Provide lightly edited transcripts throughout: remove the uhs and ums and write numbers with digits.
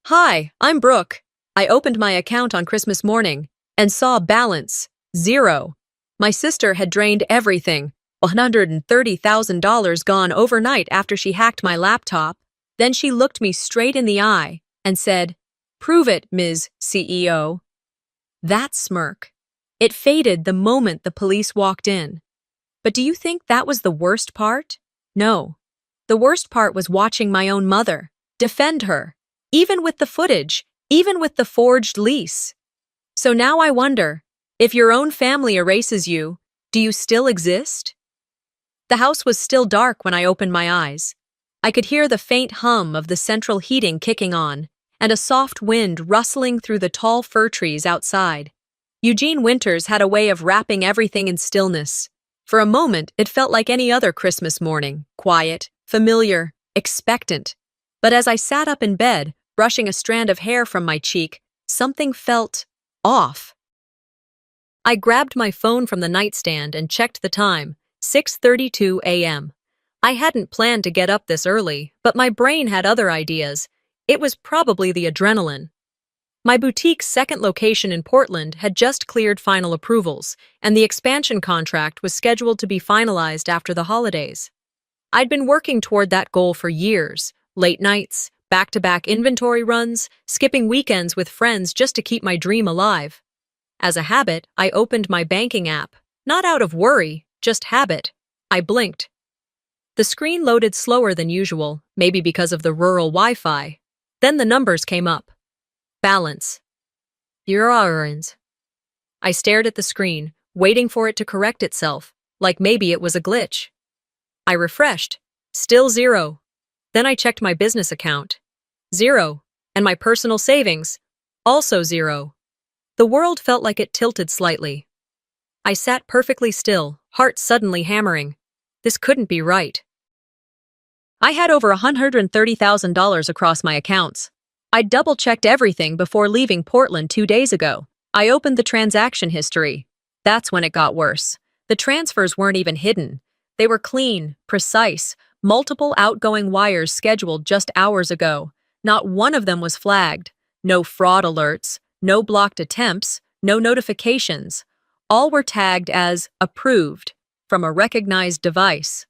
Hi, I'm Brooke. I opened my account on Christmas morning and saw balance, zero. My sister had drained everything, $130,000 gone overnight after she hacked my laptop. Then she looked me straight in the eye and said, "Prove it, Ms. CEO." That smirk. It faded the moment the police walked in. But do you think that was the worst part? No. The worst part was watching my own mother defend her, even with the footage, even with the forged lease. So now I wonder, if your own family erases you, do you still exist? The house was still dark when I opened my eyes. I could hear the faint hum of the central heating kicking on, and a soft wind rustling through the tall fir trees outside. Eugene Winters had a way of wrapping everything in stillness. For a moment, it felt like any other Christmas morning, quiet, familiar, expectant. But as I sat up in bed, brushing a strand of hair from my cheek, something felt off. I grabbed my phone from the nightstand and checked the time, 6:32 a.m. I hadn't planned to get up this early, but my brain had other ideas. It was probably the adrenaline. My boutique's second location in Portland had just cleared final approvals, and the expansion contract was scheduled to be finalized after the holidays. I'd been working toward that goal for years, late nights, back-to-back inventory runs, skipping weekends with friends just to keep my dream alive. As a habit, I opened my banking app, not out of worry, just habit. I blinked. The screen loaded slower than usual, maybe because of the rural Wi-Fi. Then the numbers came up. Balance. €. I stared at the screen, waiting for it to correct itself, like maybe it was a glitch. I refreshed. Still zero. Then I checked my business account. Zero. And my personal savings. Also zero. The world felt like it tilted slightly. I sat perfectly still, heart suddenly hammering. This couldn't be right. I had over $130,000 across my accounts. I'd double-checked everything before leaving Portland 2 days ago. I opened the transaction history. That's when it got worse. The transfers weren't even hidden. They were clean, precise, multiple outgoing wires scheduled just hours ago. Not one of them was flagged. No fraud alerts, no blocked attempts, no notifications. All were tagged as approved from a recognized device.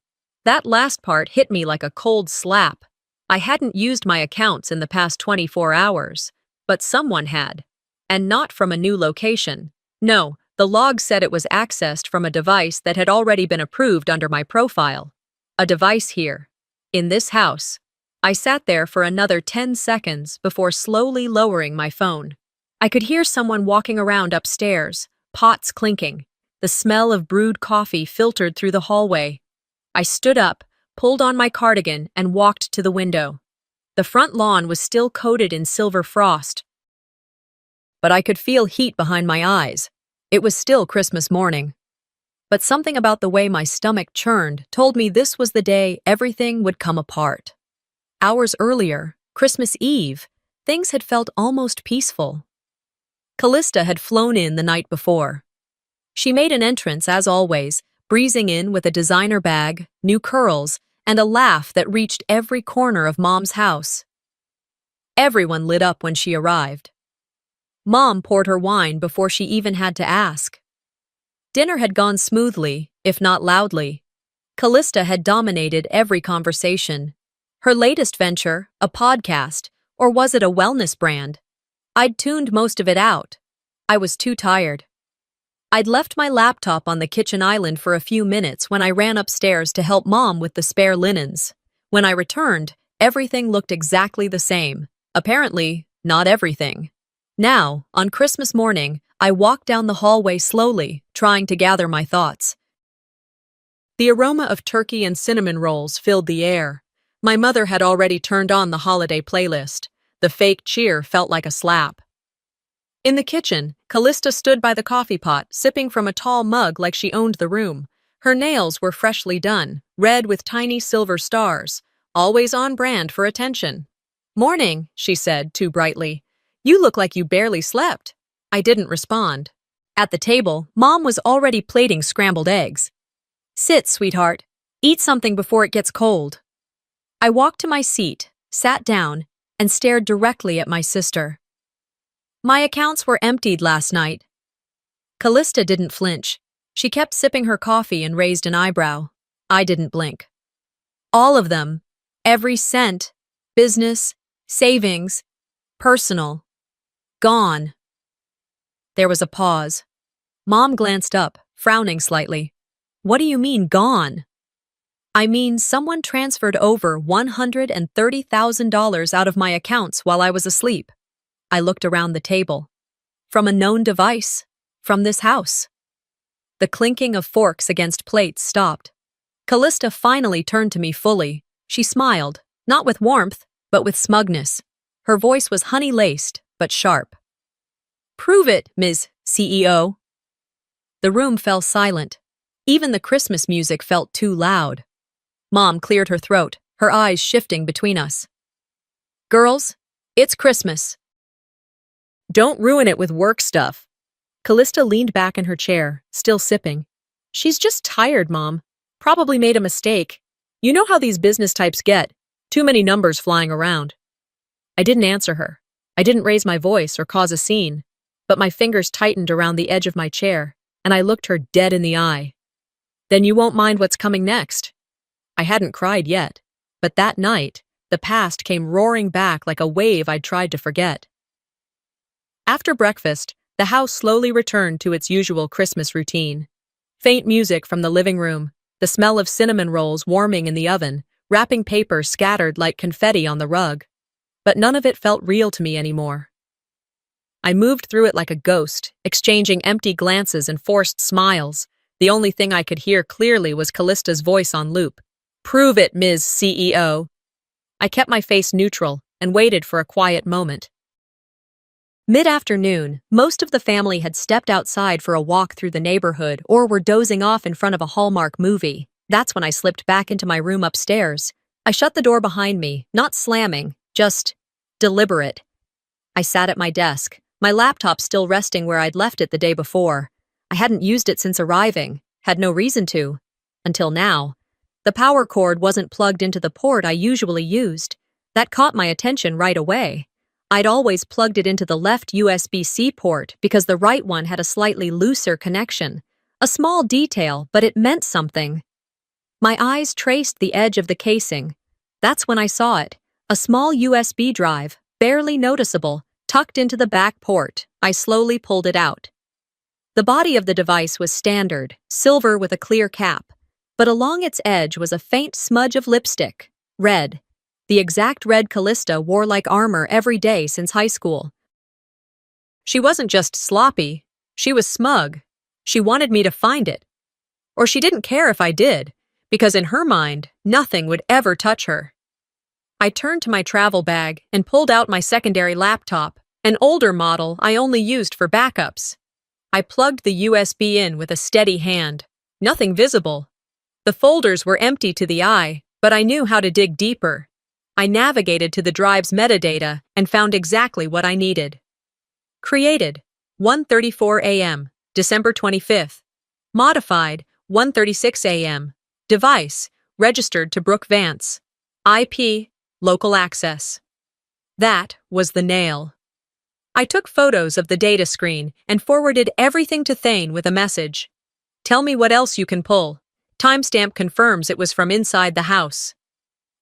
That last part hit me like a cold slap. I hadn't used my accounts in the past 24 hours, but someone had. And not from a new location. No, the log said it was accessed from a device that had already been approved under my profile. A device here. In this house. I sat there for another 10 seconds before slowly lowering my phone. I could hear someone walking around upstairs, pots clinking. The smell of brewed coffee filtered through the hallway. I stood up, pulled on my cardigan, and walked to the window. The front lawn was still coated in silver frost, but I could feel heat behind my eyes. It was still Christmas morning. But something about the way my stomach churned told me this was the day everything would come apart. Hours earlier, Christmas Eve, things had felt almost peaceful. Callista had flown in the night before. She made an entrance, as always, breezing in with a designer bag, new curls, and a laugh that reached every corner of Mom's house. Everyone lit up when she arrived. Mom poured her wine before she even had to ask. Dinner had gone smoothly, if not loudly. Callista had dominated every conversation. Her latest venture, a podcast, or was it a wellness brand? I'd tuned most of it out. I was too tired. I'd left my laptop on the kitchen island for a few minutes when I ran upstairs to help Mom with the spare linens. When I returned, everything looked exactly the same. Apparently, not everything. Now, on Christmas morning, I walked down the hallway slowly, trying to gather my thoughts. The aroma of turkey and cinnamon rolls filled the air. My mother had already turned on the holiday playlist. The fake cheer felt like a slap. In the kitchen, Callista stood by the coffee pot, sipping from a tall mug like she owned the room. Her nails were freshly done, red with tiny silver stars, always on brand for attention. "Morning," she said, too brightly. "You look like you barely slept." I didn't respond. At the table, Mom was already plating scrambled eggs. "Sit, sweetheart. Eat something before it gets cold." I walked to my seat, sat down, and stared directly at my sister. My accounts were emptied last night. Callista didn't flinch. She kept sipping her coffee and raised an eyebrow. I didn't blink. All of them. Every cent. Business. Savings. Personal. Gone. There was a pause. Mom glanced up, frowning slightly. What do you mean, gone? I mean, someone transferred over $130,000 out of my accounts while I was asleep. I looked around the table. From a known device. From this house. The clinking of forks against plates stopped. Callista finally turned to me fully. She smiled, not with warmth, but with smugness. Her voice was honey-laced, but sharp. Prove it, Ms. CEO. The room fell silent. Even the Christmas music felt too loud. Mom cleared her throat, her eyes shifting between us. Girls, it's Christmas. Don't ruin it with work stuff. Callista leaned back in her chair, still sipping. She's just tired, Mom. Probably made a mistake. You know how these business types get. Too many numbers flying around. I didn't answer her. I didn't raise my voice or cause a scene, but my fingers tightened around the edge of my chair, and I looked her dead in the eye. Then you won't mind what's coming next. I hadn't cried yet, but that night, the past came roaring back like a wave I'd tried to forget. After breakfast, the house slowly returned to its usual Christmas routine. Faint music from the living room, the smell of cinnamon rolls warming in the oven, wrapping paper scattered like confetti on the rug. But none of it felt real to me anymore. I moved through it like a ghost, exchanging empty glances and forced smiles. The only thing I could hear clearly was Callista's voice on loop. Prove it, Ms. CEO. I kept my face neutral and waited for a quiet moment. Mid-afternoon, most of the family had stepped outside for a walk through the neighborhood or were dozing off in front of a Hallmark movie. That's when I slipped back into my room upstairs. I shut the door behind me, not slamming, just deliberate. I sat at my desk, my laptop still resting where I'd left it the day before. I hadn't used it since arriving, had no reason to. Until now. The power cord wasn't plugged into the port I usually used. That caught my attention right away. I'd always plugged it into the left USB-C port because the right one had a slightly looser connection. A small detail, but it meant something. My eyes traced the edge of the casing. That's when I saw it. A small USB drive, barely noticeable, tucked into the back port. I slowly pulled it out. The body of the device was standard, silver with a clear cap, but along its edge was a faint smudge of lipstick, red. The exact red Callista wore like armor every day since high school. She wasn't just sloppy, she was smug. She wanted me to find it. Or she didn't care if I did, because in her mind, nothing would ever touch her. I turned to my travel bag and pulled out my secondary laptop, an older model I only used for backups. I plugged the USB in with a steady hand. Nothing visible. The folders were empty to the eye, but I knew how to dig deeper. I navigated to the drive's metadata and found exactly what I needed. Created, 1:34 a.m., December 25th. Modified, 1:36 a.m. Device, registered to Brooke Vance. IP, local access. That was the nail. I took photos of the data screen and forwarded everything to Thane with a message. Tell me what else you can pull. Timestamp confirms it was from inside the house.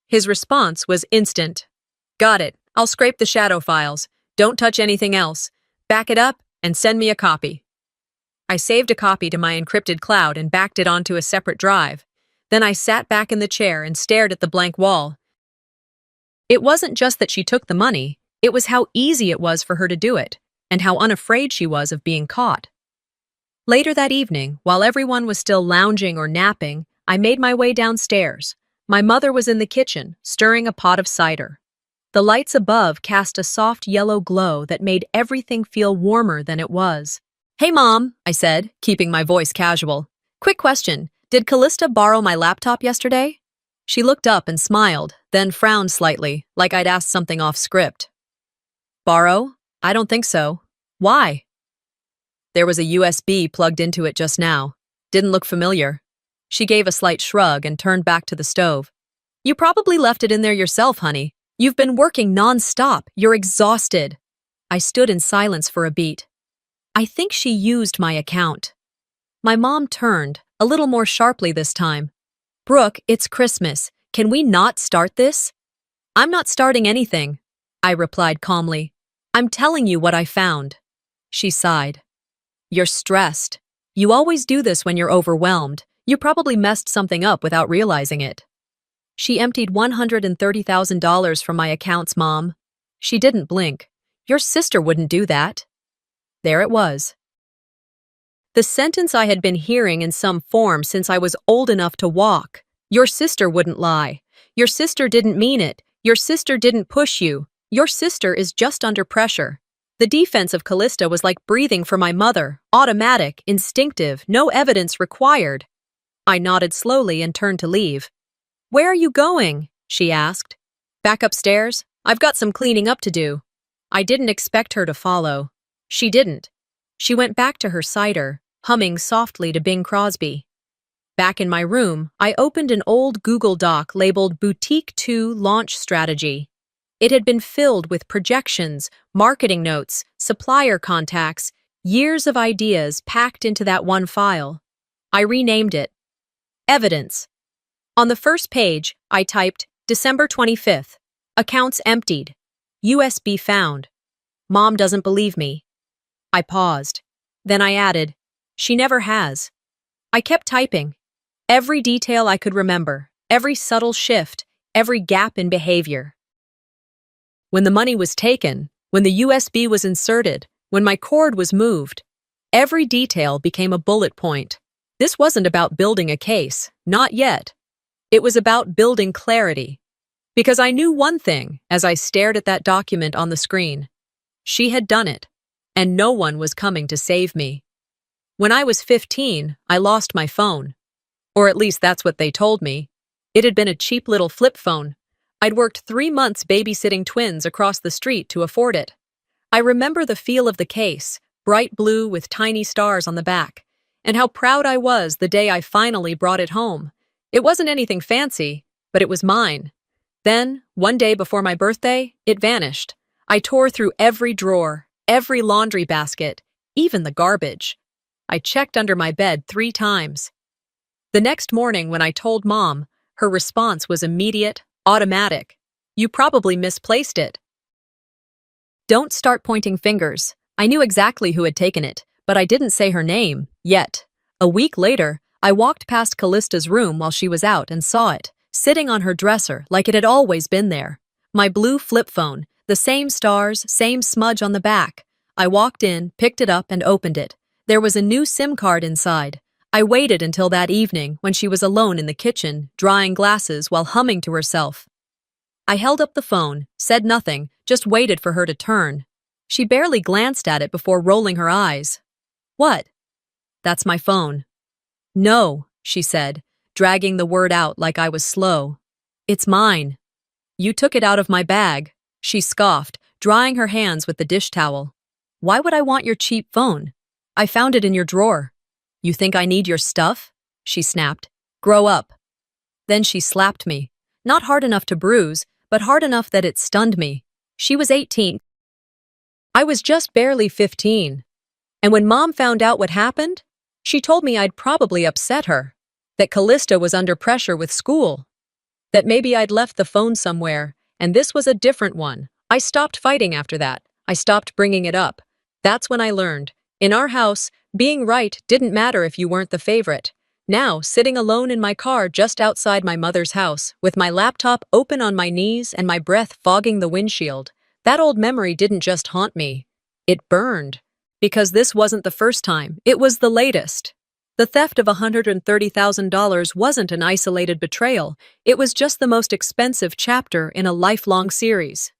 His response was instant. Got it. I'll scrape the shadow files. Don't touch anything else. Back it up and send me a copy. I saved a copy to my encrypted cloud and backed it onto a separate drive. Then I sat back in the chair and stared at the blank wall. It wasn't just that she took the money, it was how easy it was for her to do it, and how unafraid she was of being caught. Later that evening, while everyone was still lounging or napping, I made my way downstairs. My mother was in the kitchen, stirring a pot of cider. The lights above cast a soft yellow glow that made everything feel warmer than it was. Hey, Mom, I said, keeping my voice casual. Quick question, did Callista borrow my laptop yesterday? She looked up and smiled, then frowned slightly, like I'd asked something off script. Borrow? I don't think so. Why? There was a USB plugged into it just now. Didn't look familiar. She gave a slight shrug and turned back to the stove. You probably left it in there yourself, honey. You've been working non-stop. You're exhausted. I stood in silence for a beat. I think she used my account. My mom turned, a little more sharply this time. Brooke, it's Christmas. Can we not start this? I'm not starting anything, I replied calmly. I'm telling you what I found. She sighed. You're stressed. You always do this when you're overwhelmed. You probably messed something up without realizing it. She emptied $130,000 from my accounts, Mom. She didn't blink. Your sister wouldn't do that. There it was. The sentence I had been hearing in some form since I was old enough to walk. Your sister wouldn't lie. Your sister didn't mean it. Your sister didn't push you. Your sister is just under pressure. The defense of Callista was like breathing for my mother, automatic, instinctive, no evidence required. I nodded slowly and turned to leave. Where are you going? She asked. Back upstairs. I've got some cleaning up to do. I didn't expect her to follow. She didn't. She went back to her cider, humming softly to Bing Crosby. Back in my room, I opened an old Google Doc labeled Boutique 2 Launch Strategy. It had been filled with projections, marketing notes, supplier contacts, years of ideas packed into that one file. I renamed it Evidence. On the first page, I typed December 25th, accounts emptied, USB found. Mom doesn't believe me. I paused. Then I added, she never has. I kept typing. Every detail I could remember, every subtle shift, every gap in behavior. When the money was taken, when the USB was inserted, when my cord was moved, every detail became a bullet point. This wasn't about building a case, not yet. It was about building clarity. Because I knew one thing as I stared at that document on the screen. She had done it, and no one was coming to save me. When I was 15, I lost my phone. Or at least that's what they told me. It had been a cheap little flip phone. I'd worked 3 months babysitting twins across the street to afford it. I remember the feel of the case, bright blue with tiny stars on the back, and how proud I was the day I finally brought it home. It wasn't anything fancy, but it was mine. Then, one day before my birthday, it vanished. I tore through every drawer, every laundry basket, even the garbage. I checked under my bed 3 times. The next morning when I told Mom, her response was immediate, automatic. You probably misplaced it. Don't start pointing fingers. I knew exactly who had taken it, but I didn't say her name, yet. A week later, I walked past Callista's room while she was out and saw it, sitting on her dresser like it had always been there. My blue flip phone, the same stars, same smudge on the back. I walked in, picked it up, and opened it. There was a new SIM card inside. I waited until that evening when she was alone in the kitchen, drying glasses while humming to herself. I held up the phone, said nothing, just waited for her to turn. She barely glanced at it before rolling her eyes. What? That's my phone. No, she said, dragging the word out like I was slow. It's mine. You took it out of my bag, she scoffed, drying her hands with the dish towel. Why would I want your cheap phone? I found it in your drawer. You think I need your stuff? She snapped. Grow up. Then she slapped me. Not hard enough to bruise, but hard enough that it stunned me. She was 18. I was just barely 15. And when Mom found out what happened, she told me I'd probably upset her, that Callista was under pressure with school, that maybe I'd left the phone somewhere, and this was a different one. I stopped fighting after that. I stopped bringing it up. That's when I learned. In our house, being right didn't matter if you weren't the favorite. Now, sitting alone in my car just outside my mother's house, with my laptop open on my knees and my breath fogging the windshield, that old memory didn't just haunt me. It burned. Because this wasn't the first time, it was the latest. The theft of $130,000 wasn't an isolated betrayal, it was just the most expensive chapter in a lifelong series.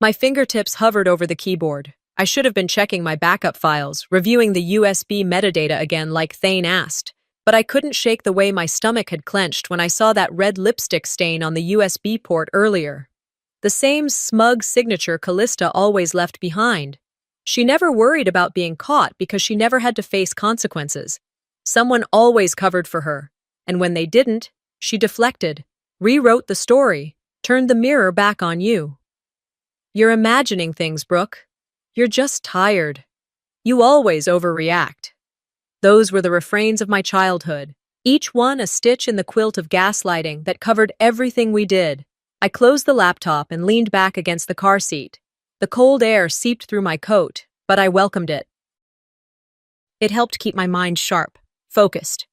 My fingertips hovered over the keyboard. I should have been checking my backup files, reviewing the USB metadata again like Thane asked, but I couldn't shake the way my stomach had clenched when I saw that red lipstick stain on the USB port earlier. The same smug signature Callista always left behind. She never worried about being caught because she never had to face consequences. Someone always covered for her, and when they didn't, she deflected, rewrote the story, turned the mirror back on you. You're imagining things, Brooke. You're just tired. You always overreact. Those were the refrains of my childhood, each one a stitch in the quilt of gaslighting that covered everything we did. I closed the laptop and leaned back against the car seat. The cold air seeped through my coat, but I welcomed it. It helped keep my mind sharp, focused.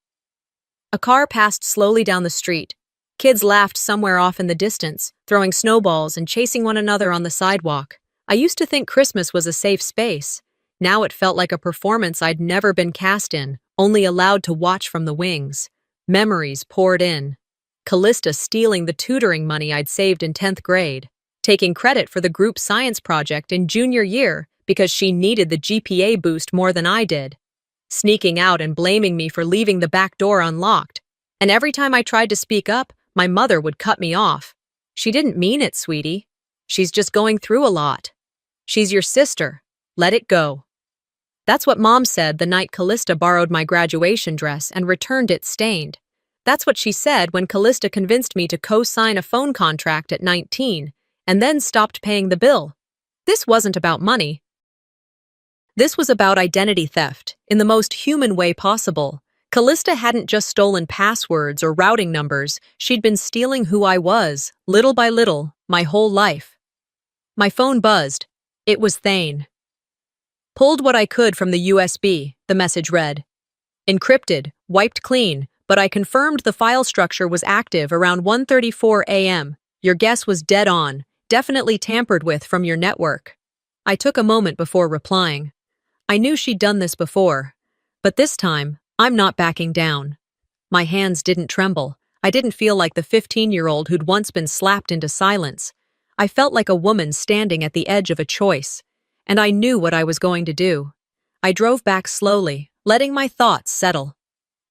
A car passed slowly down the street. Kids laughed somewhere off in the distance, throwing snowballs and chasing one another on the sidewalk. I used to think Christmas was a safe space. Now it felt like a performance I'd never been cast in, only allowed to watch from the wings. Memories poured in. Callista stealing the tutoring money I'd saved in 10th grade, taking credit for the group science project in junior year because she needed the GPA boost more than I did, sneaking out and blaming me for leaving the back door unlocked. And every time I tried to speak up, my mother would cut me off. She didn't mean it, sweetie. She's just going through a lot. She's your sister. Let it go. That's what Mom said the night Callista borrowed my graduation dress and returned it stained. That's what she said when Callista convinced me to co-sign a phone contract at 19 and then stopped paying the bill. This wasn't about money. This was about identity theft, in the most human way possible. Callista hadn't just stolen passwords or routing numbers, she'd been stealing who I was, little by little, my whole life. My phone buzzed. It was Thane. Pulled what I could from the USB, the message read. Encrypted, wiped clean, but I confirmed the file structure was active around 1:34 a.m. Your guess was dead on, definitely tampered with from your network. I took a moment before replying. I knew she'd done this before, but this time, I'm not backing down. My hands didn't tremble. I didn't feel like the 15-year-old who'd once been slapped into silence. I felt like a woman standing at the edge of a choice, and I knew what I was going to do. I drove back slowly, letting my thoughts settle.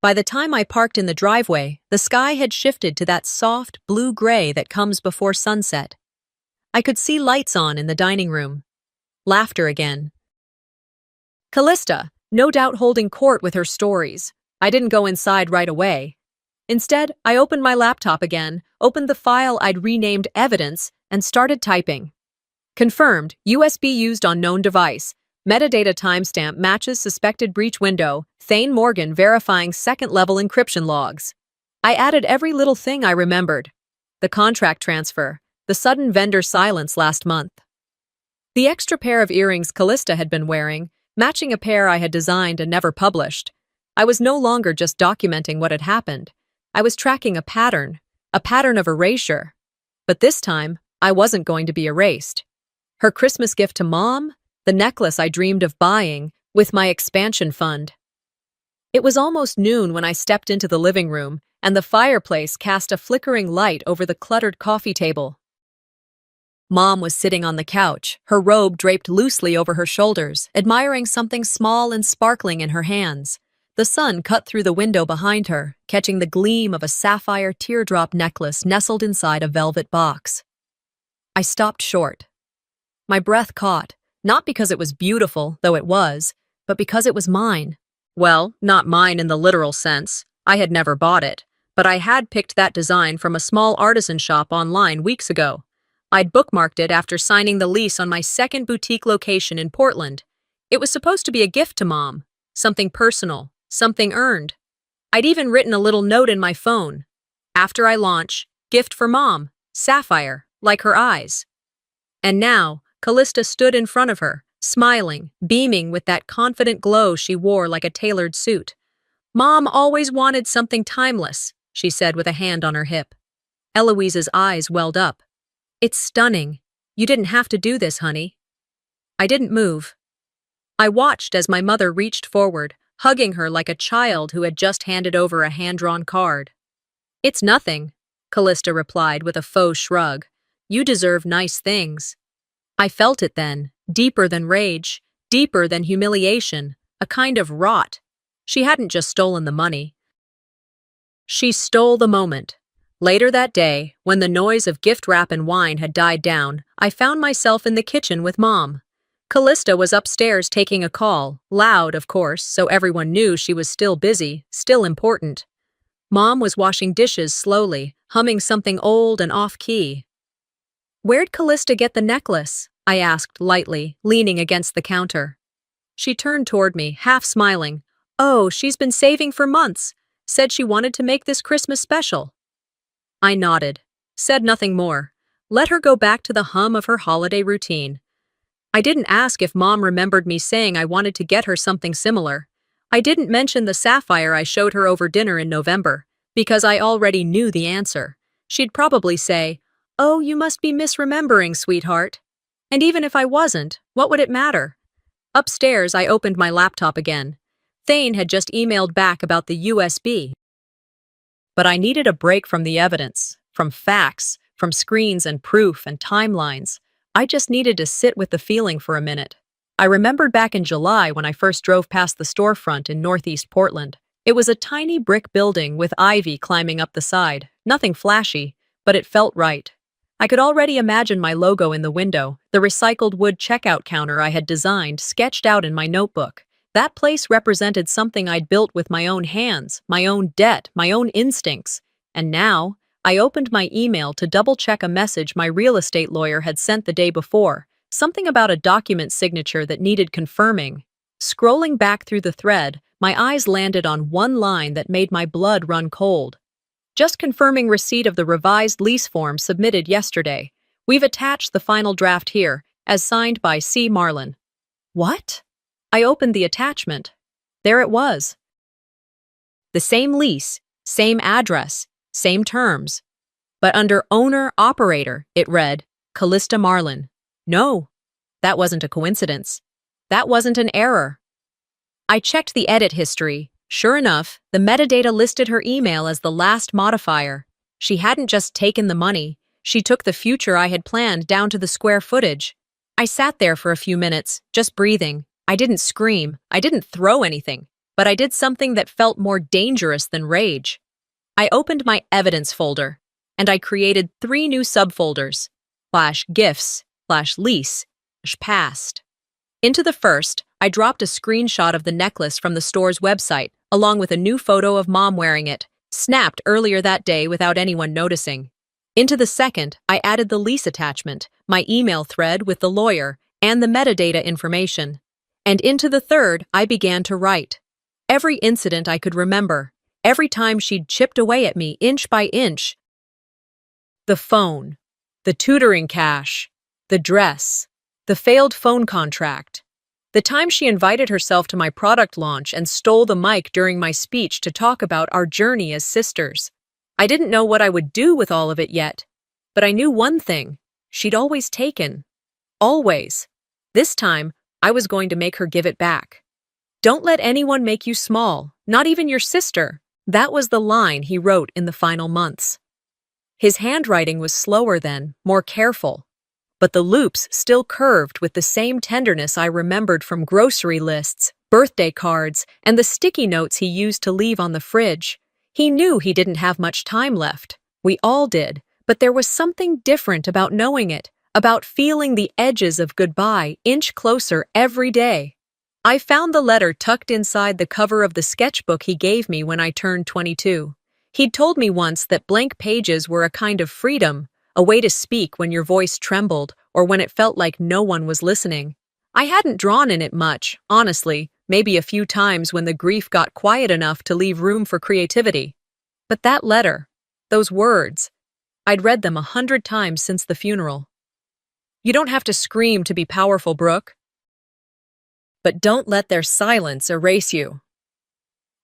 By the time I parked in the driveway, the sky had shifted to that soft blue-gray that comes before sunset. I could see lights on in the dining room. Laughter again. Callista, no doubt holding court with her stories. I didn't go inside right away. Instead, I opened my laptop again, opened the file I'd renamed Evidence, and started typing. Confirmed, USB used on known device. Metadata timestamp matches suspected breach window. Thane Morgan verifying second-level encryption logs. I added every little thing I remembered. The contract transfer, the sudden vendor silence last month. The extra pair of earrings Callista had been wearing, matching a pair I had designed and never published. I was no longer just documenting what had happened. I was tracking a pattern of erasure. But this time, I wasn't going to be erased. Her Christmas gift to Mom, the necklace I dreamed of buying with my expansion fund. It was almost noon when I stepped into the living room, and the fireplace cast a flickering light over the cluttered coffee table. Mom was sitting on the couch, her robe draped loosely over her shoulders, admiring something small and sparkling in her hands. The sun cut through the window behind her, catching the gleam of a sapphire teardrop necklace nestled inside a velvet box. I stopped short. My breath caught, not because it was beautiful, though it was, but because it was mine. Well, not mine in the literal sense. I had never bought it, but I had picked that design from a small artisan shop online weeks ago. I'd bookmarked it after signing the lease on my second boutique location in Portland. It was supposed to be a gift to Mom, something personal, something earned. I'd even written a little note in my phone. After I launch, gift for Mom, sapphire, like her eyes. And now, Callista stood in front of her, smiling, beaming with that confident glow she wore like a tailored suit. Mom always wanted something timeless, she said with a hand on her hip. Eloise's eyes welled up. It's stunning. You didn't have to do this, honey. I didn't move. I watched as my mother reached forward, hugging her like a child who had just handed over a hand-drawn card. It's nothing, Callista replied with a faux shrug. You deserve nice things. I felt it then, deeper than rage, deeper than humiliation, a kind of rot. She hadn't just stolen the money. She stole the moment. Later that day, when the noise of gift wrap and wine had died down, I found myself in the kitchen with Mom. Callista was upstairs taking a call, loud, of course, so everyone knew she was still busy, still important. Mom was washing dishes slowly, humming something old and off-key. Where'd Callista get the necklace? I asked lightly, leaning against the counter. She turned toward me, half smiling. Oh, she's been saving for months. Said she wanted to make this Christmas special. I nodded, said nothing more. Let her go back to the hum of her holiday routine. I didn't ask if Mom remembered me saying I wanted to get her something similar. I didn't mention the sapphire I showed her over dinner in November, because I already knew the answer. She'd probably say, "Oh, you must be misremembering, sweetheart." And even if I wasn't, what would it matter? Upstairs, I opened my laptop again. Thane had just emailed back about the USB. But I needed a break from the evidence, from facts, from screens and proof and timelines. I just needed to sit with the feeling for a minute. I remembered back in July when I first drove past the storefront in Northeast Portland. It was a tiny brick building with ivy climbing up the side, nothing flashy, but it felt right. I could already imagine my logo in the window, the recycled wood checkout counter I had designed sketched out in my notebook. That place represented something I'd built with my own hands, my own debt, my own instincts. And now, I opened my email to double-check a message my real estate lawyer had sent the day before, something about a document signature that needed confirming. Scrolling back through the thread, my eyes landed on one line that made my blood run cold. Just confirming receipt of the revised lease form submitted yesterday. We've attached the final draft here, as signed by C. Marlin. What? I opened the attachment. There it was. The same lease, same address, same terms. But under owner-operator, it read, Callista Marlin. No, that wasn't a coincidence. That wasn't an error. I checked the edit history. Sure enough, the metadata listed her email as the last modifier. She hadn't just taken the money, she took the future I had planned down to the square footage. I sat there for a few minutes, just breathing. I didn't scream, I didn't throw anything, but I did something that felt more dangerous than rage. I opened my evidence folder, and I created 3 new subfolders, /gifts/lease/past. Into the first, I dropped a screenshot of the necklace from the store's website, along with a new photo of Mom wearing it, snapped earlier that day without anyone noticing. Into the second, I added the lease attachment, my email thread with the lawyer, and the metadata information. And into the third, I began to write. Every incident I could remember, every time she'd chipped away at me inch by inch. The phone, the tutoring cash, the dress, the failed phone contract. The time she invited herself to my product launch and stole the mic during my speech to talk about our journey as sisters. I didn't know what I would do with all of it yet, but I knew one thing. She'd always taken. Always. This time, I was going to make her give it back. Don't let anyone make you small, not even your sister. That was the line he wrote in the final months. His handwriting was slower then, more careful. But the loops still curved with the same tenderness I remembered from grocery lists, birthday cards, and the sticky notes he used to leave on the fridge. He knew he didn't have much time left. We all did, but there was something different about knowing it, about feeling the edges of goodbye inch closer every day. I found the letter tucked inside the cover of the sketchbook he gave me when I turned 22. He'd told me once that blank pages were a kind of freedom, a way to speak when your voice trembled or when it felt like no one was listening. I hadn't drawn in it much, honestly, maybe a few times when the grief got quiet enough to leave room for creativity. But that letter, those words, I'd read them 100 times since the funeral. You don't have to scream to be powerful, Brooke. But don't let their silence erase you.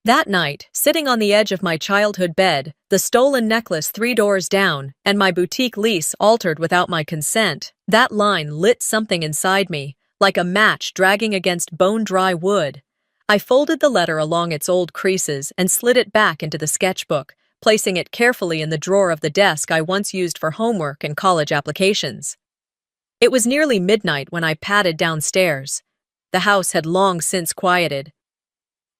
That night, sitting on the edge of my childhood bed, the stolen necklace 3 doors down, and my boutique lease altered without my consent, that line lit something inside me, like a match dragging against bone-dry wood. I folded the letter along its old creases and slid it back into the sketchbook, placing it carefully in the drawer of the desk I once used for homework and college applications. It was nearly midnight when I padded downstairs. The house had long since quieted.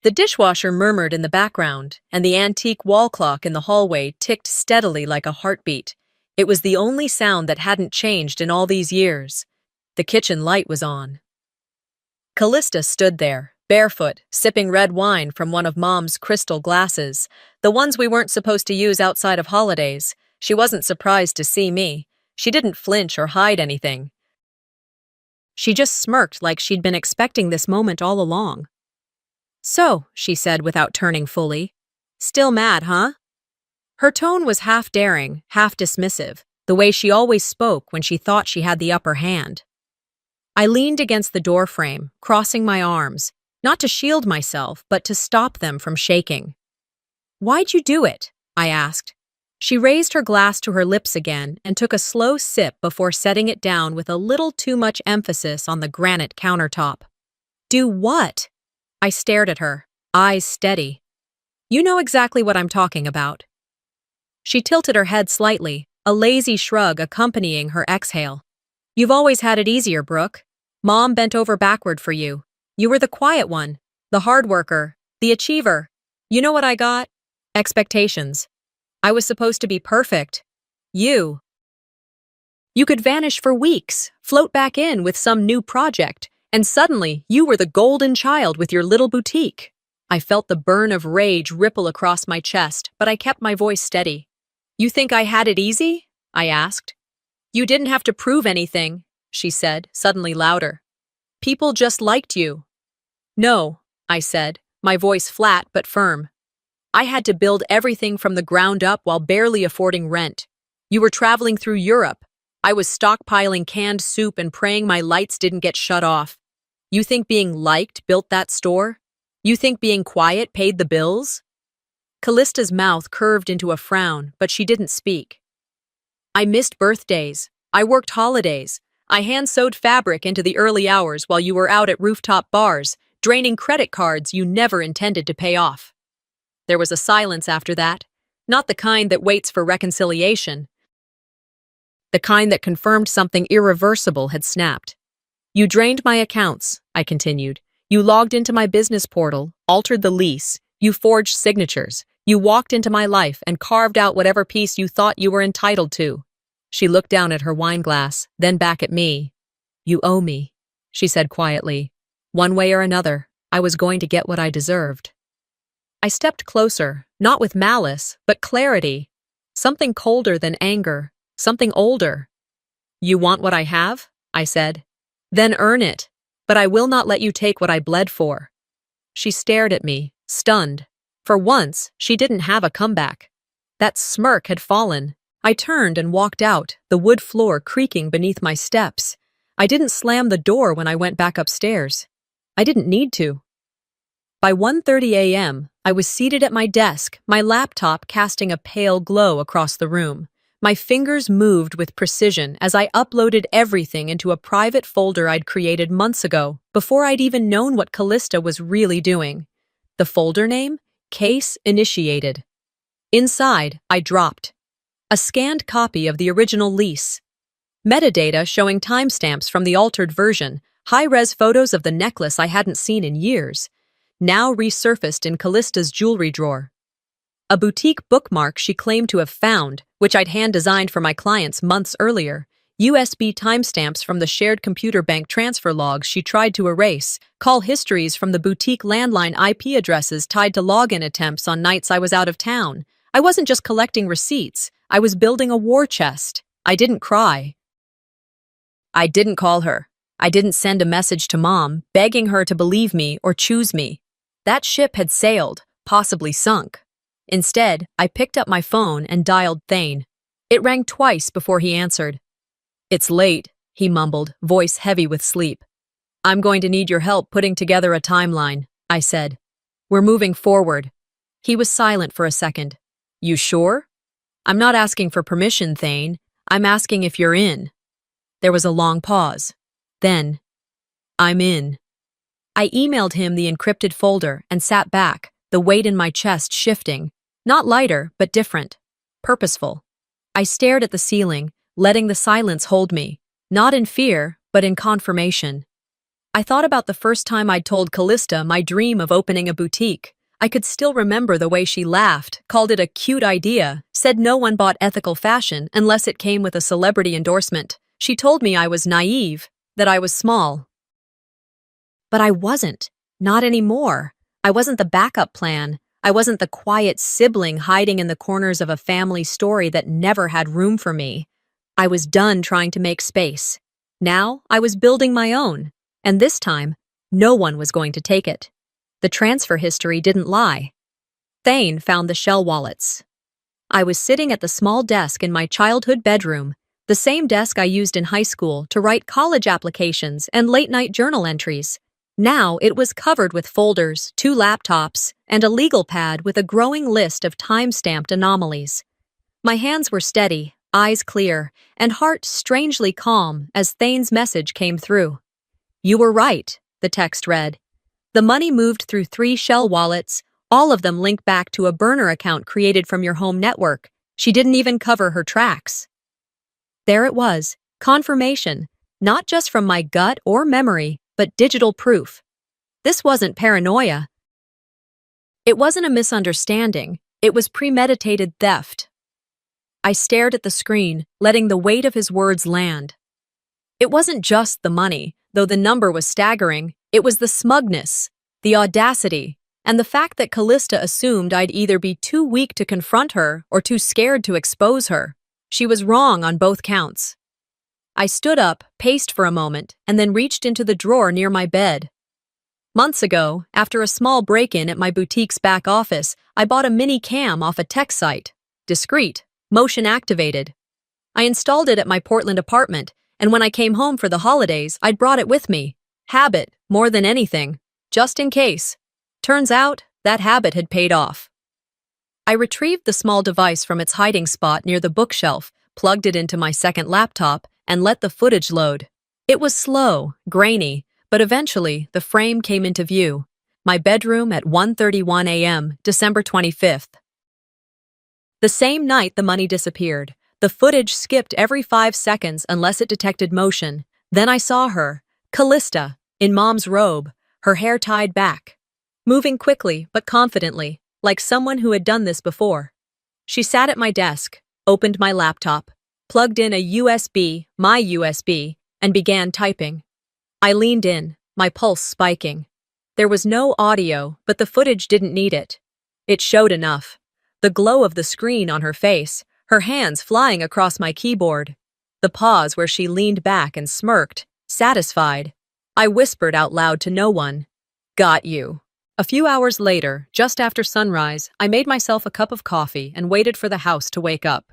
The dishwasher murmured in the background, and the antique wall clock in the hallway ticked steadily like a heartbeat. It was the only sound that hadn't changed in all these years. The kitchen light was on. Callista stood there, barefoot, sipping red wine from one of Mom's crystal glasses, the ones we weren't supposed to use outside of holidays. She wasn't surprised to see me. She didn't flinch or hide anything. She just smirked like she'd been expecting this moment all along. "So," she said without turning fully. "Still mad, huh?" Her tone was half daring, half dismissive, the way she always spoke when she thought she had the upper hand. I leaned against the doorframe, crossing my arms, not to shield myself, but to stop them from shaking. "Why'd you do it?" I asked. She raised her glass to her lips again and took a slow sip before setting it down with a little too much emphasis on the granite countertop. "Do what?" I stared at her, eyes steady. "You know exactly what I'm talking about." She tilted her head slightly, a lazy shrug accompanying her exhale. "You've always had it easier, Brooke. Mom bent over backward for you. You were the quiet one, the hard worker, the achiever. You know what I got? Expectations. I was supposed to be perfect. You could vanish for weeks, float back in with some new project, and suddenly you were the golden child with your little boutique." I felt the burn of rage ripple across my chest, but I kept my voice steady. "You think I had it easy?" I asked. "You didn't have to prove anything," she said, suddenly louder. "People just liked you." "No," I said, my voice flat but firm. "I had to build everything from the ground up while barely affording rent. You were traveling through Europe. I was stockpiling canned soup and praying my lights didn't get shut off. You think being liked built that store? You think being quiet paid the bills?" Callista's mouth curved into a frown, but she didn't speak. "I missed birthdays. I worked holidays. I hand-sewed fabric into the early hours while you were out at rooftop bars, draining credit cards you never intended to pay off." There was a silence after that, not the kind that waits for reconciliation, the kind that confirmed something irreversible had snapped. "You drained my accounts," I continued. "You logged into my business portal, altered the lease, you forged signatures, you walked into my life and carved out whatever piece you thought you were entitled to." She looked down at her wine glass, then back at me. "You owe me," she said quietly. "One way or another, I was going to get what I deserved." I stepped closer, not with malice, but clarity. Something colder than anger, something older. "You want what I have?" I said. "Then earn it, but I will not let you take what I bled for." She stared at me, stunned. For once, she didn't have a comeback. That smirk had fallen. I turned and walked out, the wood floor creaking beneath my steps. I didn't slam the door when I went back upstairs. I didn't need to. By 1:30 a.m., I was seated at my desk, my laptop casting a pale glow across the room. My fingers moved with precision as I uploaded everything into a private folder I'd created months ago, before I'd even known what Callista was really doing. The folder name? Case Initiated. Inside, I dropped a scanned copy of the original lease, metadata showing timestamps from the altered version, high-res photos of the necklace I hadn't seen in years, now resurfaced in Callista's jewelry drawer. A boutique bookmark she claimed to have found, which I'd hand-designed for my clients months earlier, USB timestamps from the shared computer bank transfer logs she tried to erase, call histories from the boutique landline IP addresses tied to login attempts on nights I was out of town. I wasn't just collecting receipts, I was building a war chest. I didn't cry. I didn't call her. I didn't send a message to Mom, begging her to believe me or choose me. That ship had sailed, possibly sunk. Instead, I picked up my phone and dialed Thane. It rang twice before he answered. "It's late," he mumbled, voice heavy with sleep. "I'm going to need your help putting together a timeline," I said. "We're moving forward." He was silent for a second. "You sure?" "I'm not asking for permission, Thane. I'm asking if you're in." There was a long pause. Then, "I'm in." I emailed him the encrypted folder and sat back, the weight in my chest shifting. Not lighter, but different. Purposeful. I stared at the ceiling, letting the silence hold me. Not in fear, but in confirmation. I thought about the first time I'd told Callista my dream of opening a boutique. I could still remember the way she laughed, called it a cute idea, said no one bought ethical fashion unless it came with a celebrity endorsement. She told me I was naive, that I was small. But I wasn't. Not anymore. I wasn't the backup plan. I wasn't the quiet sibling hiding in the corners of a family story that never had room for me. I was done trying to make space. Now I was building my own, and this time, no one was going to take it. The transfer history didn't lie. Thane found the shell wallets. I was sitting at the small desk in my childhood bedroom, the same desk I used in high school to write college applications and late-night journal entries. Now it was covered with folders, 2 laptops, and a legal pad with a growing list of time-stamped anomalies. My hands were steady, eyes clear, and heart strangely calm as Thane's message came through. "You were right," the text read. "The money moved through 3 shell wallets, all of them linked back to a burner account created from your home network. She didn't even cover her tracks." There it was, confirmation, not just from my gut or memory, but digital proof. This wasn't paranoia. It wasn't a misunderstanding. It was premeditated theft. I stared at the screen, letting the weight of his words land. It wasn't just the money, though the number was staggering. It was the smugness, the audacity, and the fact that Callista assumed I'd either be too weak to confront her or too scared to expose her. She was wrong on both counts. I stood up, paced for a moment, and then reached into the drawer near my bed. Months ago, after a small break-in at my boutique's back office, I bought a mini cam off a tech site. Discreet, motion-activated. I installed it at my Portland apartment, and when I came home for the holidays, I'd brought it with me. Habit, more than anything. Just in case. Turns out, that habit had paid off. I retrieved the small device from its hiding spot near the bookshelf, plugged it into my second laptop, and let the footage load. It was slow, grainy, but eventually the frame came into view. My bedroom at 1:31 a.m., December 25th. The same night the money disappeared. The footage skipped every 5 seconds unless it detected motion. Then I saw her, Callista, in mom's robe, her hair tied back, moving quickly but confidently, like someone who had done this before. She sat at my desk, opened my laptop, plugged in my USB, and began typing. I leaned in, my pulse spiking. There was no audio, but the footage didn't need it. It showed enough. The glow of the screen on her face, her hands flying across my keyboard. The pause where she leaned back and smirked, satisfied. I whispered out loud to no one. "Got you." A few hours later, just after sunrise, I made myself a cup of coffee and waited for the house to wake up.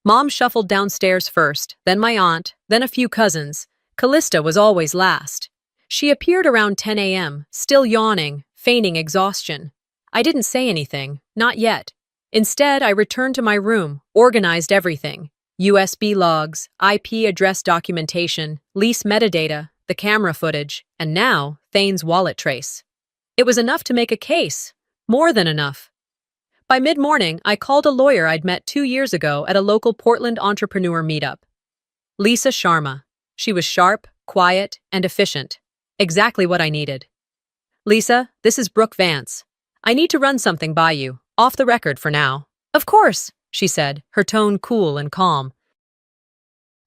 Mom shuffled downstairs first, then my aunt, then a few cousins. Callista was always last. She appeared around 10 a.m., still yawning, feigning exhaustion. I didn't say anything, not yet. Instead, I returned to my room, organized everything. USB logs, IP address documentation, lease metadata, the camera footage, and now, Thane's wallet trace. It was enough to make a case. More than enough. By mid-morning, I called a lawyer I'd met 2 years ago at a local Portland entrepreneur meetup. Lisa Sharma. She was sharp, quiet, and efficient. Exactly what I needed. "Lisa, this is Brooke Vance. I need to run something by you, off the record for now." "Of course," she said, her tone cool and calm.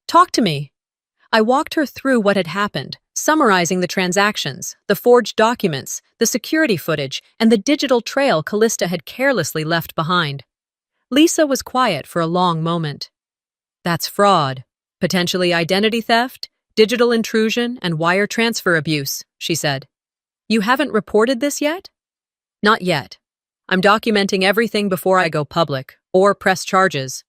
"Talk to me." I walked her through what had happened, summarizing the transactions, the forged documents, the security footage, and the digital trail Callista had carelessly left behind. Lisa was quiet for a long moment. "That's fraud. Potentially identity theft, digital intrusion, and wire transfer abuse," she said. "You haven't reported this yet?" "Not yet. I'm documenting everything before I go public, or press charges."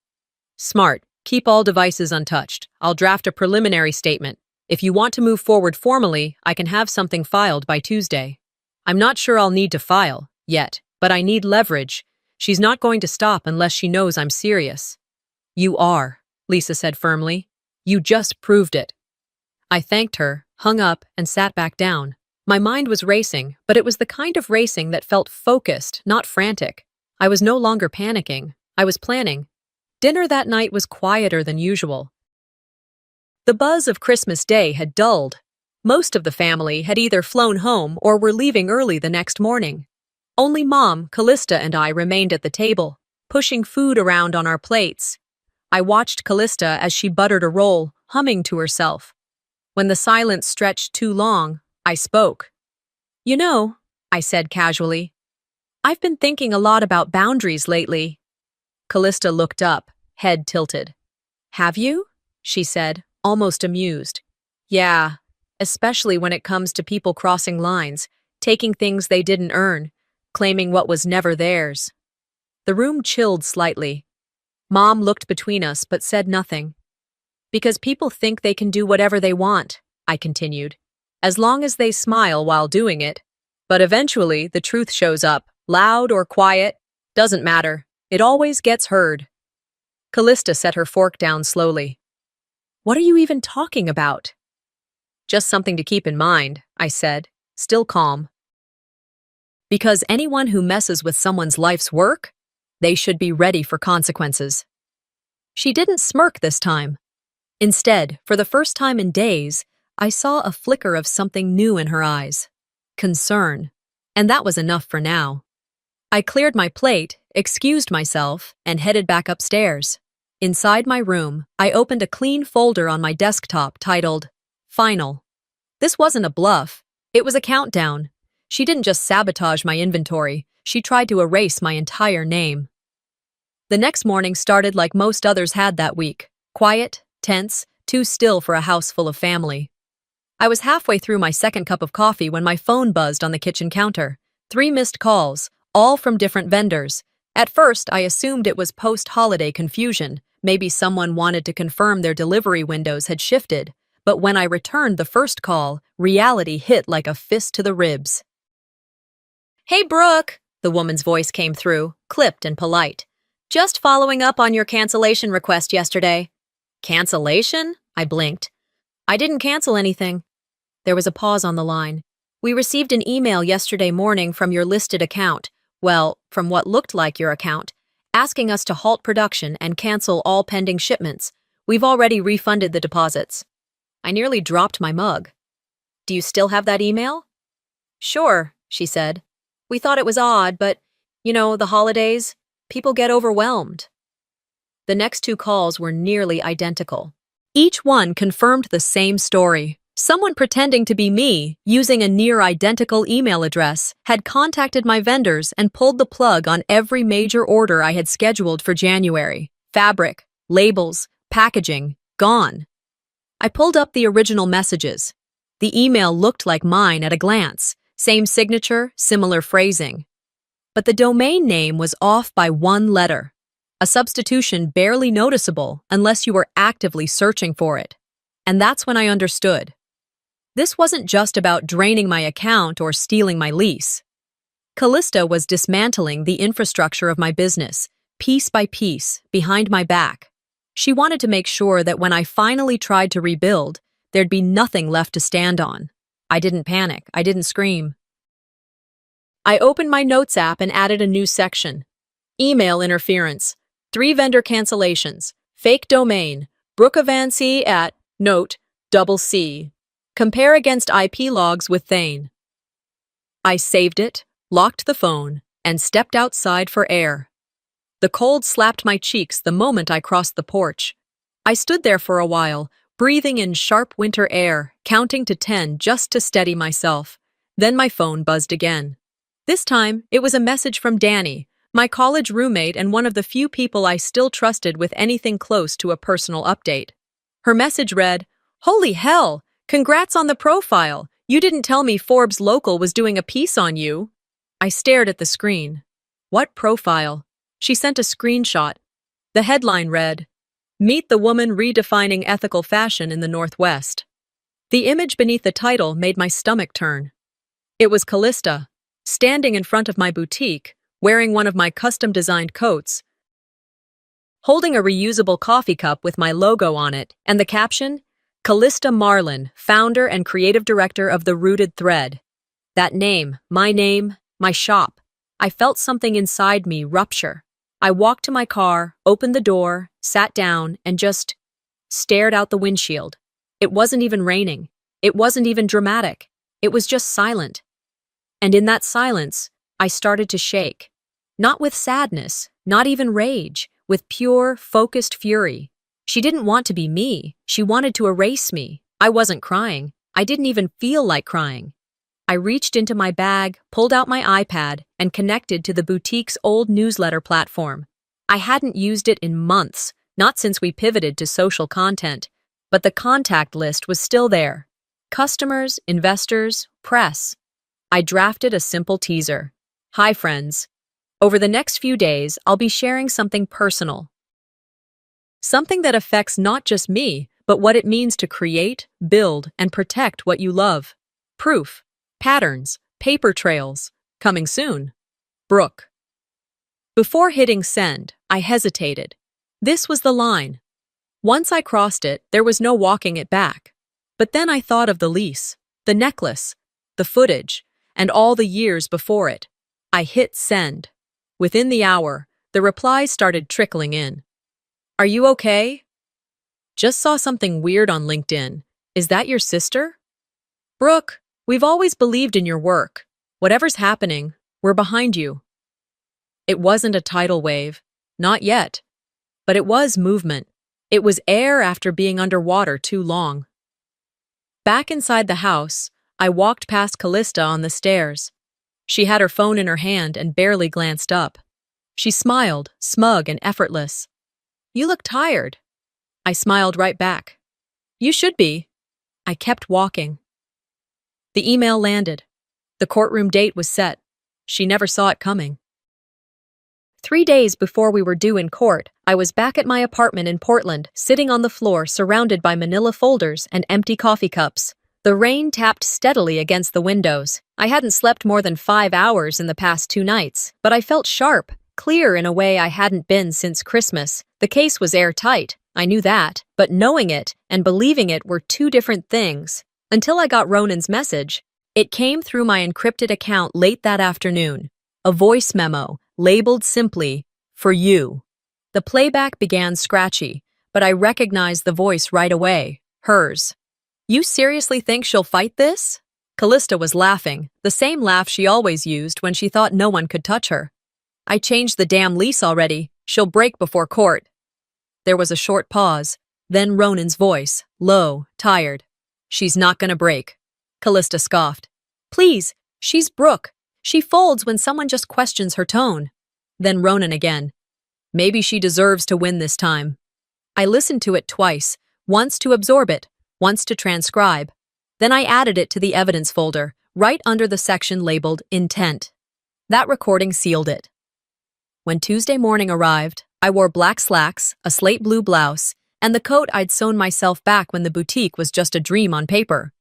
"Smart. Keep all devices untouched. I'll draft a preliminary statement. If you want to move forward formally, I can have something filed by Tuesday. I'm not sure I'll need to file, yet, but I need leverage. She's not going to stop unless she knows I'm serious." "You are," Lisa said firmly. "You just proved it." I thanked her, hung up, and sat back down. My mind was racing, but it was the kind of racing that felt focused, not frantic. I was no longer panicking. I was planning. Dinner that night was quieter than usual. The buzz of Christmas Day had dulled. Most of the family had either flown home or were leaving early the next morning. Only Mom, Callista, and I remained at the table, pushing food around on our plates. I watched Callista as she buttered a roll, humming to herself. When the silence stretched too long, I spoke. "You know," I said casually, "I've been thinking a lot about boundaries lately." Callista looked up, head tilted. "Have you?" she said, almost amused. Yeah, especially when it comes to people crossing lines, taking things they didn't earn, claiming what was never theirs. The room chilled slightly. Mom looked between us but said nothing. Because people think they can do whatever they want, I continued, as long as they smile while doing it. But eventually, the truth shows up, loud or quiet, doesn't matter. It always gets heard. Callista set her fork down slowly. What are you even talking about? Just something to keep in mind, I said, still calm. Because anyone who messes with someone's life's work, they should be ready for consequences. She didn't smirk this time. Instead, for the first time in days, I saw a flicker of something new in her eyes. Concern. And that was enough for now. I cleared my plate, excused myself, and headed back upstairs. Inside my room, I opened a clean folder on my desktop titled, Final. This wasn't a bluff. It was a countdown. She didn't just sabotage my inventory, she tried to erase my entire name. The next morning started like most others had that week. Quiet, tense, too still for a house full of family. I was halfway through my second cup of coffee when my phone buzzed on the kitchen counter. 3 missed calls, all from different vendors. At first, I assumed it was post-holiday confusion. Maybe someone wanted to confirm their delivery windows had shifted. But when I returned the first call, reality hit like a fist to the ribs. Hey, Brooke, the woman's voice came through, clipped and polite. Just following up on your cancellation request yesterday. Cancellation? I blinked. I didn't cancel anything. There was a pause on the line. We received an email yesterday morning from your listed account, well, from what looked like your account, asking us to halt production and cancel all pending shipments. We've already refunded the deposits. I nearly dropped my mug. Do you still have that email? Sure, she said. We thought it was odd, but, the holidays, people get overwhelmed. The next 2 calls were nearly identical. Each one confirmed the same story. Someone pretending to be me, using a near-identical email address, had contacted my vendors and pulled the plug on every major order I had scheduled for January. Fabric, labels, packaging, gone. I pulled up the original messages. The email looked like mine at a glance. Same signature, similar phrasing. But the domain name was off by 1 letter. A substitution barely noticeable unless you were actively searching for it. And that's when I understood. This wasn't just about draining my account or stealing my lease. Callista was dismantling the infrastructure of my business, piece by piece, behind my back. She wanted to make sure that when I finally tried to rebuild, there'd be nothing left to stand on. I didn't panic. I didn't scream. I opened my notes app and added a new section. Email interference. 3 vendor cancellations. Fake domain. Brookevancy at, note, CC. Compare against IP logs with Thane. I saved it, locked the phone, and stepped outside for air. The cold slapped my cheeks the moment I crossed the porch. I stood there for a while, breathing in sharp winter air, counting to 10 just to steady myself. Then my phone buzzed again. This time, it was a message from Danny, my college roommate and one of the few people I still trusted with anything close to a personal update. Her message read, "Holy hell! Congrats on the profile! You didn't tell me Forbes Local was doing a piece on you." I stared at the screen. What profile? She sent a screenshot. The headline read, "Meet the woman redefining ethical fashion in the Northwest." The image beneath the title made my stomach turn. It was Callista, standing in front of my boutique, wearing one of my custom-designed coats, holding a reusable coffee cup with my logo on it, and the caption, Callista Marlin, founder and creative director of The Rooted Thread. That name, my shop. I felt something inside me rupture. I walked to my car, opened the door, sat down, and just stared out the windshield. It wasn't even raining. It wasn't even dramatic. It was just silent. And in that silence, I started to shake. Not with sadness, not even rage, with pure, focused fury. She didn't want to be me. She wanted to erase me. I wasn't crying. I didn't even feel like crying. I reached into my bag, pulled out my iPad, and connected to the boutique's old newsletter platform. I hadn't used it in months, not since we pivoted to social content. but the contact list was still there. Customers, investors, press. I drafted a simple teaser. Hi, friends. Over the next few days, I'll be sharing something personal. Something that affects not just me, but what it means to create, build, and protect what you love. Proof, patterns, paper trails. Coming soon. Brooke. Before hitting send, I hesitated. This was the line. Once I crossed it, there was no walking it back. But then I thought of the lease, the necklace, the footage, and all the years before it. I hit send. Within the hour, the replies started trickling in. Are you okay? Just saw something weird on LinkedIn. Is that your sister? Brooke, we've always believed in your work. Whatever's happening, we're behind you. It wasn't a tidal wave. Not yet. But it was movement. It was air after being underwater too long. Back inside the house, I walked past Callista on the stairs. She had her phone in her hand and barely glanced up. She smiled, smug and effortless. You look tired. I smiled right back. You should be. I kept walking. The email landed. The courtroom date was set. She never saw it coming. 3 days before we were due in court, I was back at my apartment in Portland, sitting on the floor surrounded by manila folders and empty coffee cups. The rain tapped steadily against the windows. I hadn't slept more than 5 hours in the past 2 nights, but I felt sharp, clear in a way I hadn't been since Christmas. The case was airtight. I knew that, but knowing it and believing it were 2 different things. Until I got Ronan's message. It came through my encrypted account late that afternoon. A voice memo, labeled simply, "For you." The playback began scratchy, but I recognized the voice right away. Hers. You seriously think she'll fight this? Callista was laughing, the same laugh she always used when she thought no one could touch her. I changed the damn lease already. She'll break before court. There was a short pause, then Ronan's voice, low, tired. She's not gonna break. Callista scoffed. Please, she's Brooke. She folds when someone just questions her tone. Then Ronan again. Maybe she deserves to win this time. I listened to it twice, once to absorb it, once to transcribe. Then I added it to the evidence folder, right under the section labeled Intent. That recording sealed it. When Tuesday morning arrived, I wore black slacks, a slate blue blouse, and the coat I'd sewn myself back when the boutique was just a dream on paper.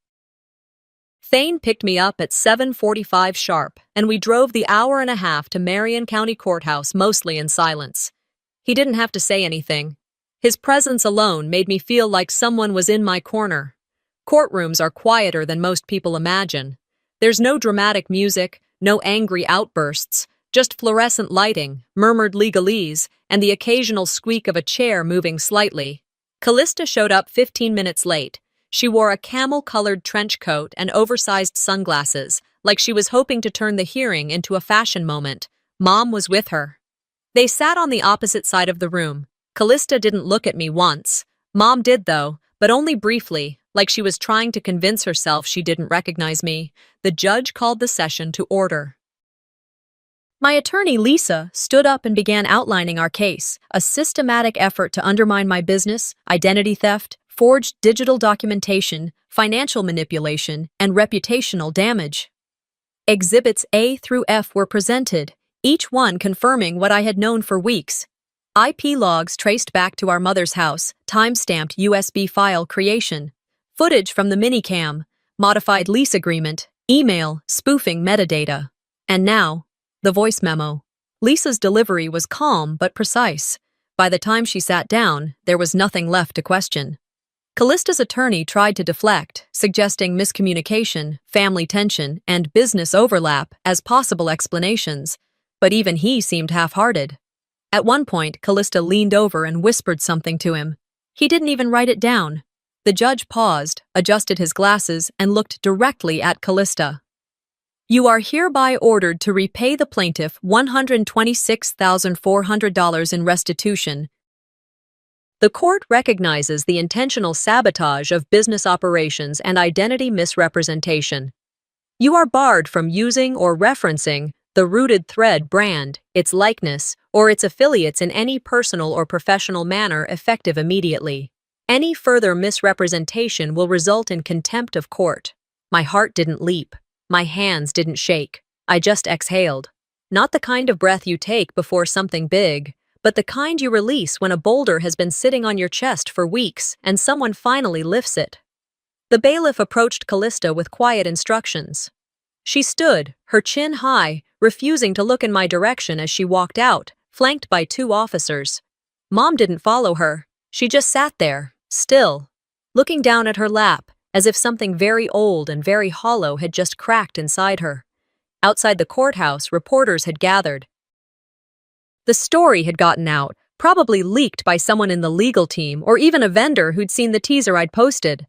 Thane picked me up at 7:45 sharp, and we drove the hour and a half to Marion County Courthouse mostly in silence. He didn't have to say anything. His presence alone made me feel like someone was in my corner. Courtrooms are quieter than most people imagine. There's no dramatic music, no angry outbursts, just fluorescent lighting, murmured legalese, and the occasional squeak of a chair moving slightly. Callista showed up 15 minutes late. She wore a camel-colored trench coat and oversized sunglasses, like she was hoping to turn the hearing into a fashion moment. Mom was with her. They sat on the opposite side of the room. Callista didn't look at me once. Mom did, though, but only briefly, like she was trying to convince herself she didn't recognize me. The judge called the session to order. My attorney, Lisa, stood up and began outlining our case, a systematic effort to undermine my business, identity theft, forged digital documentation, financial manipulation, and reputational damage. Exhibits A through F were presented, each one confirming what I had known for weeks. IP logs traced back to our mother's house, time-stamped USB file creation, footage from the minicam, modified lease agreement, email, spoofing metadata. And now, the voice memo. Lisa's delivery was calm but precise. By the time she sat down, there was nothing left to question. Callista's attorney tried to deflect, suggesting miscommunication, family tension, and business overlap as possible explanations, but even he seemed half-hearted. At one point, Callista leaned over and whispered something to him. He didn't even write it down. The judge paused, adjusted his glasses, and looked directly at Callista. You are hereby ordered to repay the plaintiff $126,400 in restitution. The court recognizes the intentional sabotage of business operations and identity misrepresentation. You are barred from using or referencing the Rooted Thread brand, its likeness, or its affiliates in any personal or professional manner effective immediately. Any further misrepresentation will result in contempt of court. My heart didn't leap. My hands didn't shake. I just exhaled. Not the kind of breath you take before something big, but the kind you release when a boulder has been sitting on your chest for weeks and someone finally lifts it. The bailiff approached Callista with quiet instructions. She stood, her chin high, refusing to look in my direction as she walked out, flanked by 2 officers. Mom didn't follow her. She just sat there, still, looking down at her lap, as if something very old and very hollow had just cracked inside her. Outside the courthouse, reporters had gathered. The story had gotten out, probably leaked by someone in the legal team or even a vendor who'd seen the teaser I'd posted.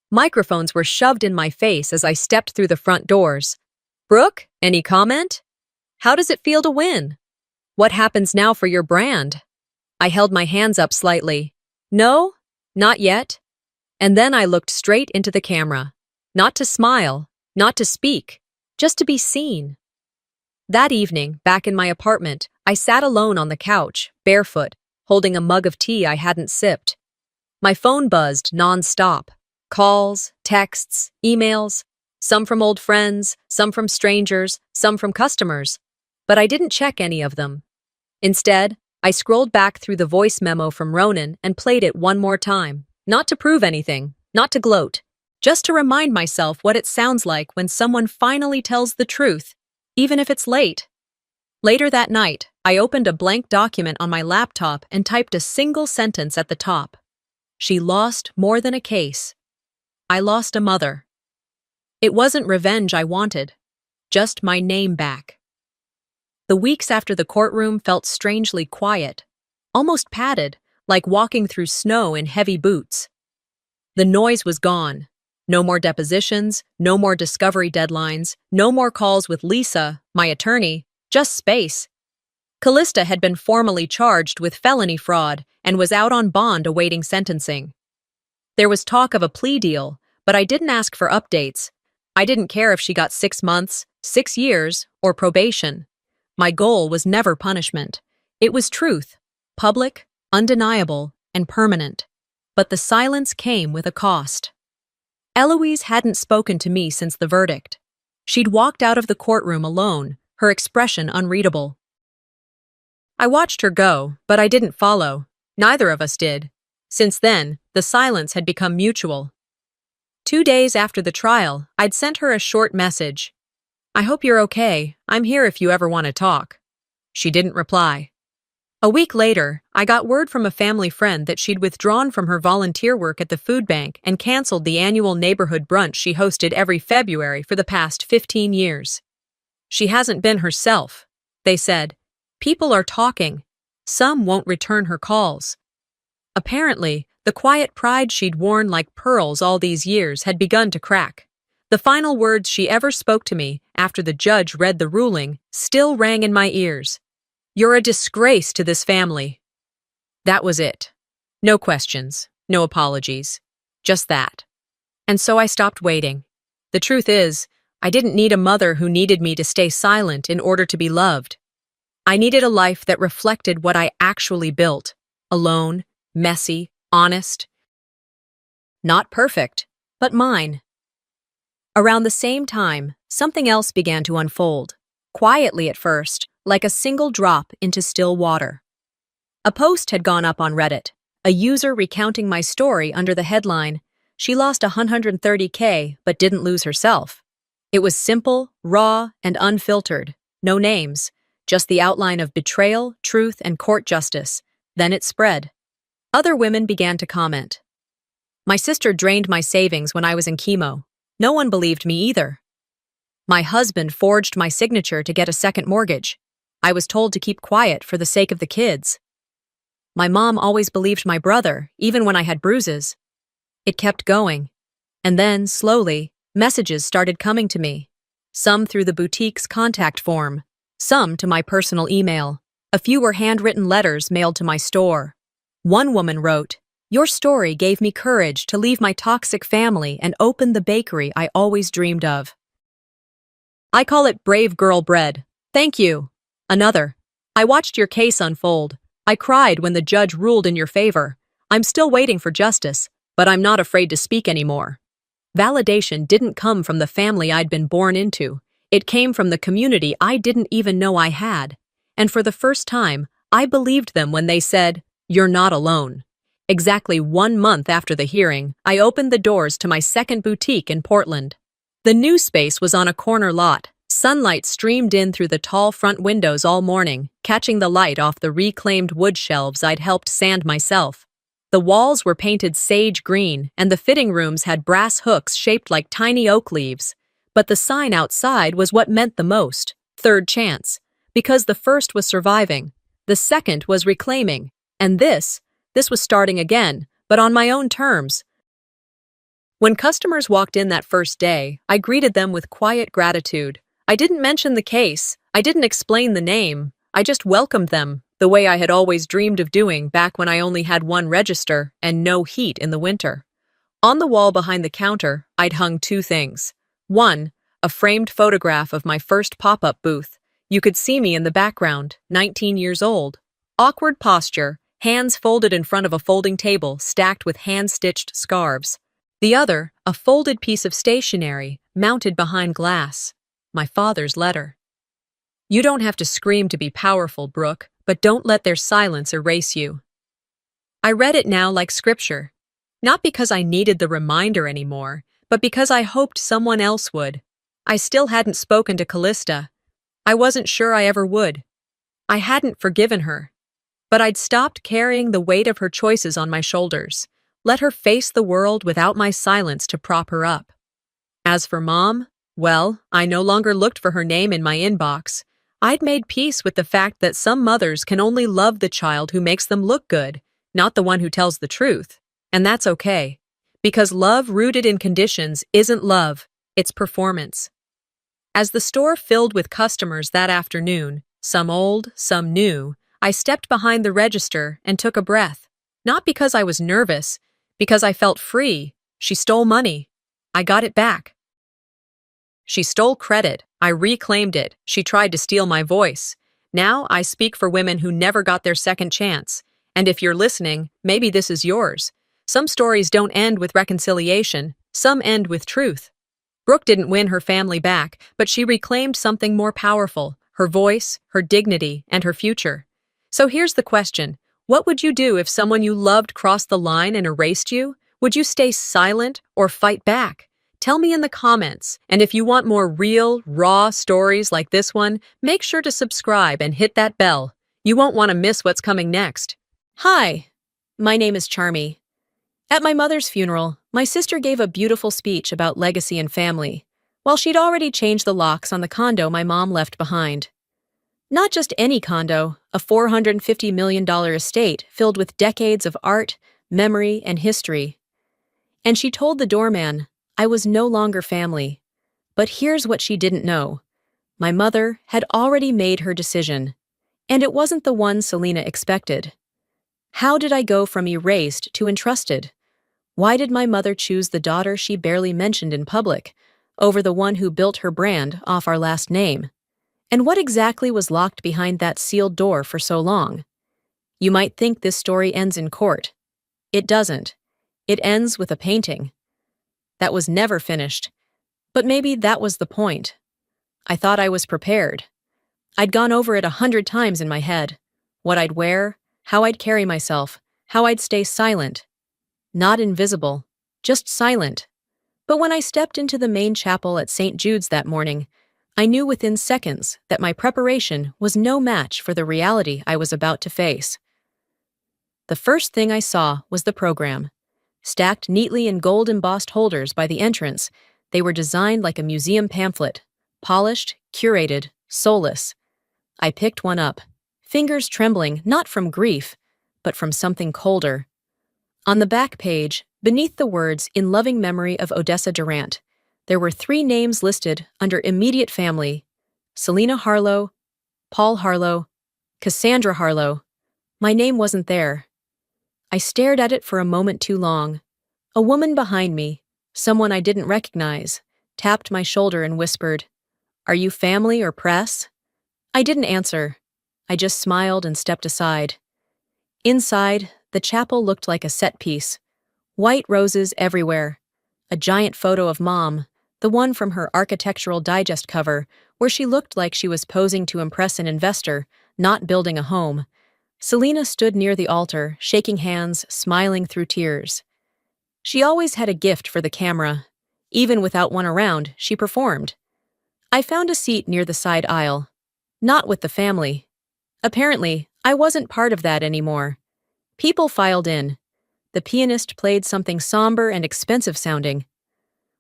Microphones were shoved in my face as I stepped through the front doors. Brooke, any comment? How does it feel to win? What happens now for your brand? I held my hands up slightly. No, not yet. And then I looked straight into the camera. Not to smile, not to speak, just to be seen. That evening, back in my apartment, I sat alone on the couch, barefoot, holding a mug of tea I hadn't sipped. My phone buzzed non-stop. Calls, texts, emails, some from old friends, some from strangers, some from customers. But I didn't check any of them. Instead, I scrolled back through the voice memo from Ronan and played it one more time. Not to prove anything, not to gloat, just to remind myself what it sounds like when someone finally tells the truth, even if it's late. Later that night, I opened a blank document on my laptop and typed a single sentence at the top. She lost more than a case. I lost a mother. It wasn't revenge I wanted, just my name back. The weeks after the courtroom felt strangely quiet, almost padded, like walking through snow in heavy boots. The noise was gone. No more depositions, no more discovery deadlines, no more calls with Lisa, my attorney, just space. Callista had been formally charged with felony fraud and was out on bond awaiting sentencing. There was talk of a plea deal, but I didn't ask for updates. I didn't care if she got 6 months, 6 years, or probation. My goal was never punishment. It was truth, public, undeniable, and permanent. But the silence came with a cost. Eloise hadn't spoken to me since the verdict. She'd walked out of the courtroom alone, her expression unreadable. I watched her go, but I didn't follow. Neither of us did. Since then, the silence had become mutual. 2 days after the trial, I'd sent her a short message. I hope you're okay. I'm here if you ever want to talk. She didn't reply. A week later, I got word from a family friend that she'd withdrawn from her volunteer work at the food bank and canceled the annual neighborhood brunch she hosted every February for the past 15 years. She hasn't been herself, they said. People are talking. Some won't return her calls. Apparently, the quiet pride she'd worn like pearls all these years had begun to crack. The final words she ever spoke to me after the judge read the ruling still rang in my ears. You're a disgrace to this family. That was it. No questions, no apologies. Just that. And so I stopped waiting. The truth is, I didn't need a mother who needed me to stay silent in order to be loved. I needed a life that reflected what I actually built. Alone, messy, honest. Not perfect, but mine. Around the same time, something else began to unfold, quietly at first, like a single drop into still water. A post had gone up on Reddit, a user recounting my story under the headline, "She lost $130K but didn't lose herself." It was simple, raw, and unfiltered, no names, just the outline of betrayal, truth, and court justice. Then it spread. Other women began to comment. My sister drained my savings when I was in chemo. No one believed me either. My husband forged my signature to get a second mortgage. I was told to keep quiet for the sake of the kids. My mom always believed my brother, even when I had bruises. It kept going. And then, slowly, messages started coming to me. Some through the boutique's contact form, some to my personal email. A few were handwritten letters mailed to my store. One woman wrote, "Your story gave me courage to leave my toxic family and open the bakery I always dreamed of. I call it brave girl bread. Thank you." Another, "I watched your case unfold. I cried when the judge ruled in your favor. I'm still waiting for justice. but I'm not afraid to speak anymore. Validation didn't come from the family I'd been born into. It came from the community I didn't even know I had. And for the first time, I believed them when they said, "You're not alone." Exactly 1 month after the hearing, I opened the doors to my second boutique in Portland. The new space was on a corner lot. Sunlight streamed in through the tall front windows all morning, catching the light off the reclaimed wood shelves I'd helped sand myself. The walls were painted sage green, and the fitting rooms had brass hooks shaped like tiny oak leaves. But the sign outside was what meant the most: third chance. Because the first was surviving, the second was reclaiming, and this was starting again, but on my own terms. When customers walked in that first day, I greeted them with quiet gratitude. I didn't mention the case, I didn't explain the name, I just welcomed them, the way I had always dreamed of doing back when I only had one register and no heat in the winter. On the wall behind the counter, I'd hung two things. One, a framed photograph of my first pop-up booth. You could see me in the background, 19 years old. Awkward posture, hands folded in front of a folding table stacked with hand-stitched scarves. The other, a folded piece of stationery, mounted behind glass. My father's letter. "You don't have to scream to be powerful, Brooke, but don't let their silence erase you." I read it now like scripture. Not because I needed the reminder anymore, but because I hoped someone else would. I still hadn't spoken to Callista. I wasn't sure I ever would. I hadn't forgiven her. But I'd stopped carrying the weight of her choices on my shoulders. Let her face the world without my silence to prop her up. As for Mom, well, I no longer looked for her name in my inbox. I'd made peace with the fact that some mothers can only love the child who makes them look good, not the one who tells the truth. And that's okay. Because love rooted in conditions isn't love, it's performance. As the store filled with customers that afternoon, some old, some new, I stepped behind the register and took a breath. Not because I was nervous, because I felt free. She stole money. I got it back. She stole credit. I reclaimed it. She tried to steal my voice. Now I speak for women who never got their second chance. And if you're listening, maybe this is yours. Some stories don't end with reconciliation. Some end with truth. Brooke didn't win her family back, but she reclaimed something more powerful: her voice, her dignity, and her future. So here's the question. What would you do if someone you loved crossed the line and erased you? Would you stay silent or fight back? Tell me in the comments, and if you want more real, raw stories like this one, make sure to subscribe and hit that bell. You won't want to miss what's coming next. Hi, my name is Charmy. At my mother's funeral, my sister gave a beautiful speech about legacy and family, while she'd already changed the locks on the condo my mom left behind. Not just any condo, a $450 million estate filled with decades of art, memory, and history. And she told the doorman, I was no longer family. But here's what she didn't know. My mother had already made her decision, and it wasn't the one Selena expected. How did I go from erased to entrusted? Why did my mother choose the daughter she barely mentioned in public over the one who built her brand off our last name? And what exactly was locked behind that sealed door for so long? You might think this story ends in court. It doesn't. It ends with a painting that was never finished. But maybe that was the point. I thought I was prepared. I'd gone over it 100 times in my head. What I'd wear, how I'd carry myself, how I'd stay silent. Not invisible, just silent. But when I stepped into the main chapel at St. Jude's that morning, I knew within seconds that my preparation was no match for the reality I was about to face. The first thing I saw was the program. Stacked neatly in gold-embossed holders by the entrance, they were designed like a museum pamphlet, polished, curated, soulless. I picked one up, fingers trembling not from grief, but from something colder. On the back page, beneath the words "In loving memory of Odessa Durant," there were 3 names listed under immediate family: Selena Harlow, Paul Harlow, Cassandra Harlow. My name wasn't there. I stared at it for a moment too long. A woman behind me, someone I didn't recognize, tapped my shoulder and whispered, "Are you family or press?" I didn't answer. I just smiled and stepped aside. Inside, the chapel looked like a set piece. White roses everywhere. A giant photo of Mom, the one from her Architectural Digest cover, where she looked like she was posing to impress an investor, not building a home. Selena stood near the altar, shaking hands, smiling through tears. She always had a gift for the camera. Even without one around, she performed. I found a seat near the side aisle. Not with the family. Apparently, I wasn't part of that anymore. People filed in. The pianist played something somber and expensive sounding.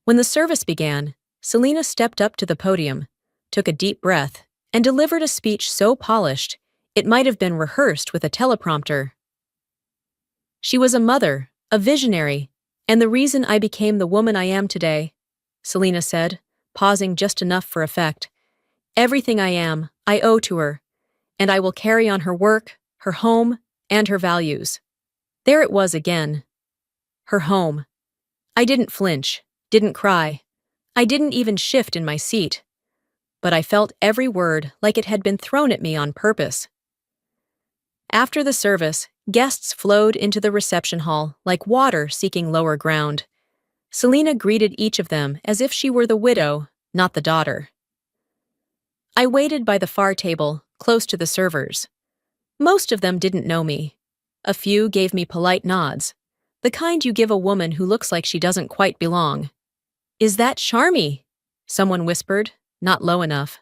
When the service began, Selena stepped up to the podium, took a deep breath, and delivered a speech so polished it might have been rehearsed with a teleprompter. She was a mother, a visionary, and the reason I became the woman I am today, Selena said, pausing just enough for effect. Everything I am, I owe to her, and I will carry on her work, her home, and her values. There it was again. Her home. I didn't flinch, didn't cry. I didn't even shift in my seat. But I felt every word like it had been thrown at me on purpose. After the service, guests flowed into the reception hall like water seeking lower ground. Selena greeted each of them as if she were the widow, not the daughter. I waited by the far table, close to the servers. Most of them didn't know me. A few gave me polite nods, the kind you give a woman who looks like she doesn't quite belong. "Is that Charmy?" someone whispered, not low enough.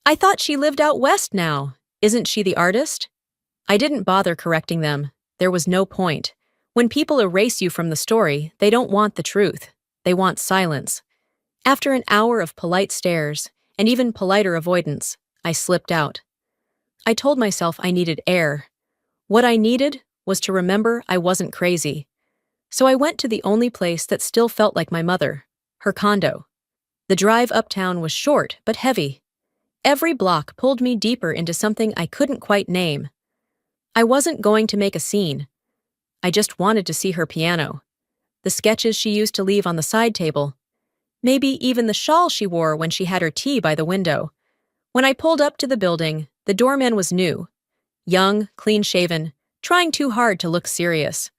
"I thought she lived out west now. Isn't she the artist?" I didn't bother correcting them. There was no point. When people erase you from the story, they don't want the truth. They want silence. After an hour of polite stares, and even politer avoidance, I slipped out. I told myself I needed air. What I needed was to remember I wasn't crazy. So I went to the only place that still felt like my mother, her condo. The drive uptown was short but heavy. Every block pulled me deeper into something I couldn't quite name. I wasn't going to make a scene. I just wanted to see her piano, the sketches she used to leave on the side table, maybe even the shawl she wore when she had her tea by the window. When I pulled up to the building, the doorman was new, young, clean-shaven, trying too hard to look serious.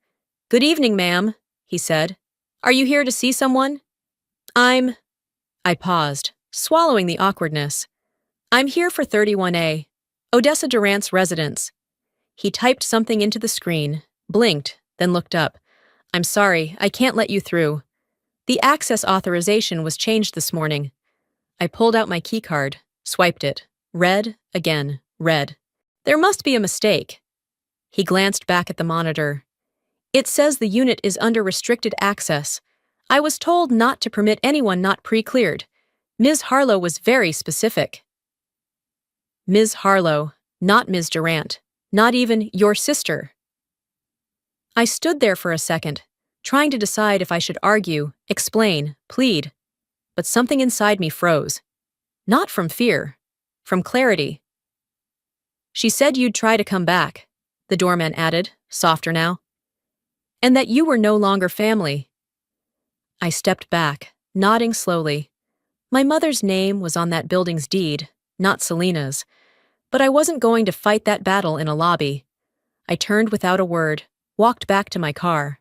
"Good evening, ma'am," he said. "Are you here to see someone?" I paused, swallowing the awkwardness. "I'm here for 31A, Odessa Durant's residence." He typed something into the screen, blinked, then looked up. "I'm sorry, I can't let you through. The access authorization was changed this morning." I pulled out my keycard, swiped it. Red, again, red. "There must be a mistake." He glanced back at the monitor. "It says the unit is under restricted access. I was told not to permit anyone not pre-cleared. Ms. Harlow was very specific." Ms. Harlow, not Ms. Durant. Not even your sister. I stood there for a second, trying to decide if I should argue, explain, plead. But something inside me froze. Not from fear, from clarity. "She said you'd try to come back," the doorman added, softer now. "And that you were no longer family." I stepped back, nodding slowly. My mother's name was on that building's deed, not Selena's. But I wasn't going to fight that battle in a lobby. I turned without a word, walked back to my car.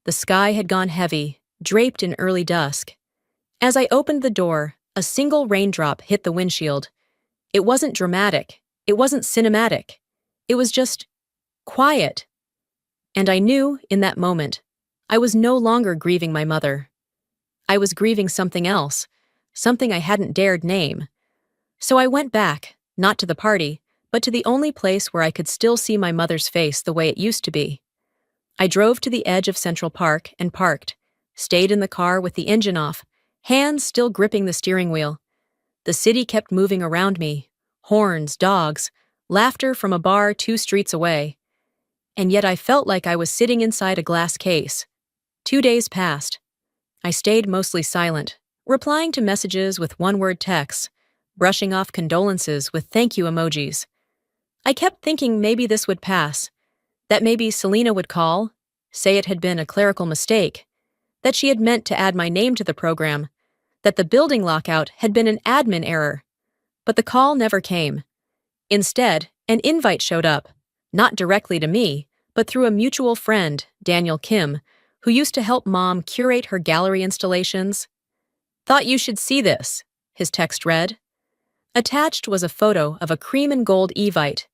The sky had gone heavy, draped in early dusk. As I opened the door, a single raindrop hit the windshield. It wasn't dramatic. It wasn't cinematic. It was just quiet. And I knew, in that moment, I was no longer grieving my mother. I was grieving something else, something I hadn't dared name. So I went back, not to the party, but to the only place where I could still see my mother's face the way it used to be. I drove to the edge of Central Park and parked, stayed in the car with the engine off, hands still gripping the steering wheel. The city kept moving around me, horns, dogs, laughter from a bar 2 streets away. And yet I felt like I was sitting inside a glass case. 2 days passed. I stayed mostly silent, replying to messages with one-word texts, brushing off condolences with thank you emojis. I kept thinking maybe this would pass, that maybe Selena would call, say it had been a clerical mistake, that she had meant to add my name to the program, that the building lockout had been an admin error. But the call never came. Instead, an invite showed up, not directly to me, but through a mutual friend, Daniel Kim, who used to help Mom curate her gallery installations. "Thought you should see this," his text read. Attached was a photo of a cream and gold Evite,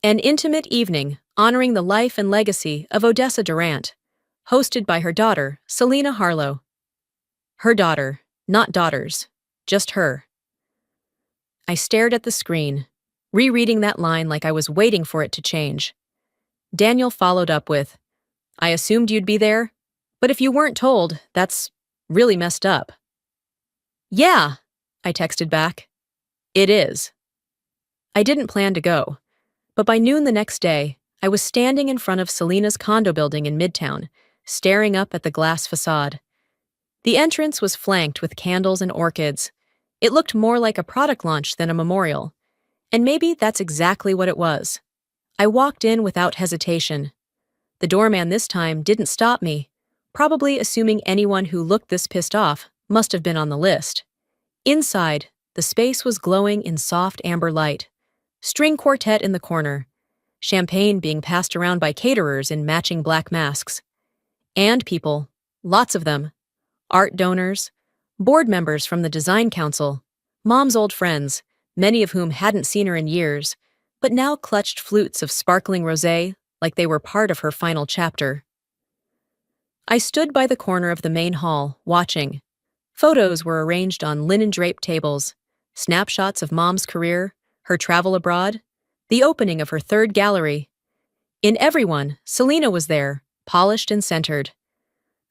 an intimate evening honoring the life and legacy of Odessa Durant, hosted by her daughter, Selena Harlow. Her daughter, not daughters, just her. I stared at the screen, rereading that line like I was waiting for it to change. Daniel followed up with, "I assumed you'd be there, but if you weren't told, that's really messed up." "Yeah," I texted back. "It is." I didn't plan to go, but by noon the next day, I was standing in front of Selena's condo building in Midtown, staring up at the glass facade. The entrance was flanked with candles and orchids. It looked more like a product launch than a memorial, and maybe that's exactly what it was. I walked in without hesitation. The doorman this time didn't stop me, probably assuming anyone who looked this pissed off must have been on the list. Inside, the space was glowing in soft amber light. String quartet in the corner, champagne being passed around by caterers in matching black masks. And people, lots of them. Art donors, board members from the design council, Mom's old friends, many of whom hadn't seen her in years, but now clutched flutes of sparkling rosé like they were part of her final chapter. I stood by the corner of the main hall, watching. Photos were arranged on linen-draped tables, snapshots of Mom's career, her travel abroad, the opening of her third gallery. In every one, Selena was there, polished and centered.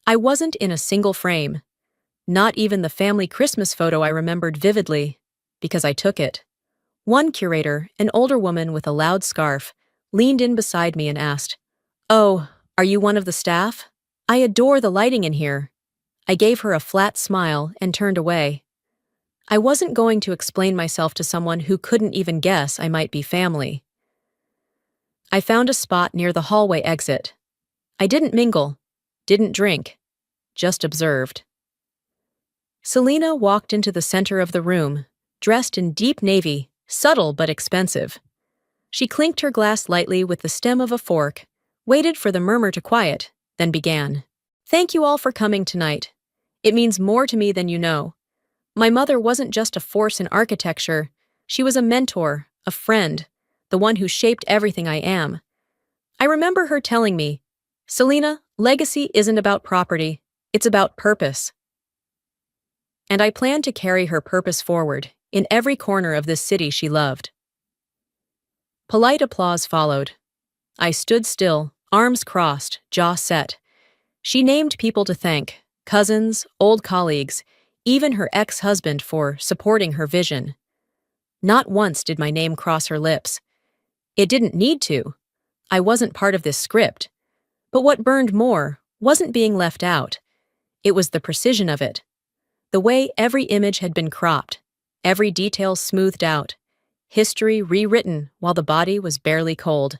I wasn't in a single frame. Not even the family Christmas photo I remembered vividly, because I took it. One curator, an older woman with a loud scarf, leaned in beside me and asked, "Oh, are you one of the staff? I adore the lighting in here." I gave her a flat smile and turned away. I wasn't going to explain myself to someone who couldn't even guess I might be family. I found a spot near the hallway exit. I didn't mingle, didn't drink, just observed. Selena walked into the center of the room, dressed in deep navy, subtle but expensive. She clinked her glass lightly with the stem of a fork, waited for the murmur to quiet, then began. "Thank you all for coming tonight. It means more to me than you know. My mother wasn't just a force in architecture. She was a mentor, a friend, the one who shaped everything I am. I remember her telling me, 'Selena, legacy isn't about property, it's about purpose.' And I plan to carry her purpose forward in every corner of this city she loved." Polite applause followed. I stood still, arms crossed, jaw set. She named people to thank, cousins, old colleagues, even her ex-husband for supporting her vision. Not once did my name cross her lips. It didn't need to. I wasn't part of this script. But what burned more wasn't being left out. It was the precision of it. The way every image had been cropped, every detail smoothed out, history rewritten while the body was barely cold.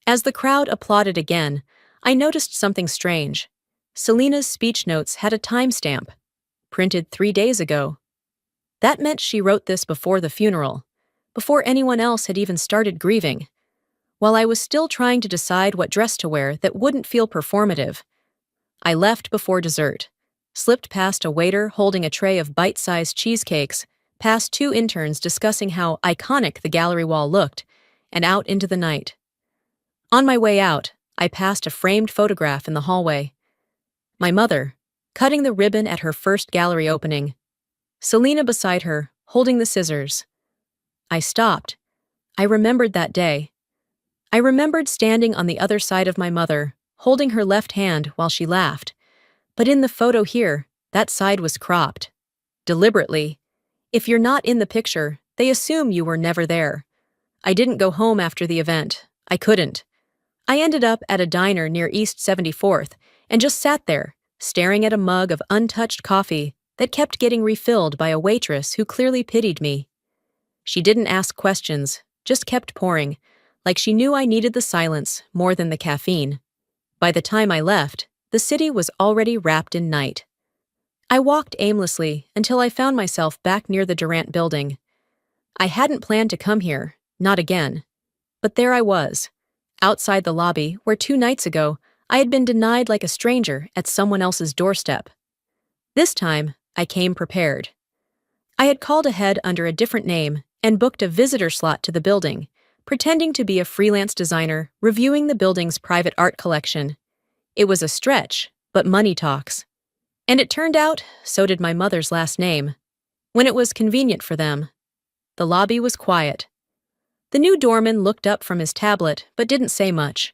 As the crowd applauded again, I noticed something strange. Selena's speech notes had a timestamp, printed 3 days ago. That meant she wrote this before the funeral, before anyone else had even started grieving. While I was still trying to decide what dress to wear that wouldn't feel performative, I left before dessert, slipped past a waiter holding a tray of bite-sized cheesecakes, past 2 interns discussing how iconic the gallery wall looked, and out into the night. On my way out, I passed a framed photograph in the hallway. My mother, cutting the ribbon at her first gallery opening. Selena beside her, holding the scissors. I stopped. I remembered that day. I remembered standing on the other side of my mother, holding her left hand while she laughed. But in the photo here, that side was cropped. Deliberately. If you're not in the picture, they assume you were never there. I didn't go home after the event. I couldn't. I ended up at a diner near East 74th and just sat there, staring at a mug of untouched coffee that kept getting refilled by a waitress who clearly pitied me. She didn't ask questions, just kept pouring, like she knew I needed the silence more than the caffeine. By the time I left, the city was already wrapped in night. I walked aimlessly until I found myself back near the Durant building. I hadn't planned to come here, not again. But there I was, outside the lobby where 2 nights ago I had been denied like a stranger at someone else's doorstep. This time, I came prepared. I had called ahead under a different name and booked a visitor slot to the building, pretending to be a freelance designer reviewing the building's private art collection. It was a stretch, but money talks. And it turned out, so did my mother's last name. When it was convenient for them. The lobby was quiet. The new doorman looked up from his tablet but didn't say much.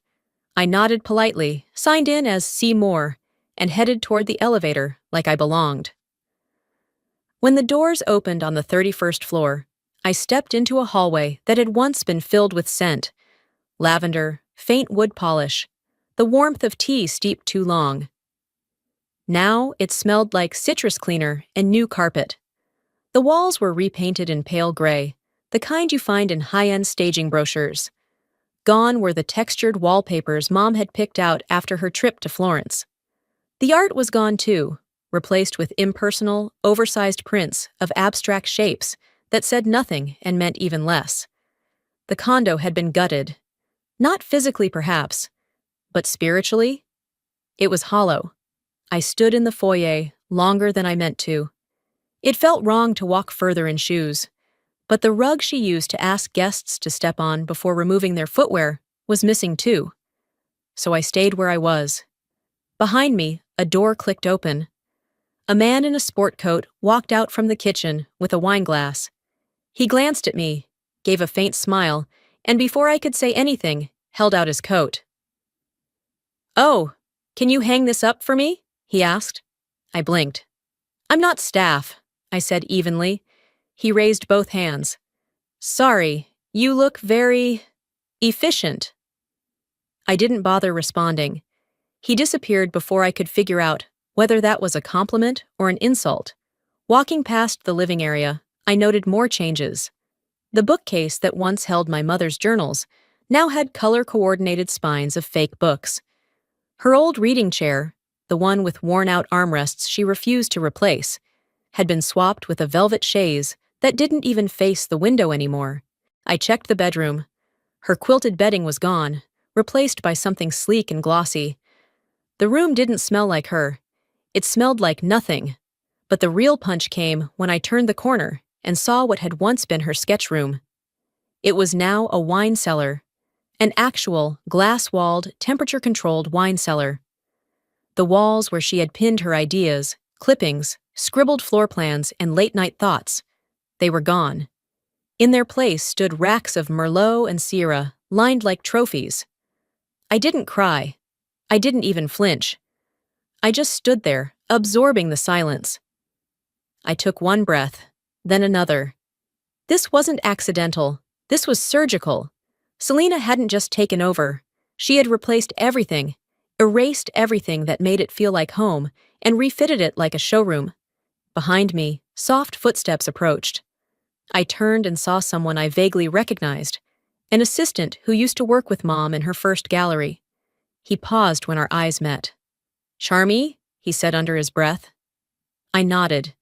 I nodded politely, signed in as C. Moore, and headed toward the elevator like I belonged. When the doors opened on the 31st floor, I stepped into a hallway that had once been filled with scent. Lavender, faint wood polish, the warmth of tea steeped too long. Now it smelled like citrus cleaner and new carpet. The walls were repainted in pale gray, the kind you find in high-end staging brochures. Gone were the textured wallpapers Mom had picked out after her trip to Florence. The art was gone too, replaced with impersonal, oversized prints of abstract shapes that said nothing and meant even less. The condo had been gutted. Not physically, perhaps, but spiritually? It was hollow. I stood in the foyer longer than I meant to. It felt wrong to walk further in shoes, but the rug she used to ask guests to step on before removing their footwear was missing too. So I stayed where I was. Behind me, a door clicked open. A man in a sport coat walked out from the kitchen with a wine glass. He glanced at me, gave a faint smile, and before I could say anything, held out his coat. "Oh, can you hang this up for me?" he asked. I blinked. "I'm not staff," I said evenly. He raised both hands. "Sorry, you look very efficient." I didn't bother responding. He disappeared before I could figure out whether that was a compliment or an insult. Walking past the living area, I noted more changes. The bookcase that once held my mother's journals now had color-coordinated spines of fake books. Her old reading chair, the one with worn-out armrests she refused to replace, had been swapped with a velvet chaise that didn't even face the window anymore. I checked the bedroom. Her quilted bedding was gone, replaced by something sleek and glossy. The room didn't smell like her. It smelled like nothing. But the real punch came when I turned the corner and saw what had once been her sketch room. It was now a wine cellar, an actual, glass-walled, temperature-controlled wine cellar. The walls where she had pinned her ideas, clippings, scribbled floor plans, and late-night thoughts, they were gone. In their place stood racks of Merlot and Syrah, lined like trophies. I didn't cry. I didn't even flinch. I just stood there, absorbing the silence. I took one breath, then another. This wasn't accidental. This was surgical. Selena hadn't just taken over. She had replaced everything, erased everything that made it feel like home, and refitted it like a showroom. Behind me, soft footsteps approached. I turned and saw someone I vaguely recognized, an assistant who used to work with Mom in her first gallery. He paused when our eyes met. "Charmy?" he said under his breath. I nodded.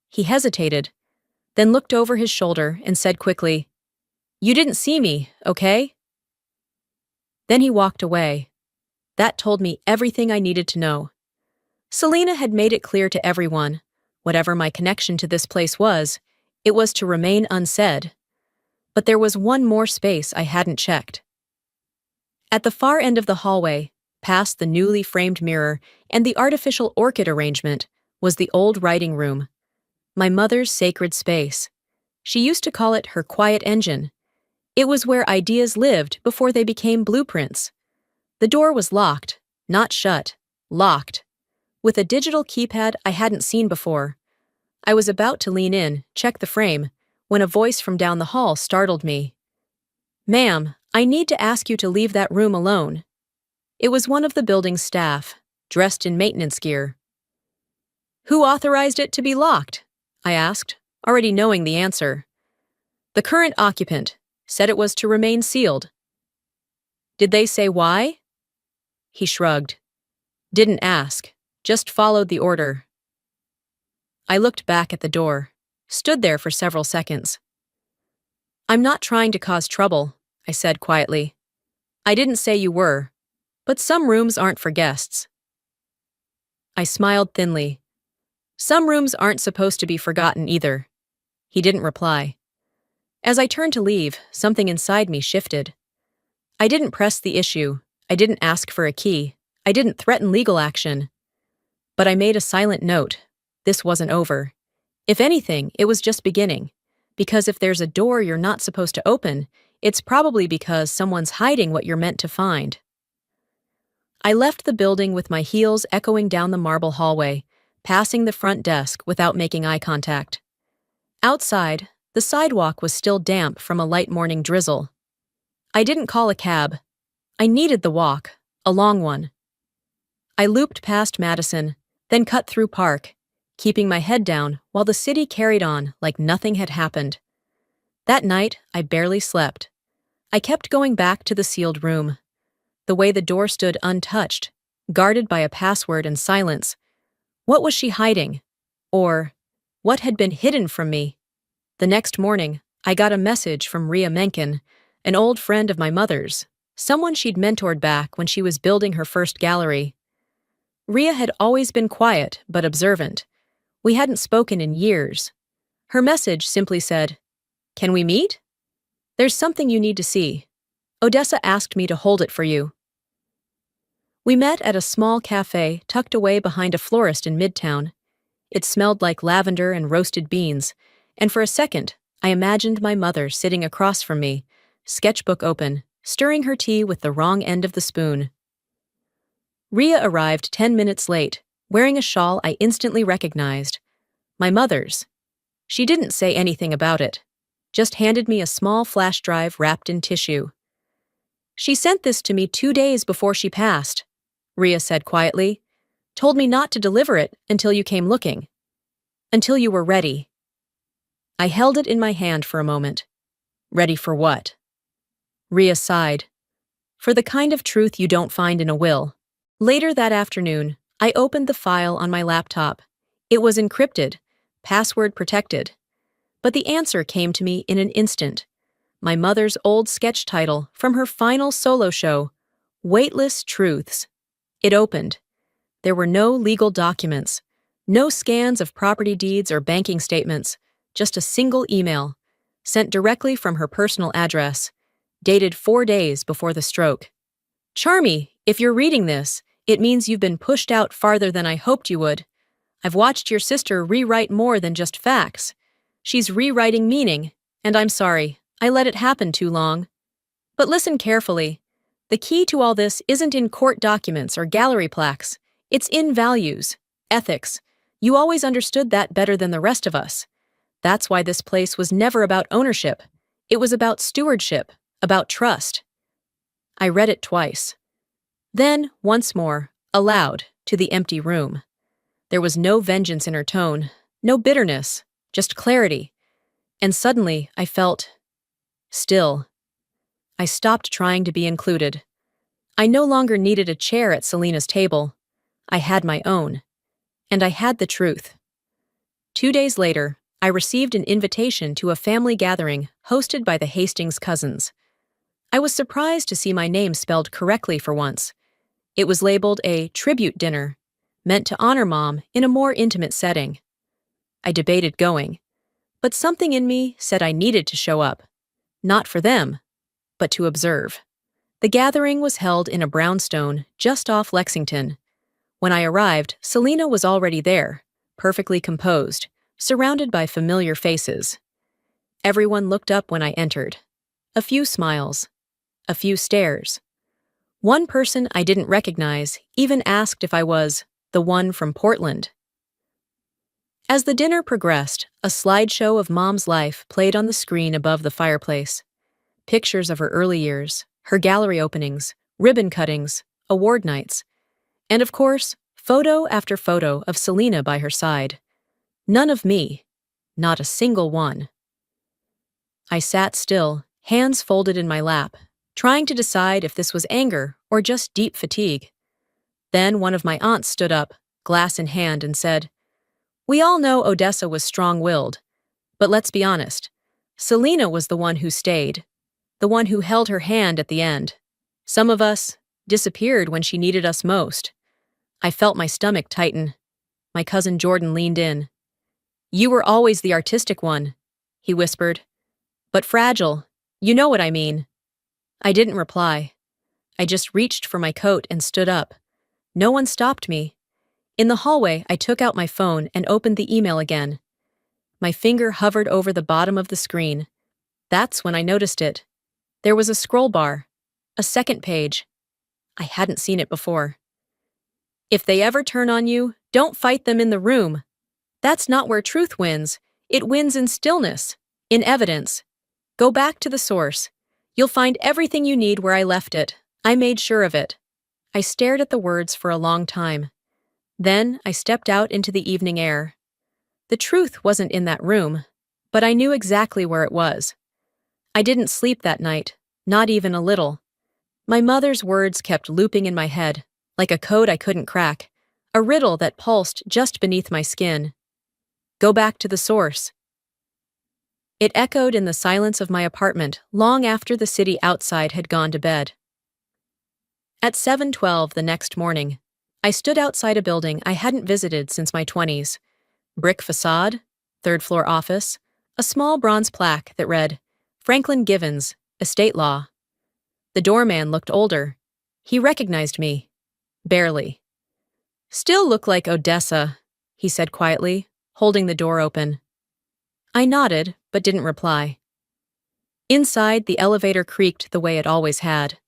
He hesitated, then looked over his shoulder and said quickly, "You didn't see me, okay?" Then he walked away. That told me everything I needed to know. Selena had made it clear to everyone, whatever my connection to this place was, it was to remain unsaid. But there was one more space I hadn't checked. At the far end of the hallway, past the newly framed mirror and the artificial orchid arrangement, was the old writing room. My mother's sacred space. She used to call it her quiet engine. It was where ideas lived before they became blueprints. The door was locked, not shut, locked, with a digital keypad I hadn't seen before. I was about to lean in, check the frame, when a voice from down the hall startled me. "Ma'am, I need to ask you to leave that room alone." It was one of the building's staff, dressed in maintenance gear. "Who authorized it to be locked?" I asked, already knowing the answer. "The current occupant said it was to remain sealed." "Did they say why?" He shrugged. "Didn't ask, just followed the order." I looked back at the door, stood there for several seconds. "I'm not trying to cause trouble," I said quietly. "I didn't say you were, But some rooms aren't for guests. I smiled thinly. Some rooms aren't supposed to be forgotten either. He didn't reply. As I turned to leave, something inside me shifted. I didn't press the issue. I didn't ask for a key. I didn't threaten legal action. But I made a silent note. This wasn't over. If anything, it was just beginning. Because if there's a door you're not supposed to open, it's probably because someone's hiding what you're meant to find. I left the building with my heels echoing down the marble hallway, passing the front desk without making eye contact. Outside, the sidewalk was still damp from a light morning drizzle. I didn't call a cab. I needed the walk, a long one. I looped past Madison, then cut through Park, keeping my head down while the city carried on like nothing had happened. That night, I barely slept. I kept going back to the sealed room. The way the door stood untouched, guarded by a password and silence. What was she hiding? Or, what had been hidden from me? The next morning, I got a message from Rhea Mencken, an old friend of my mother's, someone she'd mentored back when she was building her first gallery. Rhea had always been quiet but observant. We hadn't spoken in years. Her message simply said, "Can we meet? There's something you need to see. Odessa asked me to hold it for you." We met at a small cafe tucked away behind a florist in Midtown. It smelled like lavender and roasted beans, and for a second, I imagined my mother sitting across from me, sketchbook open, stirring her tea with the wrong end of the spoon. Rhea arrived 10 minutes late, wearing a shawl I instantly recognized. My mother's. She didn't say anything about it, just handed me a small flash drive wrapped in tissue. "She sent this to me 2 days before she passed," Rhea said quietly. "Told me not to deliver it until you came looking. Until you were ready." I held it in my hand for a moment. Ready for what? Rhea sighed. "For the kind of truth you don't find in a will." Later that afternoon, I opened the file on my laptop. It was encrypted, password protected. But the answer came to me in an instant. My mother's old sketch title from her final solo show, Weightless Truths. It opened. There were no legal documents, no scans of property deeds or banking statements, just a single email, sent directly from her personal address, dated 4 days before the stroke. "Charmy, if you're reading this, it means you've been pushed out farther than I hoped you would. I've watched your sister rewrite more than just facts. She's rewriting meaning, and I'm sorry, I let it happen too long. But listen carefully. The key to all this isn't in court documents or gallery plaques. It's in values, ethics. You always understood that better than the rest of us. That's why this place was never about ownership. It was about stewardship, about trust." I read it twice. Then, once more, aloud, to the empty room. There was no vengeance in her tone, no bitterness, just clarity. And suddenly, I felt still. I stopped trying to be included. I no longer needed a chair at Selena's table. I had my own. And I had the truth. 2 days later, I received an invitation to a family gathering hosted by the Hastings cousins. I was surprised to see my name spelled correctly for once. It was labeled a tribute dinner, meant to honor Mom in a more intimate setting. I debated going, but something in me said I needed to show up. Not for them, but to observe. The gathering was held in a brownstone just off Lexington. When I arrived, Selena was already there, perfectly composed, surrounded by familiar faces. Everyone looked up when I entered. A few smiles. A few stares. One person I didn't recognize even asked if I was the one from Portland. As the dinner progressed, a slideshow of Mom's life played on the screen above the fireplace. Pictures of her early years, her gallery openings, ribbon cuttings, award nights, and of course, photo after photo of Selena by her side. None of me. Not a single one. I sat still, hands folded in my lap, trying to decide if this was anger or just deep fatigue. Then one of my aunts stood up, glass in hand, and said, "We all know Odessa was strong-willed, but let's be honest. Selena was the one who stayed, the one who held her hand at the end. Some of us disappeared when she needed us most. I felt my stomach tighten. My cousin Jordan leaned in. "You were always the artistic one," he whispered. "But fragile. You know what I mean." I didn't reply. I just reached for my coat and stood up. No one stopped me. In the hallway, I took out my phone and opened the email again. My finger hovered over the bottom of the screen. That's when I noticed it. There was a scroll bar. A second page. I hadn't seen it before. "If they ever turn on you, don't fight them in the room. That's not where truth wins. It wins in stillness, in evidence. Go back to the source. You'll find everything you need where I left it. I made sure of it." I stared at the words for a long time. Then I stepped out into the evening air. The truth wasn't in that room, but I knew exactly where it was. I didn't sleep that night, not even a little. My mother's words kept looping in my head, like a code I couldn't crack, a riddle that pulsed just beneath my skin. Go back to the source. It echoed in the silence of my apartment long after the city outside had gone to bed. At 7:12 the next morning, I stood outside a building I hadn't visited since my 20s. Brick facade, third-floor office, a small bronze plaque that read, "Franklin Givens, Estate Law." The doorman looked older. He recognized me. Barely. "Still look like Odessa," he said quietly, holding the door open. I nodded, but didn't reply. Inside, the elevator creaked the way it always had.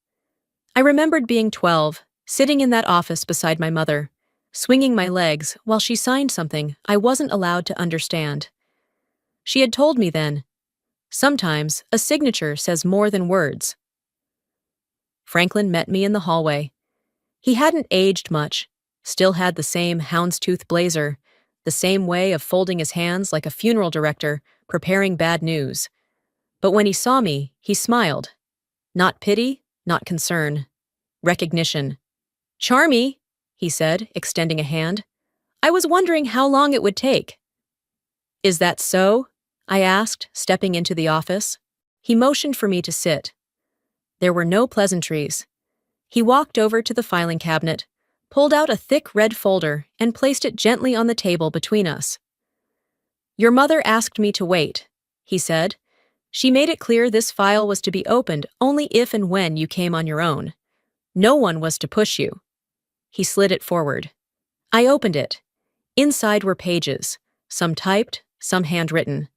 I remembered being 12, sitting in that office beside my mother, swinging my legs while she signed something I wasn't allowed to understand. She had told me then, sometimes a signature says more than words. Franklin met me in the hallway. He hadn't aged much, still had the same houndstooth blazer, the same way of folding his hands like a funeral director preparing bad news. But when he saw me, he smiled. Not pity, not concern. Recognition. "Charmy," he said, extending a hand. "I was wondering how long it would take." "Is that so?" I asked, stepping into the office. He motioned for me to sit. There were no pleasantries. He walked over to the filing cabinet, pulled out a thick red folder, and placed it gently on the table between us. "Your mother asked me to wait," he said. "She made it clear this file was to be opened only if and when you came on your own. No one was to push you." He slid it forward. I opened it. Inside were pages, some typed, some handwritten.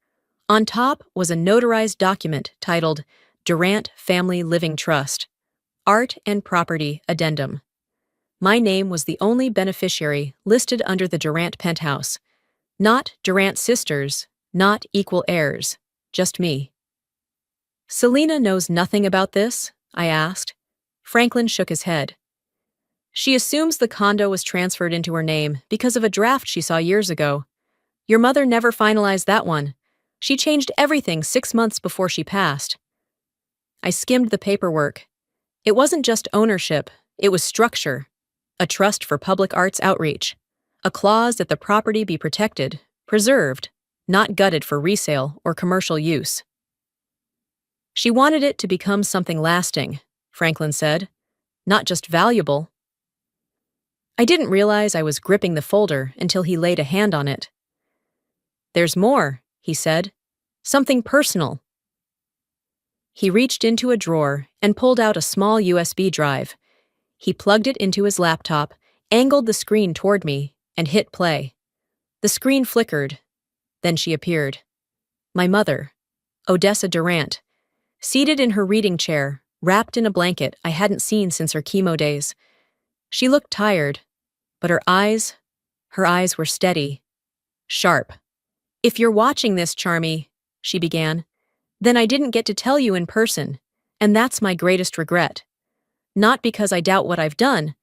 On top was a notarized document titled Durant Family Living Trust, Art and Property Addendum. My name was the only beneficiary listed under the Durant penthouse. Not Durant sisters, not equal heirs, just me. "Selena knows nothing about this?" I asked. Franklin shook his head. "She assumes the condo was transferred into her name because of a draft she saw years ago. Your mother never finalized that one. She changed everything 6 months before she passed." I skimmed the paperwork. It wasn't just ownership, it was structure. A trust for public arts outreach. A clause that the property be protected, preserved, not gutted for resale or commercial use. "She wanted it to become something lasting," Franklin said. "Not just valuable." I didn't realize I was gripping the folder until he laid a hand on it. "There's more," he said. "Something personal." He reached into a drawer and pulled out a small USB drive. He plugged it into his laptop, angled the screen toward me, and hit play. The screen flickered. Then she appeared. My mother, Odessa Durant, seated in her reading chair, wrapped in a blanket I hadn't seen since her chemo days. She looked tired, but her eyes were steady, sharp. "If you're watching this, Charmy," she began, "then I didn't get to tell you in person, and that's my greatest regret. Not because I doubt what I've done,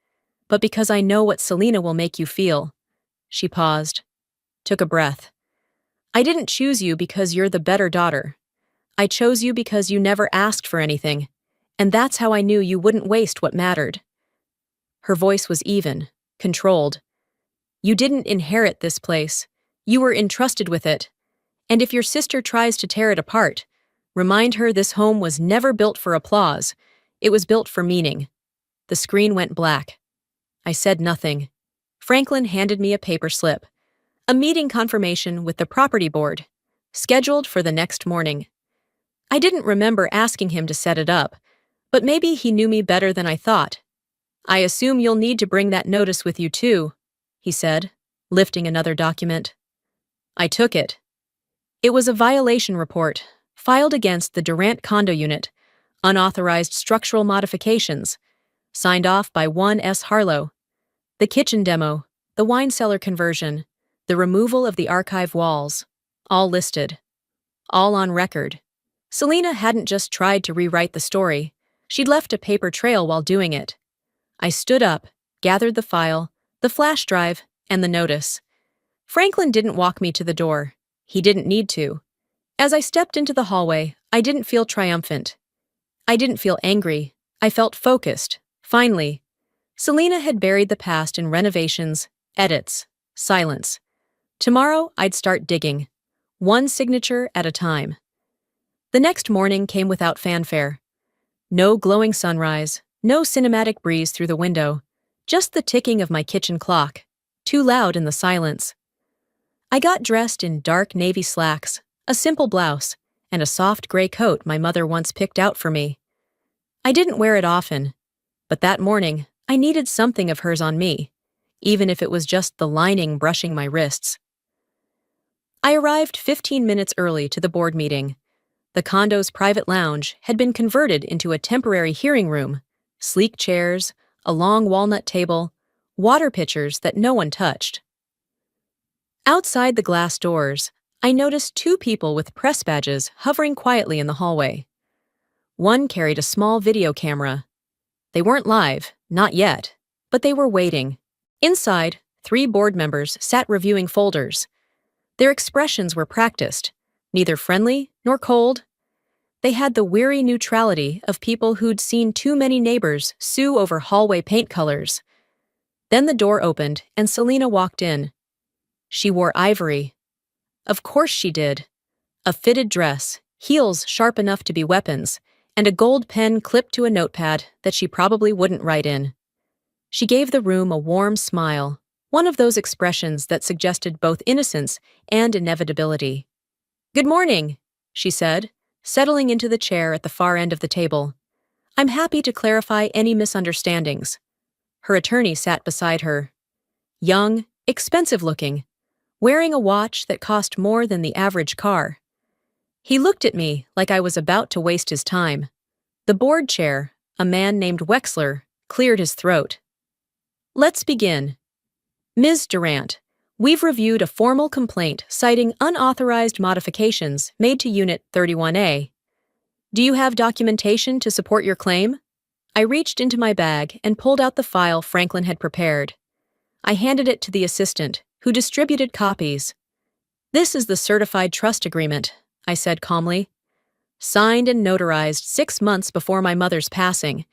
but because I know what Selena will make you feel." She paused, took a breath. "I didn't choose you because you're the better daughter. I chose you because you never asked for anything, and that's how I knew you wouldn't waste what mattered." Her voice was even, controlled. "You didn't inherit this place. You were entrusted with it. And if your sister tries to tear it apart, remind her this home was never built for applause. It was built for meaning." The screen went black. I said nothing. Franklin handed me a paper slip. A meeting confirmation with the property board, scheduled for the next morning. I didn't remember asking him to set it up, but maybe he knew me better than I thought. I assume you'll need to bring that notice with you too, he said, lifting another document. I took it. It was a violation report, filed against the Durant condo unit, unauthorized structural modifications, signed off by 1S Harlow. The kitchen demo, the wine cellar conversion, the removal of the archive walls, all listed. All on record. Selena hadn't just tried to rewrite the story, she'd left a paper trail while doing it. I stood up, gathered the file, the flash drive, and the notice. Franklin didn't walk me to the door. He didn't need to. As I stepped into the hallway, I didn't feel triumphant. I didn't feel angry. I felt focused. Finally. Selena had buried the past in renovations, edits, silence. Tomorrow, I'd start digging. One signature at a time. The next morning came without fanfare. No glowing sunrise, no cinematic breeze through the window, just the ticking of my kitchen clock, too loud in the silence. I got dressed in dark navy slacks, a simple blouse, and a soft gray coat my mother once picked out for me. I didn't wear it often, but that morning, I needed something of hers on me, even if it was just the lining brushing my wrists. I arrived 15 minutes early to the board meeting. The condo's private lounge had been converted into a temporary hearing room, sleek chairs, a long walnut table, water pitchers that no one touched. Outside the glass doors, I noticed two people with press badges hovering quietly in the hallway. One carried a small video camera. They weren't live, not yet, but they were waiting. Inside, 3 board members sat reviewing folders. Their expressions were practiced, neither friendly nor cold. They had the weary neutrality of people who'd seen too many neighbors sue over hallway paint colors. Then the door opened and Selena walked in. She wore ivory. Of course she did. A fitted dress, heels sharp enough to be weapons, and a gold pen clipped to a notepad that she probably wouldn't write in. She gave the room a warm smile, one of those expressions that suggested both innocence and inevitability. "Good morning," she said, settling into the chair at the far end of the table. "I'm happy to clarify any misunderstandings." Her attorney sat beside her. Young, expensive-looking, wearing a watch that cost more than the average car. He looked at me like I was about to waste his time. The board chair, a man named Wexler, cleared his throat. "Let's begin. Ms. Durant, we've reviewed a formal complaint citing unauthorized modifications made to Unit 31A. Do you have documentation to support your claim?" I reached into my bag and pulled out the file Franklin had prepared. I handed it to the assistant, who distributed copies. "This is the certified trust agreement," I said calmly. "Signed and notarized 6 months before my mother's passing.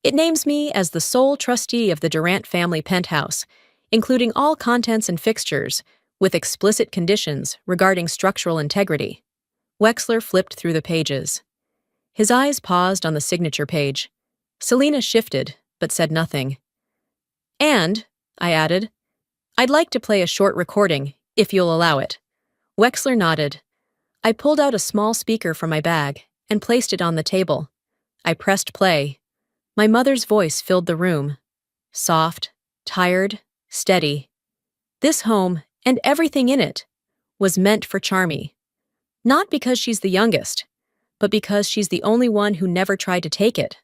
It names me as the sole trustee of the Durant family penthouse, including all contents and fixtures, with explicit conditions regarding structural integrity." Wexler flipped through the pages. His eyes paused on the signature page. Selena shifted, but said nothing. "And," I added, "I'd like to play a short recording, if you'll allow it." Wexler nodded. I pulled out a small speaker from my bag and placed it on the table. I pressed play. My mother's voice filled the room. Soft, tired, steady. This home, and everything in it, was meant for Charmy. Not because she's the youngest, but because she's the only one who never tried to take it.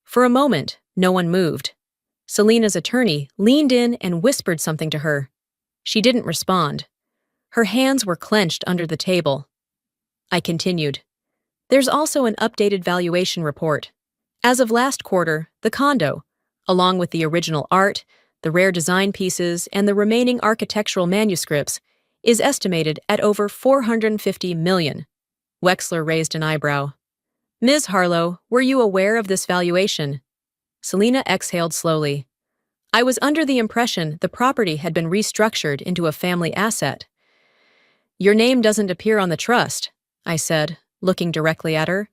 For a moment, no one moved. Selena's attorney leaned in and whispered something to her. She didn't respond. Her hands were clenched under the table. I continued. "There's also an updated valuation report. As of last quarter, the condo, along with the original art, the rare design pieces, and the remaining architectural manuscripts, is estimated at over $450 million. Wexler raised an eyebrow. "Ms. Harlow, were you aware of this valuation?" Selena exhaled slowly. "I was under the impression the property had been restructured into a family asset." "Your name doesn't appear on the trust," I said, looking directly at her.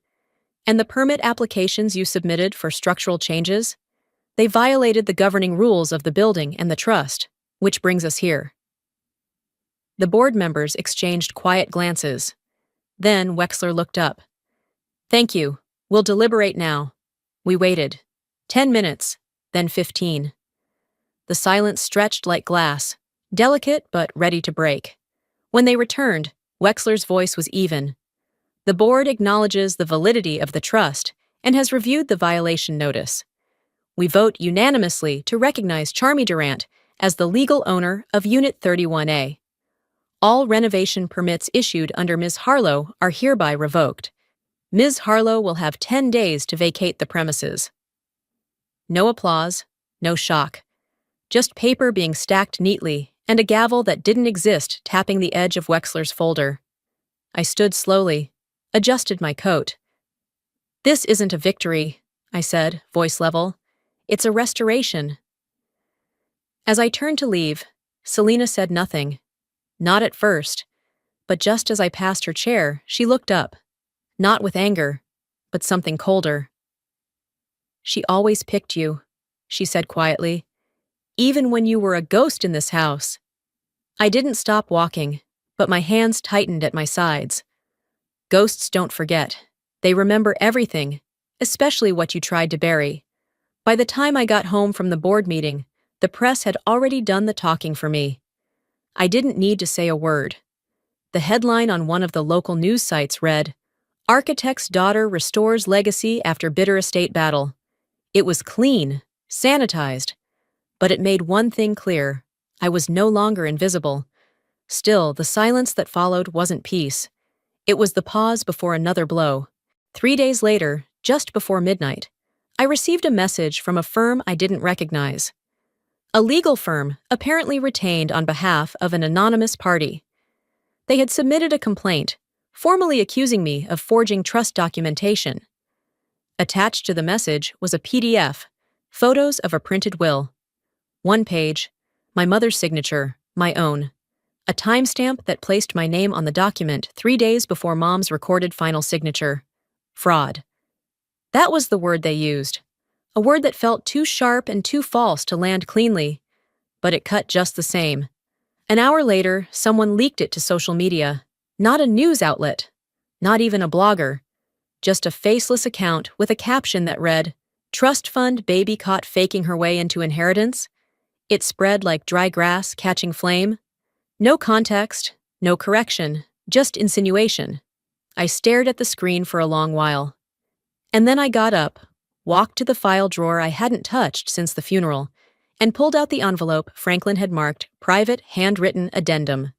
And the permit applications you submitted for structural changes? They violated the governing rules of the building and the trust, which brings us here. The board members exchanged quiet glances. Then Wexler looked up. Thank you. We'll deliberate now. We waited. 10 minutes, then 15. The silence stretched like glass, delicate but ready to break. When they returned, Wexler's voice was even. The board acknowledges the validity of the trust and has reviewed the violation notice. We vote unanimously to recognize Charmy Durant as the legal owner of Unit 31A. All renovation permits issued under Ms. Harlow are hereby revoked. Ms. Harlow will have 10 days to vacate the premises. No applause, no shock. Just paper being stacked neatly and a gavel that didn't exist tapping the edge of Wexler's folder. I stood slowly, adjusted my coat. This isn't a victory, I said, voice level. It's a restoration. As I turned to leave, Selena said nothing. Not at first, but just as I passed her chair, she looked up. Not with anger, but something colder. She always picked you, she said quietly, even when you were a ghost in this house. I didn't stop walking, but my hands tightened at my sides. Ghosts don't forget. They remember everything, especially what you tried to bury. By the time I got home from the board meeting, the press had already done the talking for me. I didn't need to say a word. The headline on one of the local news sites read, "Architect's daughter restores legacy after bitter estate battle." It was clean, sanitized, but it made one thing clear. I was no longer invisible. Still, the silence that followed wasn't peace. It was the pause before another blow. 3 days later, just before midnight, I received a message from a firm I didn't recognize. A legal firm, apparently retained on behalf of an anonymous party. They had submitted a complaint, formally accusing me of forging trust documentation. Attached to the message was a PDF, photos of a printed will. One page, my mother's signature, my own. A timestamp that placed my name on the document 3 days before Mom's recorded final signature. Fraud. That was the word they used. A word that felt too sharp and too false to land cleanly, but it cut just the same. An hour later, someone leaked it to social media. Not a news outlet, not even a blogger, just a faceless account with a caption that read, "Trust fund baby caught faking her way into inheritance." It spread like dry grass catching flame. No context, no correction, just insinuation. I stared at the screen for a long while. And then I got up, walked to the file drawer I hadn't touched since the funeral, and pulled out the envelope Franklin had marked Private Handwritten Addendum.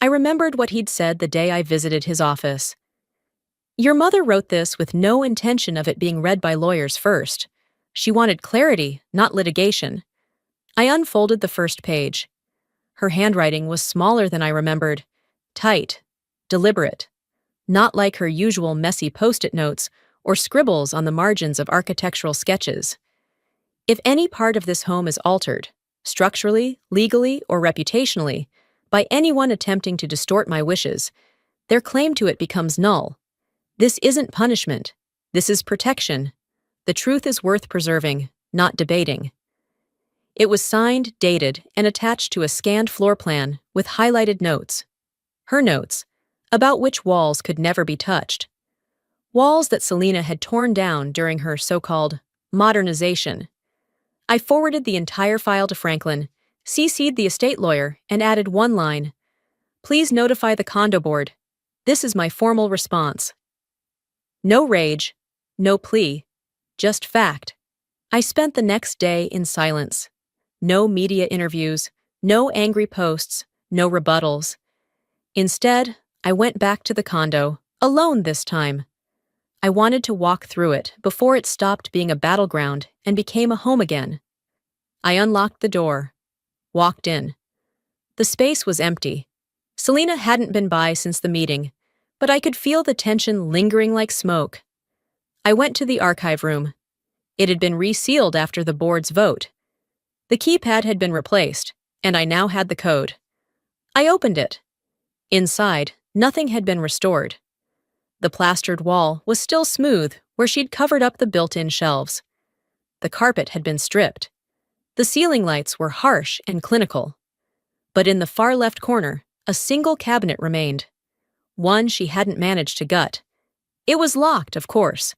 I remembered what he'd said the day I visited his office. "Your mother wrote this with no intention of it being read by lawyers first. She wanted clarity, not litigation." I unfolded the first page. Her handwriting was smaller than I remembered, tight, deliberate, not like her usual messy post-it notes or scribbles on the margins of architectural sketches. If any part of this home is altered, structurally, legally, or reputationally, by anyone attempting to distort my wishes, their claim to it becomes null. This isn't punishment. This is protection. The truth is worth preserving, not debating. It was signed, dated, and attached to a scanned floor plan with highlighted notes. Her notes, about which walls could never be touched. Walls that Selena had torn down during her so-called modernization. I forwarded the entire file to Franklin, CC'd the estate lawyer, and added one line. "Please notify the condo board. This is my formal response." No rage, no plea, just fact. I spent the next day in silence. No media interviews, no angry posts, no rebuttals. Instead, I went back to the condo, alone this time. I wanted to walk through it before it stopped being a battleground and became a home again. I unlocked the door, walked in. The space was empty. Selena hadn't been by since the meeting, but I could feel the tension lingering like smoke. I went to the archive room. It had been resealed after the board's vote. The keypad had been replaced, and I now had the code. I opened it. Inside, nothing had been restored. The plastered wall was still smooth where she'd covered up the built-in shelves. The carpet had been stripped. The ceiling lights were harsh and clinical. But in the far left corner, a single cabinet remained. One she hadn't managed to gut. It was locked, of course,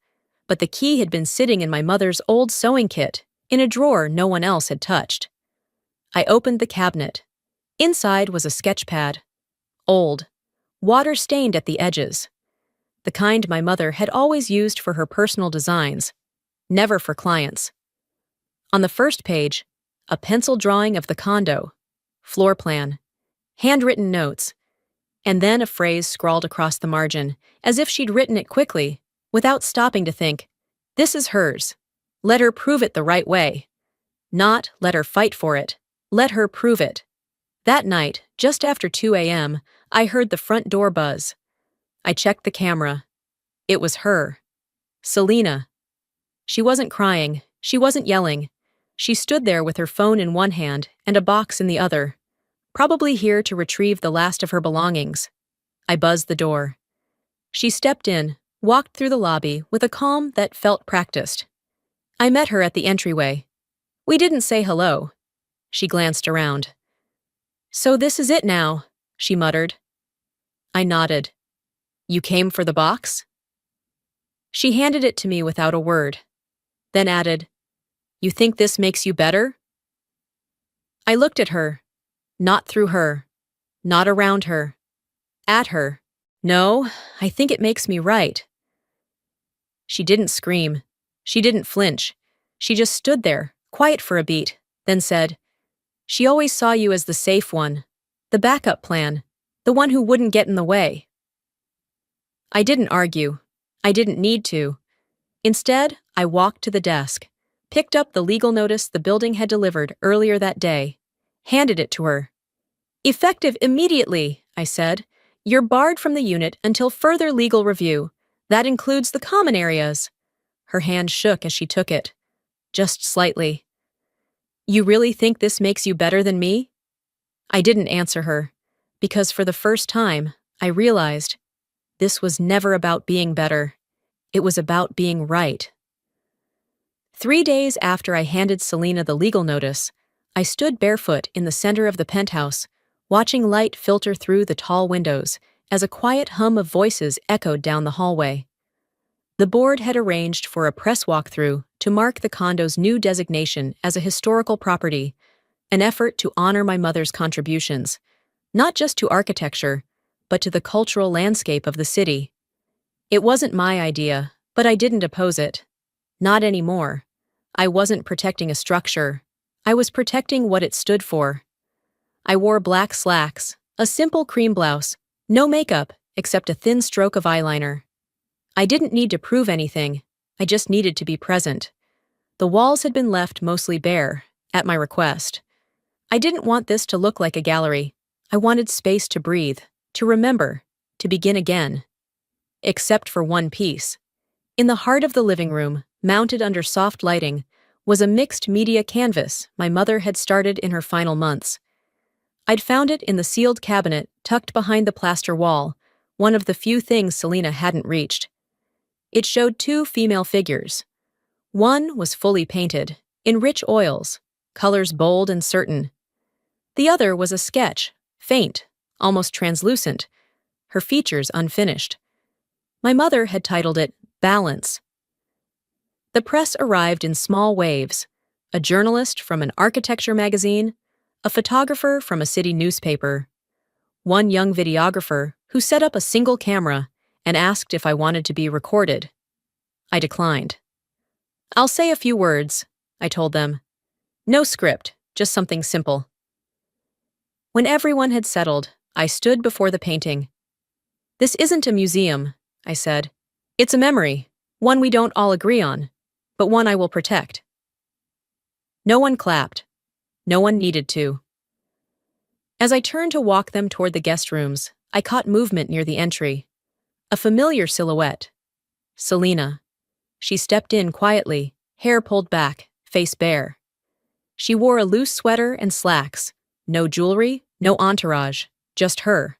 but the key had been sitting in my mother's old sewing kit, in a drawer no one else had touched. I opened the cabinet. Inside was a sketch pad. Old, water-stained at the edges. The kind my mother had always used for her personal designs, never for clients. On the first page, a pencil drawing of the condo, floor plan, handwritten notes, and then a phrase scrawled across the margin, as if she'd written it quickly, without stopping to think, "This is hers. Let her prove it the right way." Not let her fight for it. Let her prove it. That night, just after 2 a.m., I heard the front door buzz. I checked the camera. It was her. Selena. She wasn't crying. She wasn't yelling. She stood there with her phone in one hand and a box in the other, probably here to retrieve the last of her belongings. I buzzed the door. She stepped in, walked through the lobby with a calm that felt practiced. I met her at the entryway. We didn't say hello. She glanced around. "So this is it now," she muttered. I nodded. "You came for the box?" She handed it to me without a word, then added, "You think this makes you better?" I looked at her. Not through her. Not around her. At her. "No, I think it makes me right." She didn't scream. She didn't flinch. She just stood there, quiet for a beat, then said, "She always saw you as the safe one, the backup plan, the one who wouldn't get in the way." I didn't argue. I didn't need to. Instead, I walked to the desk, picked up the legal notice the building had delivered earlier that day, handed it to her. "Effective immediately," I said. "You're barred from the unit until further legal review. That includes the common areas." Her hand shook as she took it. Just slightly. "You really think this makes you better than me?" I didn't answer her, because for the first time, I realized this was never about being better. It was about being right. 3 days after I handed Selena the legal notice, I stood barefoot in the center of the penthouse, watching light filter through the tall windows as a quiet hum of voices echoed down the hallway. The board had arranged for a press walkthrough to mark the condo's new designation as a historical property, an effort to honor my mother's contributions, not just to architecture, but to the cultural landscape of the city. It wasn't my idea, but I didn't oppose it. Not anymore. I wasn't protecting a structure. I was protecting what it stood for. I wore black slacks, a simple cream blouse, no makeup except a thin stroke of eyeliner. I didn't need to prove anything. I just needed to be present. The walls had been left mostly bare, at my request. I didn't want this to look like a gallery. I wanted space to breathe, to remember, to begin again. Except for one piece. In the heart of the living room, mounted under soft lighting, was a mixed media canvas my mother had started in her final months. I'd found it in the sealed cabinet tucked behind the plaster wall, one of the few things Selena hadn't reached. It showed 2 female figures. One was fully painted, in rich oils, colors bold and certain. The other was a sketch, faint, almost translucent, her features unfinished. My mother had titled it Balance. The press arrived in small waves, a journalist from an architecture magazine, a photographer from a city newspaper, one young videographer who set up a single camera and asked if I wanted to be recorded. I declined. "I'll say a few words," I told them. "No script, just something simple." When everyone had settled, I stood before the painting. "This isn't a museum," I said. "It's a memory, one we don't all agree on, but one I will protect." No one clapped. No one needed to. As I turned to walk them toward the guest rooms, I caught movement near the entry. A familiar silhouette. Selena. She stepped in quietly, hair pulled back, face bare. She wore a loose sweater and slacks. No jewelry, no entourage, just her.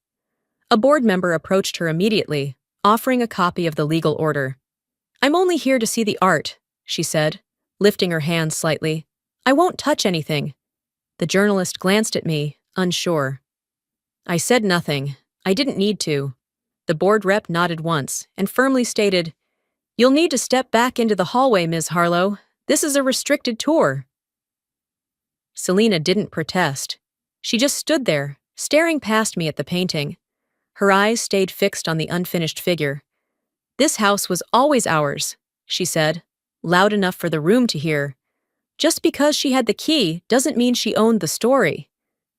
A board member approached her immediately, offering a copy of the legal order. "I'm only here to see the art," she said, lifting her hand slightly. "I won't touch anything." The journalist glanced at me, unsure. I said nothing. I didn't need to. The board rep nodded once and firmly stated, "You'll need to step back into the hallway, Ms. Harlow. This is a restricted tour." Selena didn't protest. She just stood there, staring past me at the painting. Her eyes stayed fixed on the unfinished figure. "This house was always ours," she said, loud enough for the room to hear. Just because she had the key doesn't mean she owned the story.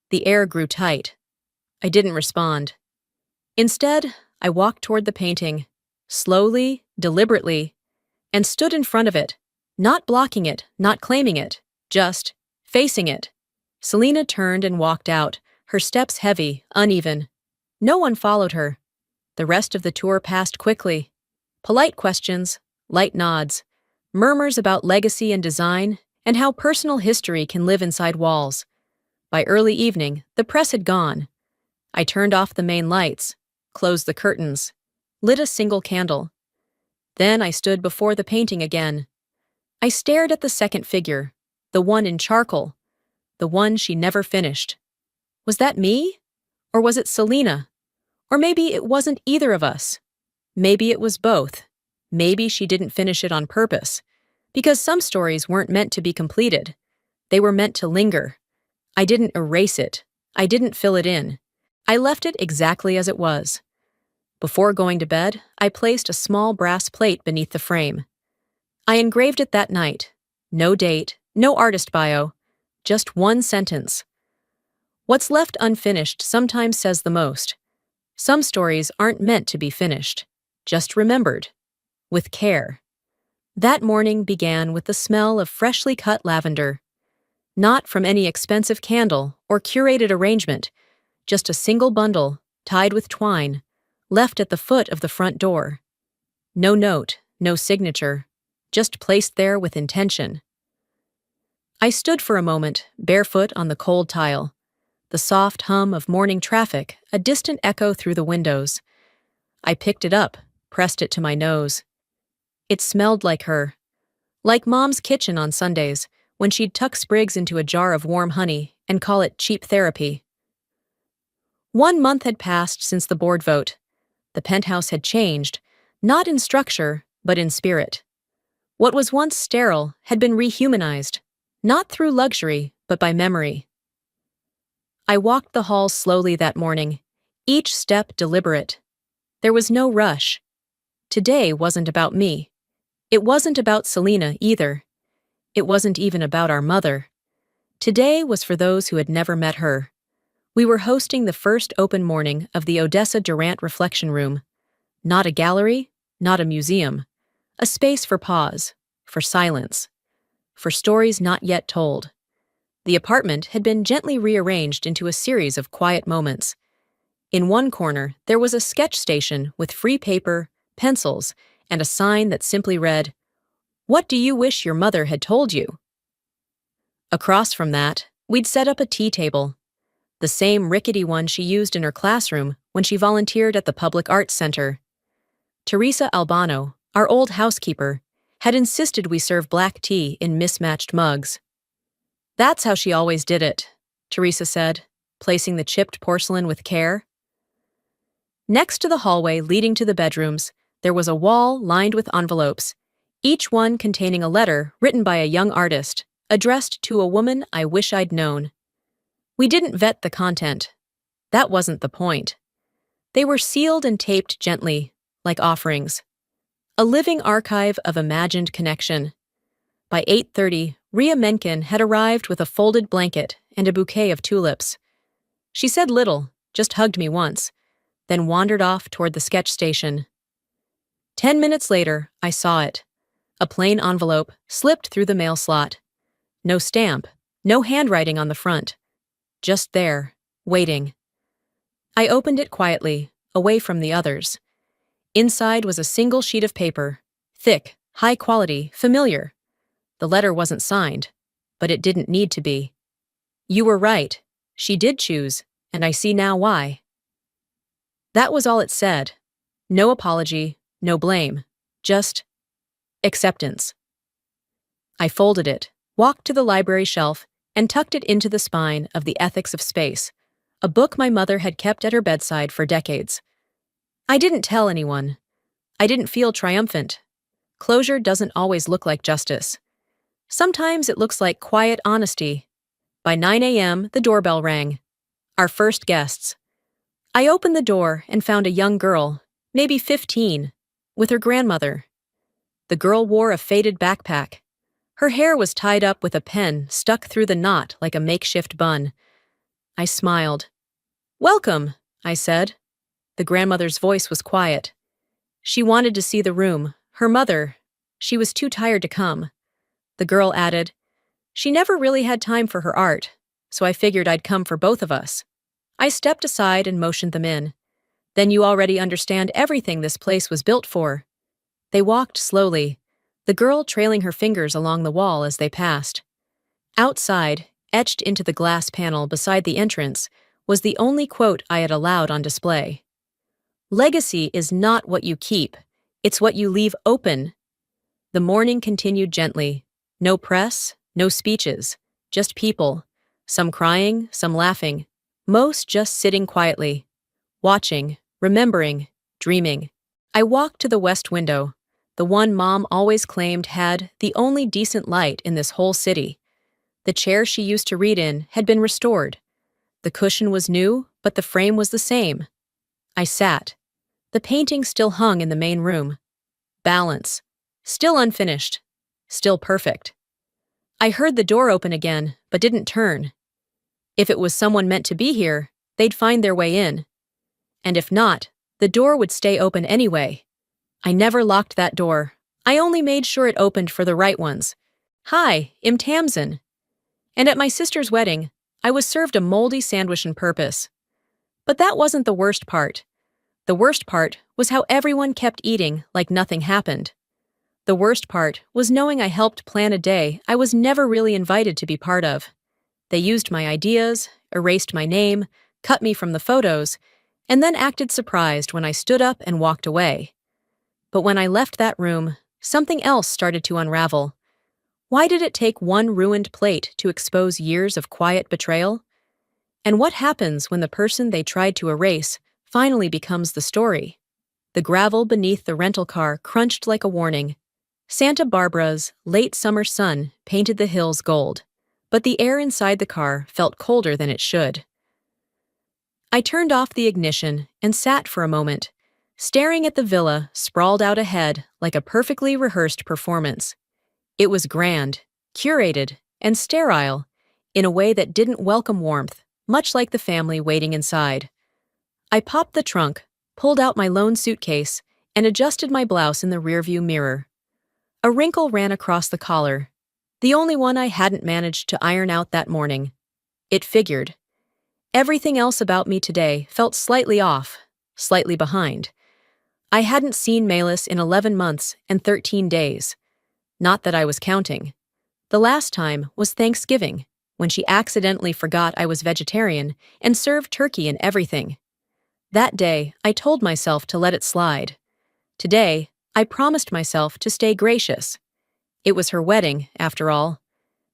The air grew tight. I didn't respond. Instead, I walked toward the painting, slowly, deliberately, and stood in front of it, not blocking it, not claiming it, just facing it. Selena turned and walked out, her steps heavy, uneven. No one followed her. The rest of the tour passed quickly. Polite questions, light nods, murmurs about legacy and design, and how personal history can live inside walls. By early evening, the press had gone. I turned off the main lights, closed the curtains, lit a single candle. Then I stood before the painting again. I stared at the second figure, the one in charcoal, the one she never finished. Was that me? Or was it Selena? Or maybe it wasn't either of us. Maybe it was both. Maybe she didn't finish it on purpose. Because some stories weren't meant to be completed. They were meant to linger. I didn't erase it. I didn't fill it in. I left it exactly as it was. Before going to bed, I placed a small brass plate beneath the frame. I engraved it that night. No date, no artist bio, just one sentence. What's left unfinished sometimes says the most. Some stories aren't meant to be finished, just remembered, with care. That morning began with the smell of freshly cut lavender. Not from any expensive candle or curated arrangement, just a single bundle, tied with twine, left at the foot of the front door. No note, no signature, just placed there with intention. I stood for a moment, barefoot on the cold tile. The soft hum of morning traffic, a distant echo through the windows. I picked it up, pressed it to my nose. It smelled like her. Like Mom's kitchen on Sundays, when she'd tuck sprigs into a jar of warm honey and call it cheap therapy. 1 month had passed since the board vote. The penthouse had changed, not in structure, but in spirit. What was once sterile had been rehumanized, not through luxury, but by memory. I walked the halls slowly that morning, each step deliberate. There was no rush. Today wasn't about me. It wasn't about Selena either. It wasn't even about our mother. Today was for those who had never met her. We were hosting the first open morning of the Odessa Durant Reflection Room. Not a gallery, not a museum. A space for pause, for silence, for stories not yet told. The apartment had been gently rearranged into a series of quiet moments. In one corner, there was a sketch station with free paper, pencils, and a sign that simply read, "What do you wish your mother had told you?" Across from that, we'd set up a tea table, the same rickety one she used in her classroom when she volunteered at the Public Arts Center. Teresa Albano, our old housekeeper, had insisted we serve black tea in mismatched mugs. "That's how she always did it," Teresa said, placing the chipped porcelain with care. Next to the hallway leading to the bedrooms, there was a wall lined with envelopes, each one containing a letter written by a young artist, addressed to a woman I wish I'd known. We didn't vet the content. That wasn't the point. They were sealed and taped gently, like offerings. A living archive of imagined connection. By 8:30, Ria Menken had arrived with a folded blanket and a bouquet of tulips. She said little, just hugged me once, then wandered off toward the sketch station. 10 minutes later, I saw it. A plain envelope slipped through the mail slot. No stamp, no handwriting on the front. Just there, waiting. I opened it quietly, away from the others. Inside was a single sheet of paper, thick, high quality, familiar. The letter wasn't signed, but it didn't need to be. "You were right. She did choose, and I see now why." That was all it said, No apology, no blame, just acceptance. I folded it, walked to the library shelf, and tucked it into the spine of The Ethics of Space, a book my mother had kept at her bedside for decades. I didn't tell anyone. I didn't feel triumphant. Closure doesn't always look like justice. Sometimes it looks like quiet honesty. By 9 a.m., the doorbell rang. Our first guests. I opened the door and found a young girl, maybe 15, with her grandmother. The girl wore a faded backpack. Her hair was tied up with a pen stuck through the knot like a makeshift bun. I smiled. "Welcome," I said. The grandmother's voice was quiet. She wanted to see the room. Her mother. She was too tired to come. The girl added, "She never really had time for her art, so I figured I'd come for both of us." I stepped aside and motioned them in. "Then you already understand everything this place was built for." They walked slowly, the girl trailing her fingers along the wall as they passed. Outside, etched into the glass panel beside the entrance, was the only quote I had allowed on display. "Legacy is not what you keep, it's what you leave open." The morning continued gently. No press, no speeches, just people, some crying, some laughing, most just sitting quietly, watching, remembering, dreaming. I walked to the west window, the one Mom always claimed had the only decent light in this whole city. The chair she used to read in had been restored. The cushion was new, but the frame was the same. I sat. The painting still hung in the main room. Balance. Still unfinished. Still perfect. I heard the door open again, but didn't turn. If it was someone meant to be here, they'd find their way in. And if not, the door would stay open anyway. I never locked that door. I only made sure it opened for the right ones. "Hi, I'm Tamsin." And at my sister's wedding, I was served a moldy sandwich on purpose. But that wasn't the worst part. The worst part was how everyone kept eating like nothing happened. The worst part was knowing I helped plan a day I was never really invited to be part of. They used my ideas, erased my name, cut me from the photos, and then acted surprised when I stood up and walked away. But when I left that room, something else started to unravel. Why did it take one ruined plate to expose years of quiet betrayal? And what happens when the person they tried to erase finally becomes the story? The gravel beneath the rental car crunched like a warning. Santa Barbara's late summer sun painted the hills gold, but the air inside the car felt colder than it should. I turned off the ignition and sat for a moment, staring at the villa sprawled out ahead like a perfectly rehearsed performance. It was grand, curated, and sterile, in a way that didn't welcome warmth, much like the family waiting inside. I popped the trunk, pulled out my lone suitcase, and adjusted my blouse in the rearview mirror. A wrinkle ran across the collar, the only one I hadn't managed to iron out that morning. It figured. Everything else about me today felt slightly off, slightly behind. I hadn't seen Melis in 11 months and 13 days. Not that I was counting. The last time was Thanksgiving, when she accidentally forgot I was vegetarian and served turkey and everything. That day, I told myself to let it slide. Today, I promised myself to stay gracious. It was her wedding, after all.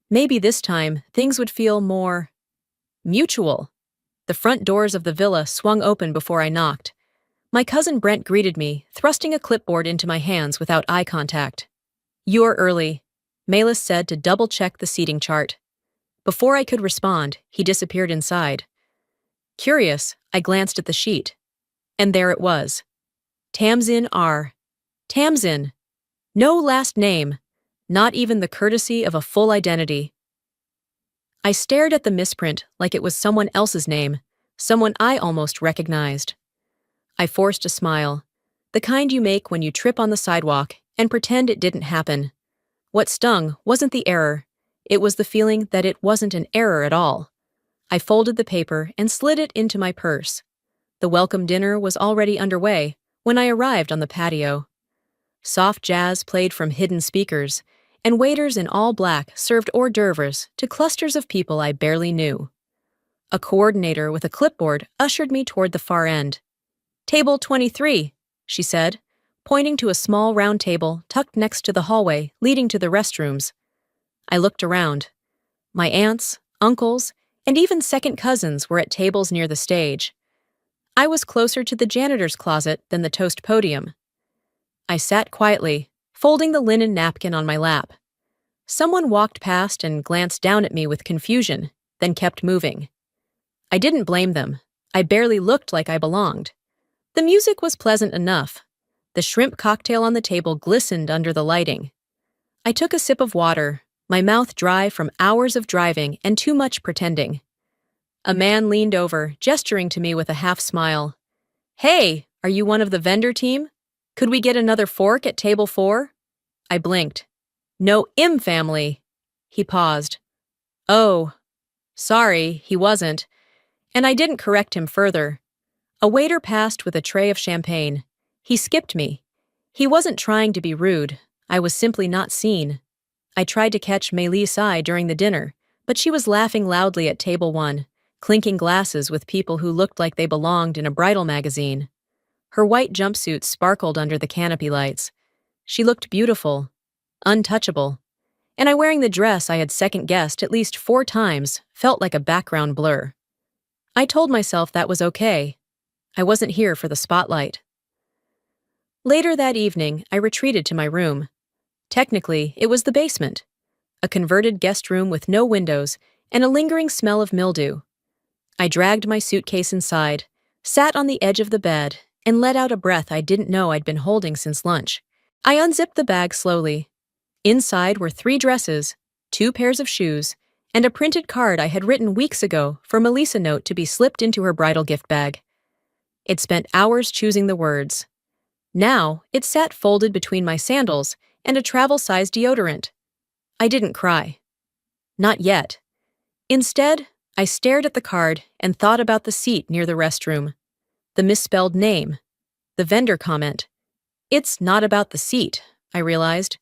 Maybe this time, things would feel more mutual. The front doors of the villa swung open before I knocked. My cousin Brent greeted me, thrusting a clipboard into my hands without eye contact. "You're early," Melis said to double-check the seating chart. Before I could respond, he disappeared inside. Curious, I glanced at the sheet. And there it was. Tamsin R. Tamsin. No last name, not even the courtesy of a full identity. I stared at the misprint like it was someone else's name, someone I almost recognized. I forced a smile, the kind you make when you trip on the sidewalk and pretend it didn't happen. What stung wasn't the error, it was the feeling that it wasn't an error at all. I folded the paper and slid it into my purse. The welcome dinner was already underway when I arrived on the patio. Soft jazz played from hidden speakers, and waiters in all black served hors d'oeuvres to clusters of people I barely knew. A coordinator with a clipboard ushered me toward the far end. "Table 23, she said, pointing to a small round table tucked next to the hallway leading to the restrooms. I looked around. My aunts, uncles, and even second cousins were at tables near the stage. I was closer to the janitor's closet than the toast podium. I sat quietly, folding the linen napkin on my lap. Someone walked past and glanced down at me with confusion, then kept moving. I didn't blame them. I barely looked like I belonged. The music was pleasant enough. The shrimp cocktail on the table glistened under the lighting. I took a sip of water, my mouth dry from hours of driving and too much pretending. A man leaned over, gesturing to me with a half smile. "Hey, are you one of the vendor team? Could we get another fork at table 4? I blinked. "No, Im family." He paused. "Oh, sorry, he wasn't." And I didn't correct him further. A waiter passed with a tray of champagne. He skipped me. He wasn't trying to be rude. I was simply not seen. I tried to catch Melis's eye during the dinner, but she was laughing loudly at table 1, clinking glasses with people who looked like they belonged in a bridal magazine. Her white jumpsuit sparkled under the canopy lights. She looked beautiful, untouchable, and I wearing the dress I had second-guessed at least 4 times felt like a background blur. I told myself that was okay. I wasn't here for the spotlight. Later that evening, I retreated to my room. Technically, it was the basement, a converted guest room with no windows and a lingering smell of mildew. I dragged my suitcase inside, sat on the edge of the bed, and let out a breath I didn't know I'd been holding since lunch. I unzipped the bag slowly. Inside were 3 dresses, 2 pairs of shoes, and a printed card I had written weeks ago for Melissa note to be slipped into her bridal gift bag. It spent hours choosing the words. Now, it sat folded between my sandals and a travel-sized deodorant. I didn't cry. Not yet. Instead, I stared at the card and thought about the seat near the restroom. The misspelled name. The vendor comment. It's not about the seat, I realized.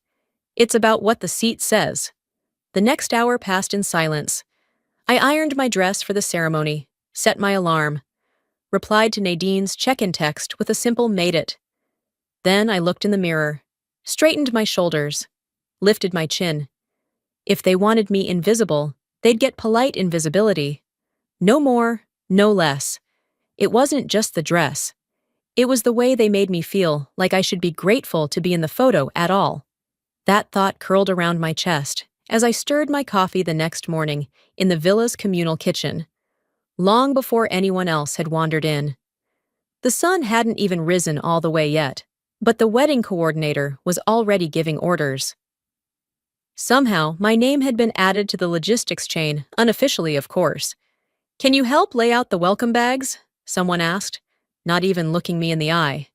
It's about what the seat says. The next hour passed in silence. I ironed my dress for the ceremony, set my alarm, replied to Nadine's check-in text with a simple "made it." Then I looked in the mirror, straightened my shoulders, lifted my chin. If they wanted me invisible, they'd get polite invisibility. No more, no less. It wasn't just the dress. It was the way they made me feel like I should be grateful to be in the photo at all. That thought curled around my chest as I stirred my coffee the next morning in the villa's communal kitchen, long before anyone else had wandered in. The sun hadn't even risen all the way yet, but the wedding coordinator was already giving orders. Somehow, my name had been added to the logistics chain, unofficially, of course. "Can you help lay out the welcome bags?" someone asked, not even looking me in the eye.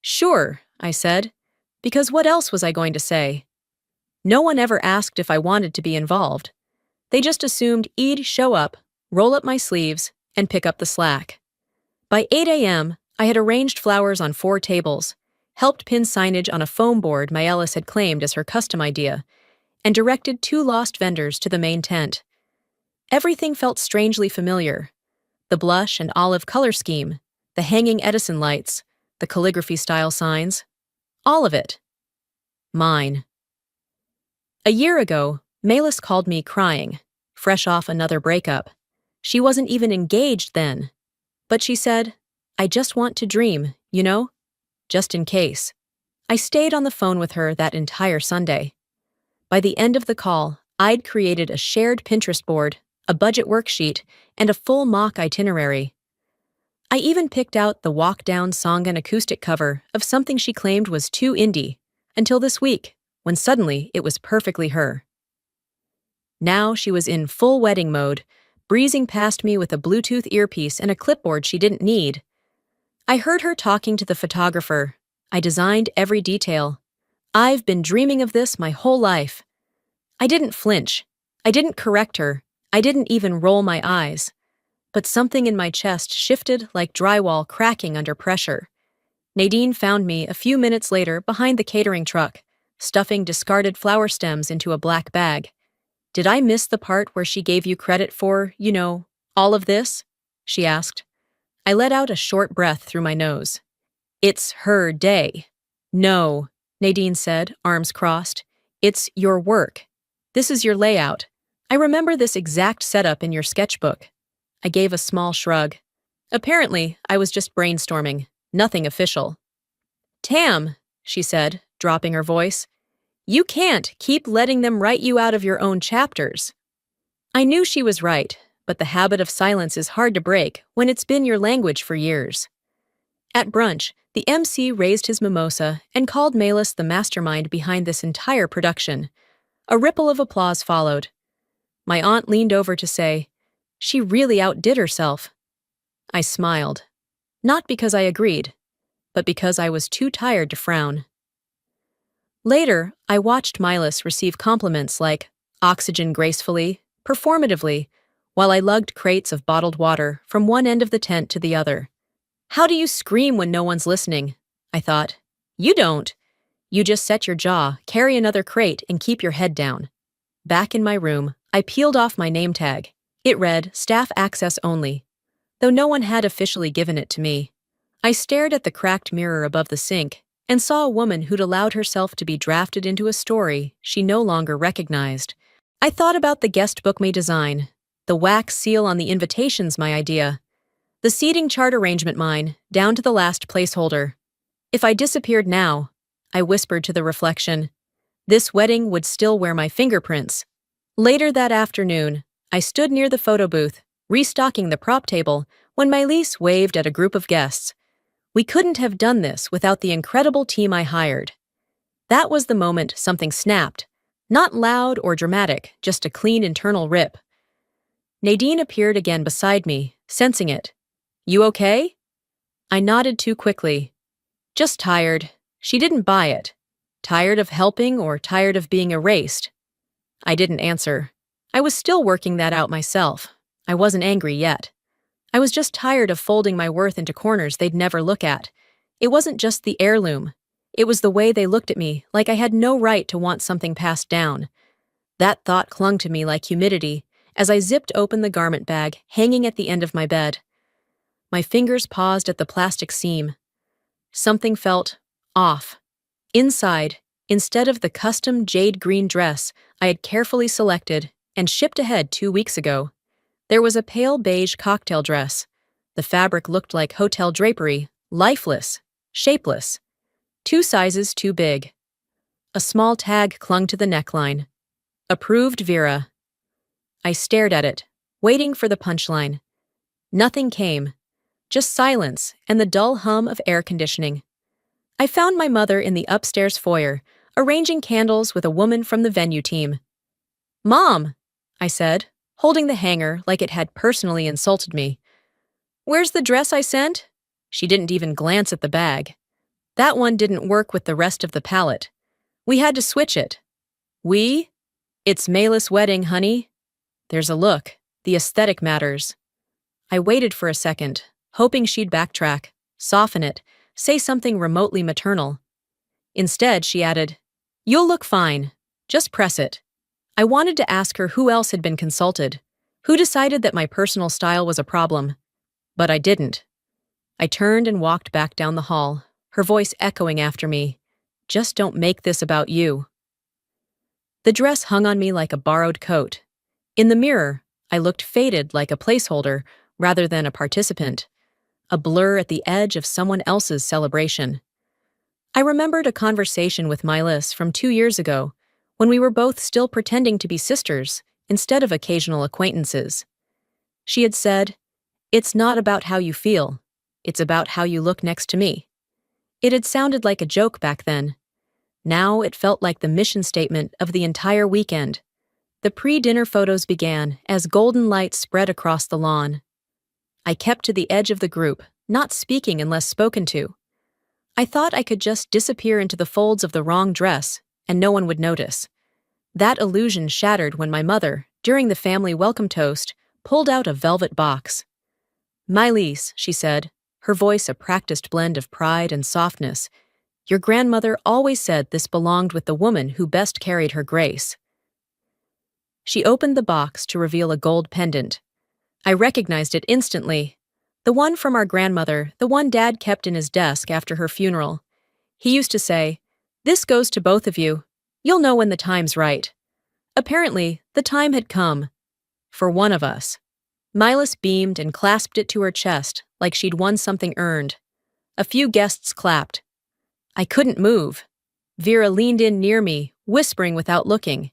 "Sure," I said, because what else was I going to say? No one ever asked if I wanted to be involved. They just assumed I'd show up, roll up my sleeves, and pick up the slack. By 8 a.m., I had arranged flowers on 4 tables, helped pin signage on a foam board my Ellis had claimed as her custom idea, and directed 2 lost vendors to the main tent. Everything felt strangely familiar. The blush and olive color scheme, the hanging Edison lights, the calligraphy-style signs. All of it. Mine. A year ago, Melis called me crying, fresh off another breakup. She wasn't even engaged then. But she said, "I just want to dream, you know? Just in case." I stayed on the phone with her that entire Sunday. By the end of the call, I'd created a shared Pinterest board, a budget worksheet, and a full mock itinerary. I even picked out the walk-down song and acoustic cover of something she claimed was too indie, until this week, when suddenly it was perfectly her. Now she was in full wedding mode, breezing past me with a Bluetooth earpiece and a clipboard she didn't need. I heard her talking to the photographer. I designed every detail. I've been dreaming of this my whole life. I didn't flinch. I didn't correct her. I didn't even roll my eyes. But something in my chest shifted like drywall cracking under pressure. Nadine found me a few minutes later behind the catering truck, stuffing discarded flower stems into a black bag. "Did I miss the part where she gave you credit for, all of this?" she asked. I let out a short breath through my nose. It's her day. No, Nadine said, arms crossed. It's your work. This is your layout. I remember this exact setup in your sketchbook. I gave a small shrug. Apparently, I was just brainstorming, nothing official. Tam, she said, dropping her voice, you can't keep letting them write you out of your own chapters. I knew she was right, but the habit of silence is hard to break when it's been your language for years. At brunch, the MC raised his mimosa and called Malus the mastermind behind this entire production. A ripple of applause followed. My aunt leaned over to say, "She really outdid herself." I smiled. Not because I agreed, but because I was too tired to frown. Later, I watched Milas receive compliments like oxygen gracefully, performatively, while I lugged crates of bottled water from one end of the tent to the other. How do you scream when no one's listening? I thought. You don't. You just set your jaw, carry another crate, and keep your head down. Back in my room, I peeled off my name tag. It read, Staff Access Only, though no one had officially given it to me. I stared at the cracked mirror above the sink and saw a woman who'd allowed herself to be drafted into a story she no longer recognized. I thought about the guest book me design, the wax seal on the invitations my idea, the seating chart arrangement mine, down to the last placeholder. If I disappeared now, I whispered to the reflection, this wedding would still wear my fingerprints. Later that afternoon, I stood near the photo booth, restocking the prop table, when Maëlys waved at a group of guests. We couldn't have done this without the incredible team I hired. That was the moment something snapped. Not loud or dramatic, just a clean internal rip. Nadine appeared again beside me, sensing it. You okay? I nodded too quickly. Just tired. She didn't buy it. Tired of helping or tired of being erased? I didn't answer. I was still working that out myself. I wasn't angry yet. I was just tired of folding my worth into corners they'd never look at. It wasn't just the heirloom. It was the way they looked at me, like I had no right to want something passed down. That thought clung to me like humidity as I zipped open the garment bag hanging at the end of my bed. My fingers paused at the plastic seam. Something felt off. Inside, instead of the custom jade green dress I had carefully selected and shipped ahead 2 weeks ago, there was a pale beige cocktail dress. The fabric looked like hotel drapery, lifeless, shapeless. 2 sizes too big. A small tag clung to the neckline. Approved Vera. I stared at it, waiting for the punchline. Nothing came. Just silence and the dull hum of air conditioning. I found my mother in the upstairs foyer, arranging candles with a woman from the venue team. Mom, I said, holding the hanger like it had personally insulted me. Where's the dress I sent? She didn't even glance at the bag. That one didn't work with the rest of the palette. We had to switch it. We? It's Maëlys' wedding, honey. There's a look. The aesthetic matters. I waited for a second, hoping she'd backtrack, soften it, say something remotely maternal. Instead, she added, You'll look fine. Just press it. I wanted to ask her who else had been consulted, who decided that my personal style was a problem. But I didn't. I turned and walked back down the hall, her voice echoing after me. Just don't make this about you. The dress hung on me like a borrowed coat. In the mirror, I looked faded like a placeholder rather than a participant, a blur at the edge of someone else's celebration. I remembered a conversation with Maëlys from 2 years ago, when we were both still pretending to be sisters instead of occasional acquaintances. She had said, It's not about how you feel. It's about how you look next to me. It had sounded like a joke back then. Now it felt like the mission statement of the entire weekend. The pre-dinner photos began as golden light spread across the lawn. I kept to the edge of the group, not speaking unless spoken to. I thought I could just disappear into the folds of the wrong dress, and no one would notice. That illusion shattered when my mother, during the family welcome toast, pulled out a velvet box. Maëlys, she said, her voice a practiced blend of pride and softness, your grandmother always said this belonged with the woman who best carried her grace. She opened the box to reveal a gold pendant. I recognized it instantly. The one from our grandmother, the one Dad kept in his desk after her funeral. He used to say, "This goes to both of you. You'll know when the time's right." Apparently, the time had come. For one of us. Milas beamed and clasped it to her chest like she'd won something earned. A few guests clapped. I couldn't move. Vera leaned in near me, whispering without looking.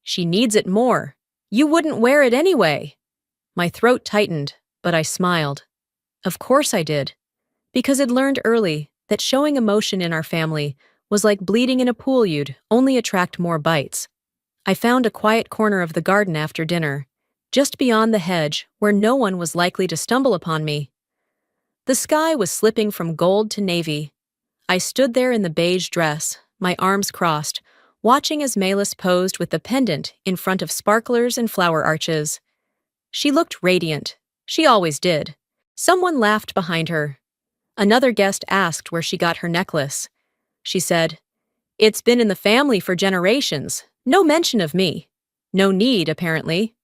"She needs it more. You wouldn't wear it anyway." My throat tightened, but I smiled. Of course I did. Because I'd learned early that showing emotion in our family was like bleeding in a pool. You'd only attract more bites. I found a quiet corner of the garden after dinner, just beyond the hedge where no one was likely to stumble upon me. The sky was slipping from gold to navy. I stood there in the beige dress, my arms crossed, watching as Malis posed with the pendant in front of sparklers and flower arches. She looked radiant. She always did. Someone laughed behind her. Another guest asked where she got her necklace. She said, "It's been in the family for generations. No mention of me." No need, apparently.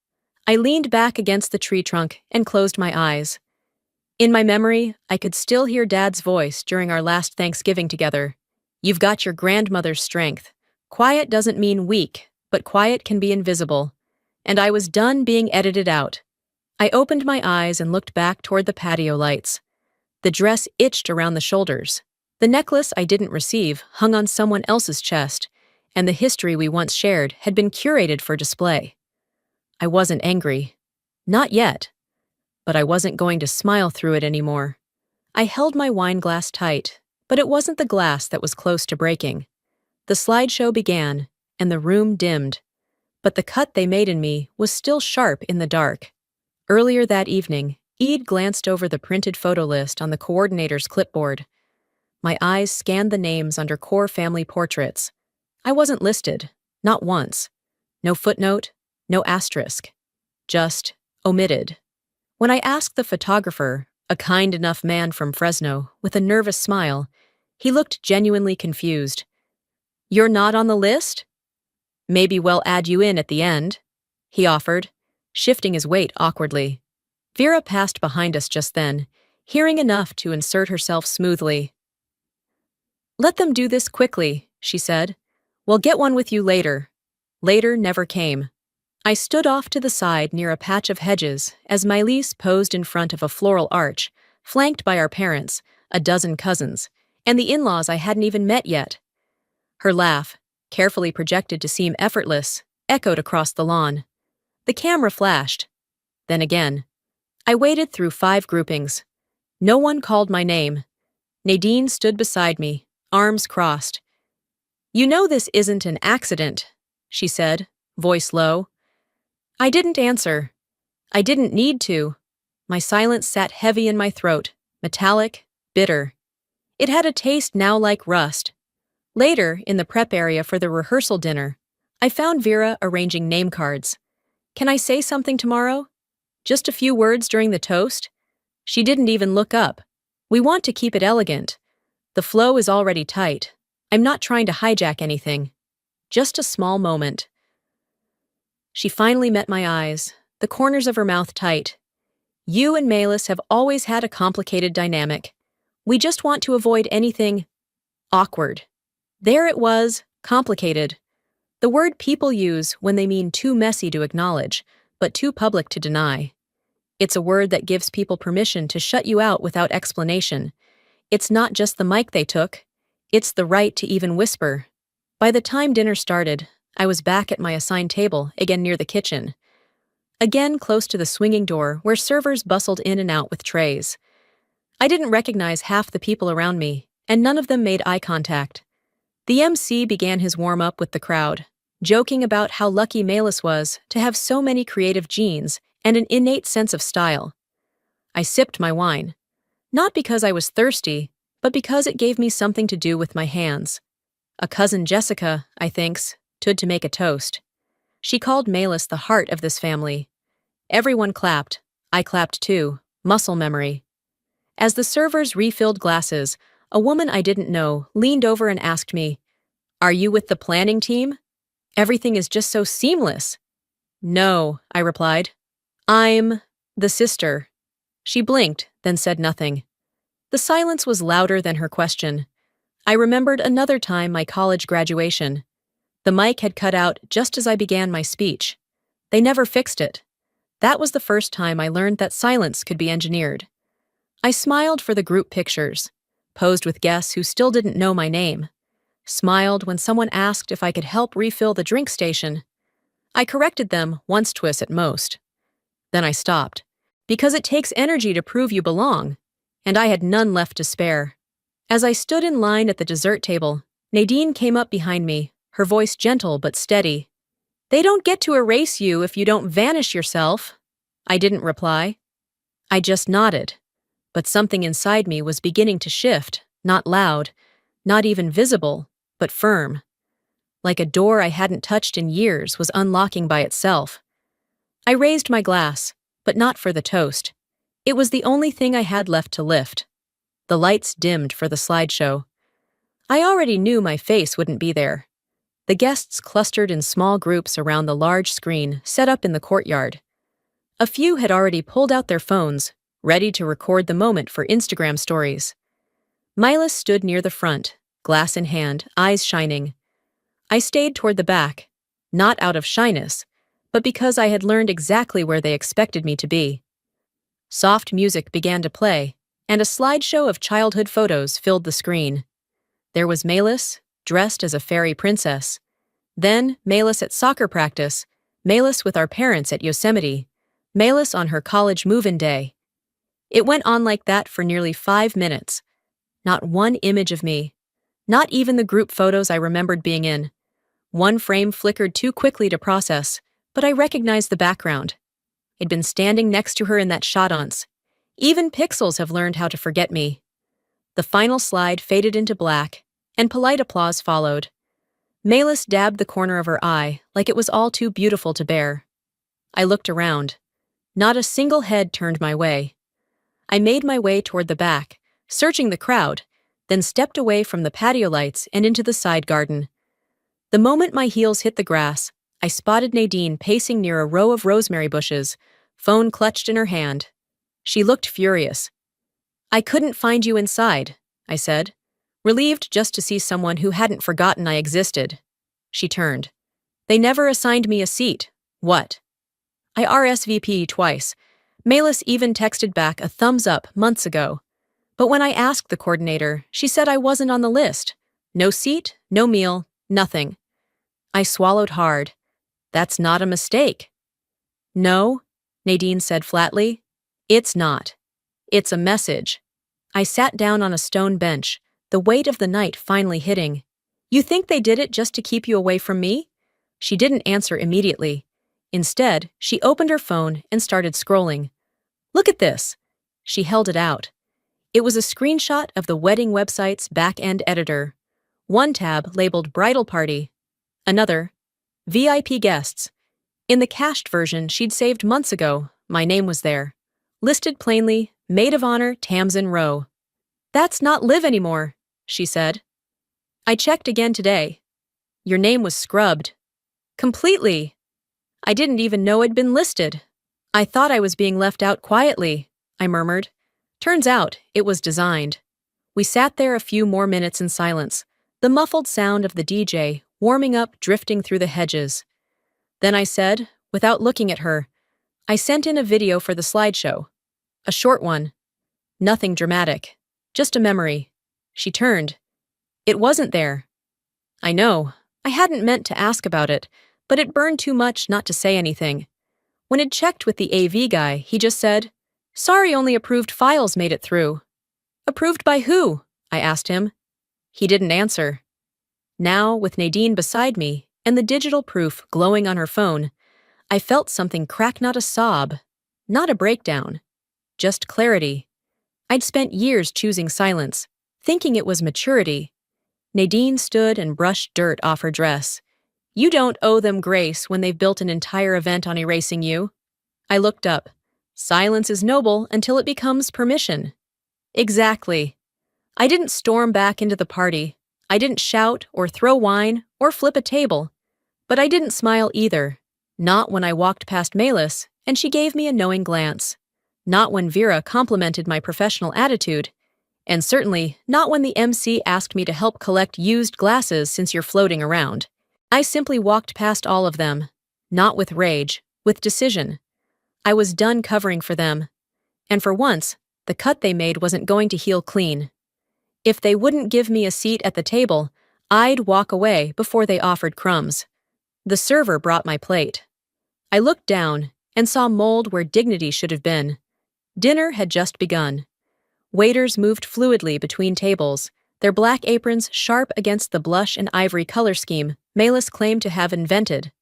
I leaned back against the tree trunk and closed my eyes. In my memory, I could still hear Dad's voice during our last Thanksgiving together. "You've got your grandmother's strength. Quiet doesn't mean weak, but quiet can be invisible." And I was done being edited out. I opened my eyes and looked back toward the patio lights. The dress itched around the shoulders. The necklace I didn't receive hung on someone else's chest, and the history we once shared had been curated for display. I wasn't angry. Not yet. But I wasn't going to smile through it anymore. I held my wine glass tight, but it wasn't the glass that was close to breaking. The slideshow began, and the room dimmed. But the cut they made in me was still sharp in the dark. Earlier that evening, Eid glanced over the printed photo list on the coordinator's clipboard. My eyes scanned the names under core family portraits. I wasn't listed, not once. No footnote, no asterisk. Just omitted. When I asked the photographer, a kind enough man from Fresno, with a nervous smile, he looked genuinely confused. "You're not on the list?" "Maybe we'll add you in at the end," he offered, shifting his weight awkwardly. Vera passed behind us just then, hearing enough to insert herself smoothly. "Let them do this quickly," she said. "We'll get one with you later." Later never came. I stood off to the side near a patch of hedges as Milese posed in front of a floral arch, flanked by our parents, a dozen cousins, and the in-laws I hadn't even met yet. Her laugh, carefully projected to seem effortless, echoed across the lawn. The camera flashed. Then again. I waited through 5 groupings. No one called my name. Nadine stood beside me, arms crossed. "You know this isn't an accident," she said, voice low. I didn't answer. I didn't need to. My silence sat heavy in my throat, metallic, bitter. It had a taste now like rust. Later, in the prep area for the rehearsal dinner, I found Vera arranging name cards. "Can I say something tomorrow? Just a few words during the toast?" She didn't even look up. "We want to keep it elegant. The flow is already tight. I'm not trying to hijack anything. Just a small moment." She finally met my eyes, the corners of her mouth tight. "You and Malis have always had a complicated dynamic. We just want to avoid anything awkward." There it was, complicated. The word people use when they mean too messy to acknowledge, but too public to deny. It's a word that gives people permission to shut you out without explanation. It's not just the mic they took. It's the right to even whisper. By the time dinner started, I was back at my assigned table, again near the kitchen. Again close to the swinging door where servers bustled in and out with trays. I didn't recognize half the people around me, and none of them made eye contact. The MC began his warm-up with the crowd, joking about how lucky Malis was to have so many creative genes and an innate sense of style. I sipped my wine. Not because I was thirsty, but because it gave me something to do with my hands. A cousin Jessica, I thinks, stood to make a toast. She called Malis the heart of this family. Everyone clapped. I clapped too. Muscle memory. As the servers refilled glasses, a woman I didn't know leaned over and asked me, "Are you with the planning team? Everything is just so seamless." "No," I replied. "I'm the sister." She blinked, then said nothing. The silence was louder than her question. I remembered another time my college graduation. The mic had cut out just as I began my speech. They never fixed it. That was the first time I learned that silence could be engineered. I smiled for the group pictures, posed with guests who still didn't know my name, smiled when someone asked if I could help refill the drink station. I corrected them once twice at most. Then I stopped, because it takes energy to prove you belong, and I had none left to spare. As I stood in line at the dessert table, Nadine came up behind me, her voice gentle but steady. "They don't get to erase you if you don't vanish yourself." I didn't reply. I just nodded. But something inside me was beginning to shift, not loud, not even visible, but firm. Like a door I hadn't touched in years was unlocking by itself. I raised my glass, but not for the toast. It was the only thing I had left to lift. The lights dimmed for the slideshow. I already knew my face wouldn't be there. The guests clustered in small groups around the large screen set up in the courtyard. A few had already pulled out their phones, ready to record the moment for Instagram stories. Milas stood near the front, glass in hand, eyes shining. I stayed toward the back, not out of shyness, but because I had learned exactly where they expected me to be. Soft music began to play, and a slideshow of childhood photos filled the screen. There was Malis, dressed as a fairy princess. Then Malis at soccer practice, Malis with our parents at Yosemite, Malis on her college move-in day. It went on like that for nearly 5 minutes. Not one image of me. Not even the group photos I remembered being in. One frame flickered too quickly to process, but I recognized the background. I'd been standing next to her in that shot once. Even pixels have learned how to forget me. The final slide faded into black, and polite applause followed. Malis dabbed the corner of her eye like it was all too beautiful to bear. I looked around. Not a single head turned my way. I made my way toward the back, searching the crowd, then stepped away from the patio lights and into the side garden. The moment my heels hit the grass, I spotted Nadine pacing near a row of rosemary bushes, phone clutched in her hand. She looked furious. "I couldn't find you inside," I said, relieved just to see someone who hadn't forgotten I existed. She turned. "They never assigned me a seat. What?" I RSVP'd twice. Malis even texted back a thumbs up months ago. But when I asked the coordinator, she said I wasn't on the list. No seat, no meal, nothing. I swallowed hard. That's not a mistake. "No," Nadine said flatly. "It's not. It's a message." I sat down on a stone bench, the weight of the night finally hitting. "You think they did it just to keep you away from me?" She didn't answer immediately. Instead, she opened her phone and started scrolling. "Look at this." She held it out. It was a screenshot of the wedding website's back-end editor. One tab labeled Bridal Party. Another, VIP Guests. In the cached version she'd saved months ago, my name was there. Listed plainly, Maid of Honor Tamsin Rowe. "That's not live anymore," she said. I checked again today. "Your name was scrubbed." "Completely." I didn't even know I'd been listed. "I thought I was being left out quietly," I murmured. Turns out, it was designed. We sat there a few more minutes in silence, the muffled sound of the DJ warming up drifting through the hedges. Then I said, without looking at her, "I sent in a video for the slideshow. A short one. Nothing dramatic. Just a memory." She turned. "It wasn't there." I know. I hadn't meant to ask about it, but it burned too much not to say anything. When it checked with the AV guy, he just said, "Sorry, only approved files made it through." "Approved by who?" I asked him. He didn't answer. Now, with Nadine beside me, and the digital proof glowing on her phone, I felt something crack, not a sob, not a breakdown, just clarity. I'd spent years choosing silence, thinking it was maturity. Nadine stood and brushed dirt off her dress. "You don't owe them grace when they've built an entire event on erasing you." I looked up. Silence is noble until it becomes permission. Exactly. I didn't storm back into the party. I didn't shout or throw wine or flip a table. But I didn't smile either. Not when I walked past Malis and she gave me a knowing glance. Not when Vera complimented my professional attitude, and certainly not when the MC asked me to help collect used glasses since you're floating around. I simply walked past all of them, not with rage, with decision. I was done covering for them, and for once, the cut they made wasn't going to heal clean. If they wouldn't give me a seat at the table, I'd walk away before they offered crumbs. The server brought my plate. I looked down and saw mold where dignity should have been. Dinner had just begun. Waiters moved fluidly between tables, their black aprons sharp against the blush and ivory color scheme Melis claimed to have invented.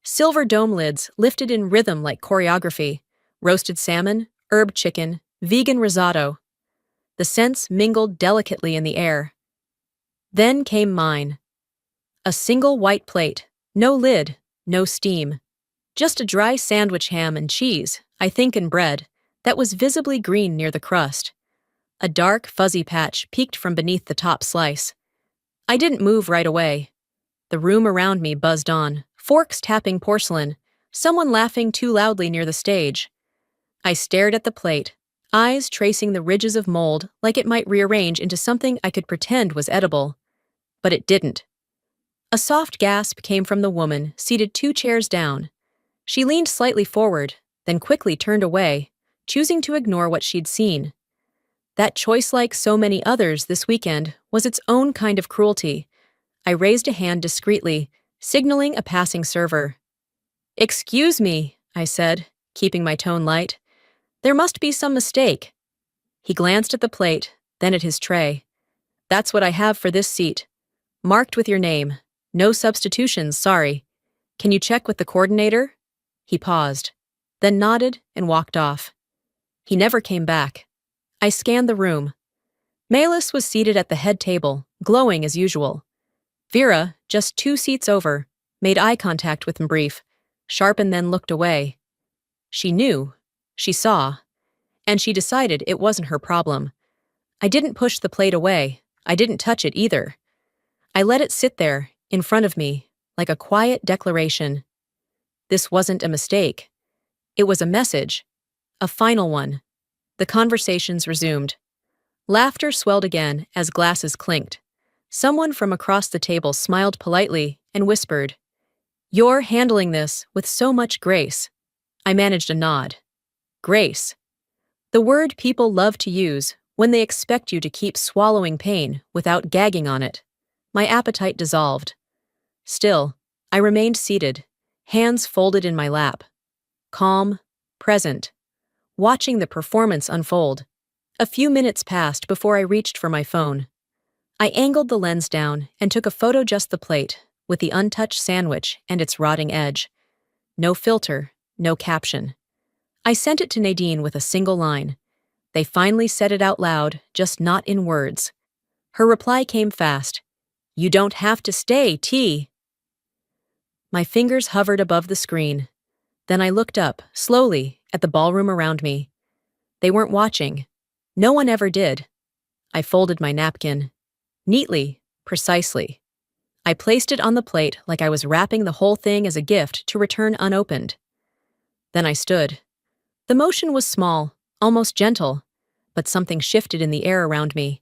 Silver dome lids lifted in rhythm like choreography, roasted salmon, herb chicken, vegan risotto. The scents mingled delicately in the air. Then came mine. A single white plate, no lid, no steam. Just a dry sandwich ham and cheese, I think, and bread, that was visibly green near the crust. A dark, fuzzy patch peeked from beneath the top slice. I didn't move right away. The room around me buzzed on, forks tapping porcelain, someone laughing too loudly near the stage. I stared at the plate, eyes tracing the ridges of mold like it might rearrange into something I could pretend was edible. But it didn't. A soft gasp came from the woman seated 2 chairs down. She leaned slightly forward, then quickly turned away, choosing to ignore what she'd seen. That choice, like so many others this weekend, was its own kind of cruelty. I raised a hand discreetly, signaling a passing server. "Excuse me," I said, keeping my tone light. "There must be some mistake." He glanced at the plate, then at his tray. "That's what I have for this seat. Marked with your name. No substitutions, sorry. Can you check with the coordinator?" He paused, then nodded and walked off. He never came back. I scanned the room. Melis was seated at the head table, glowing as usual. Vera, just 2 seats over, made eye contact with him brief, sharpened then looked away. She knew, she saw, and she decided it wasn't her problem. I didn't push the plate away. I didn't touch it either. I let it sit there, in front of me, like a quiet declaration. This wasn't a mistake. It was a message. A final one. The conversations resumed. Laughter swelled again as glasses clinked. Someone from across the table smiled politely and whispered, "You're handling this with so much grace." I managed a nod. Grace. The word people love to use when they expect you to keep swallowing pain without gagging on it. My appetite dissolved. Still, I remained seated, hands folded in my lap. Calm, present, watching the performance unfold. A few minutes passed before I reached for my phone. I angled the lens down and took a photo just the plate, with the untouched sandwich and its rotting edge. No filter, no caption. I sent it to Nadine with a single line. They finally said it out loud, just not in words. Her reply came fast. "You don't have to stay, T." My fingers hovered above the screen. Then I looked up, slowly, at the ballroom around me. They weren't watching. No one ever did. I folded my napkin. Neatly, precisely. I placed it on the plate like I was wrapping the whole thing as a gift to return unopened. Then I stood. The motion was small, almost gentle, but something shifted in the air around me.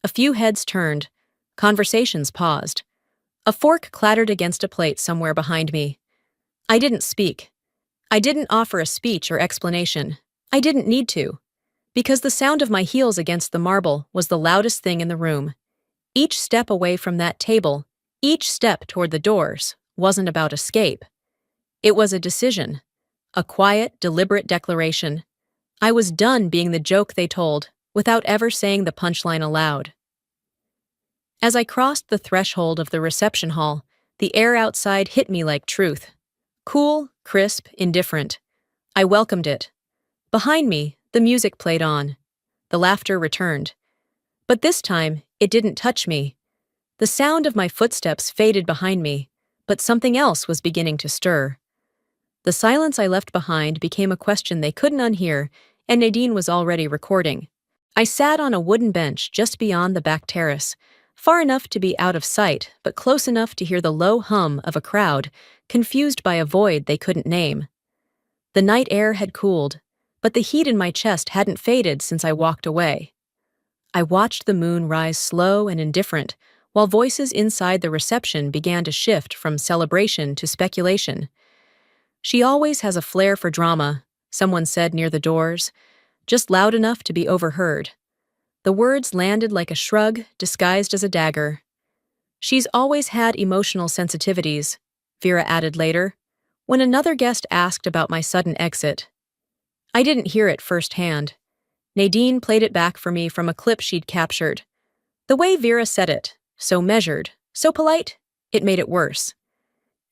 A few heads turned. Conversations paused. A fork clattered against a plate somewhere behind me. I didn't speak. I didn't offer a speech or explanation. I didn't need to, because the sound of my heels against the marble was the loudest thing in the room. Each step away from that table, each step toward the doors, wasn't about escape. It was a decision, a quiet, deliberate declaration. I was done being the joke they told, without ever saying the punchline aloud. As I crossed the threshold of the reception hall, the air outside hit me like truth. Cool, crisp, indifferent. I welcomed it. Behind me, the music played on. The laughter returned. But this time, it didn't touch me. The sound of my footsteps faded behind me, but something else was beginning to stir. The silence I left behind became a question they couldn't unhear, and Nadine was already recording. I sat on a wooden bench just beyond the back terrace, far enough to be out of sight, but close enough to hear the low hum of a crowd, confused by a void they couldn't name. The night air had cooled. but the heat in my chest hadn't faded since I walked away. I watched the moon rise slow and indifferent, while voices inside the reception began to shift from celebration to speculation. "She always has a flair for drama," someone said near the doors, just loud enough to be overheard. The words landed like a shrug disguised as a dagger. "She's always had emotional sensitivities," Vera added later, when another guest asked about my sudden exit. I didn't hear it firsthand. Nadine played it back for me from a clip she'd captured. The way Vera said it, so measured, so polite, it made it worse.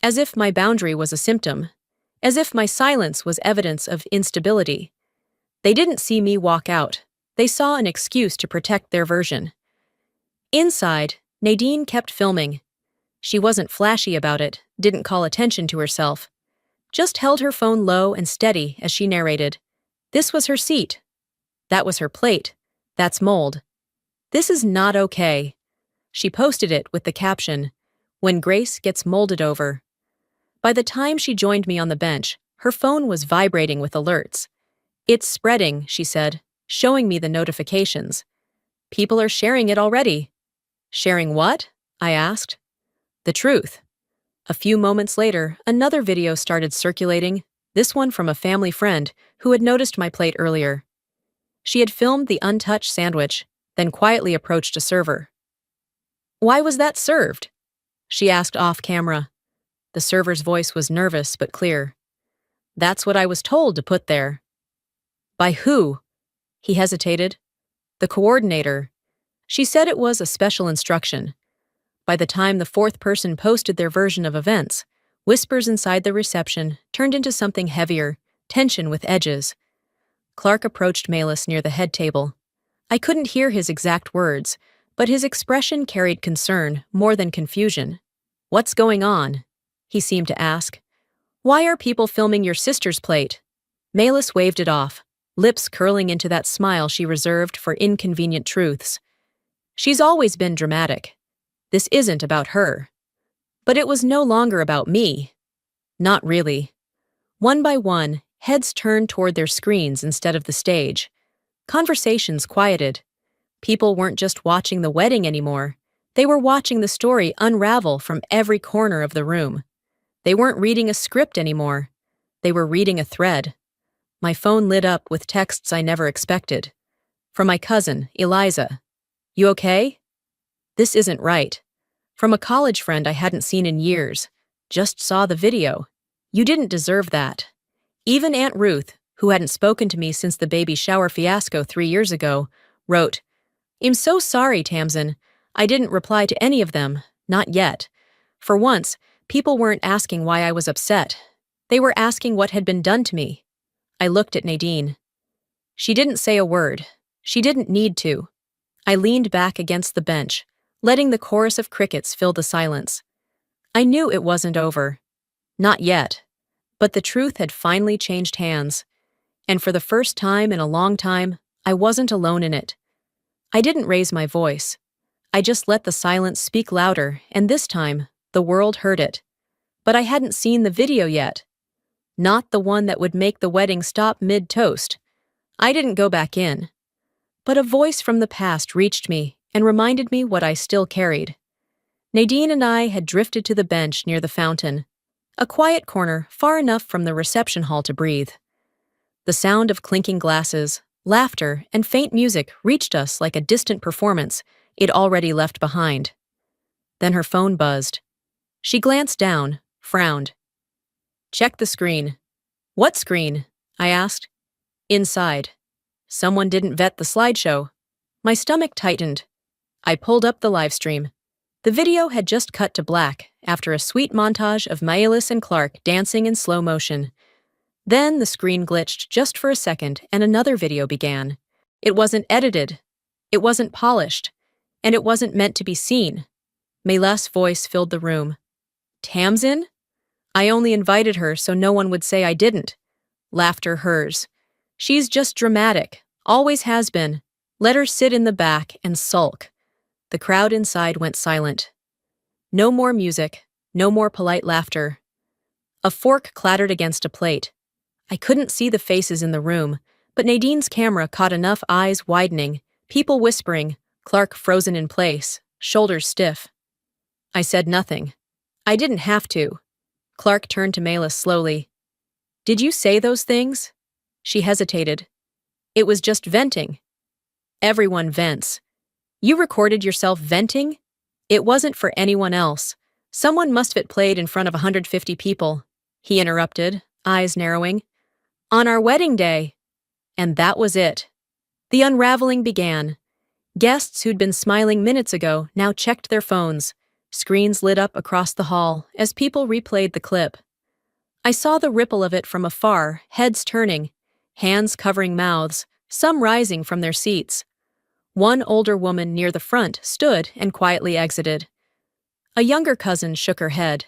As if my boundary was a symptom. As if my silence was evidence of instability. They didn't see me walk out. They saw an excuse to protect their version. Inside, Nadine kept filming. She wasn't flashy about it, didn't call attention to herself. Just held her phone low and steady as she narrated. This was her seat. That was her plate. That's mold. This is not okay. She posted it with the caption, "When Grace gets molded over." By the time she joined me on the bench, her phone was vibrating with alerts. "It's spreading," she said, showing me the notifications. "People are sharing it already." "Sharing what?" I asked. "The truth." A few moments later, another video started circulating, this one from a family friend who had noticed my plate earlier. She had filmed the untouched sandwich, then quietly approached a server. "Why was that served?" she asked off camera. The server's voice was nervous but clear. "That's what I was told to put there." "By who?" He hesitated. "The coordinator." She said it was a special instruction. By the time the fourth person posted their version of events, whispers inside the reception turned into something heavier, tension with edges. Clark approached Melis near the head table. I couldn't hear his exact words, but his expression carried concern more than confusion. "What's going on?" he seemed to ask. "Why are people filming your sister's plate?" Melis waved it off, lips curling into that smile she reserved for inconvenient truths. "She's always been dramatic. This isn't about her." But it was no longer about me. Not really. One by one, heads turned toward their screens instead of the stage. Conversations quieted. People weren't just watching the wedding anymore. They were watching the story unravel from every corner of the room. They weren't reading a script anymore. They were reading a thread. My phone lit up with texts I never expected. From my cousin, Eliza. "You okay?" "This isn't right." From a college friend I hadn't seen in years. "Just saw the video. You didn't deserve that." Even Aunt Ruth, who hadn't spoken to me since the baby shower fiasco 3 years ago, wrote, "I'm so sorry, Tamsin. I didn't reply to any of them, not yet." For once, people weren't asking why I was upset. They were asking what had been done to me. I looked at Nadine. She didn't say a word. She didn't need to. I leaned back against the bench, letting the chorus of crickets fill the silence. I knew it wasn't over. Not yet. But the truth had finally changed hands. And for the first time in a long time, I wasn't alone in it. I didn't raise my voice. I just let the silence speak louder, and this time, the world heard it. But I hadn't seen the video yet. Not the one that would make the wedding stop mid-toast. I didn't go back in. But a voice from the past reached me and reminded me what I still carried. Nadine and I had drifted to the bench near the fountain, a quiet corner far enough from the reception hall to breathe. The sound of clinking glasses, laughter, and faint music reached us like a distant performance it already left behind. Then her phone buzzed. She glanced down, frowned. "Check the screen." "What screen?" I asked. "Inside." Someone didn't vet the slideshow. My stomach tightened. I pulled up the livestream. The video had just cut to black after a sweet montage of Melis and Clark dancing in slow motion. Then the screen glitched just for a second and another video began. It wasn't edited. It wasn't polished. And it wasn't meant to be seen. Melis' voice filled the room. "Tamsin?" "I only invited her so no one would say I didn't." Laughter hers. "She's just dramatic. Always has been. Let her sit in the back and sulk." The crowd inside went silent. No more music. No more polite laughter. A fork clattered against a plate. I couldn't see the faces in the room, But Nadine's camera caught enough eyes widening, people whispering, Clark frozen in place, shoulders stiff. I said nothing. I didn't have to. Clark turned to Malis slowly. Did you say those things? She hesitated. It was just venting. Everyone vents. You recorded yourself venting? It wasn't for anyone else. Someone must have played in front of 150 people. He interrupted, eyes narrowing. On our wedding day. And that was it. The unraveling began. Guests who'd been smiling minutes ago now checked their phones. Screens lit up across the hall as people replayed the clip. I saw the ripple of it from afar, heads turning, hands covering mouths, some rising from their seats. One older woman near the front stood and quietly exited. A younger cousin shook her head.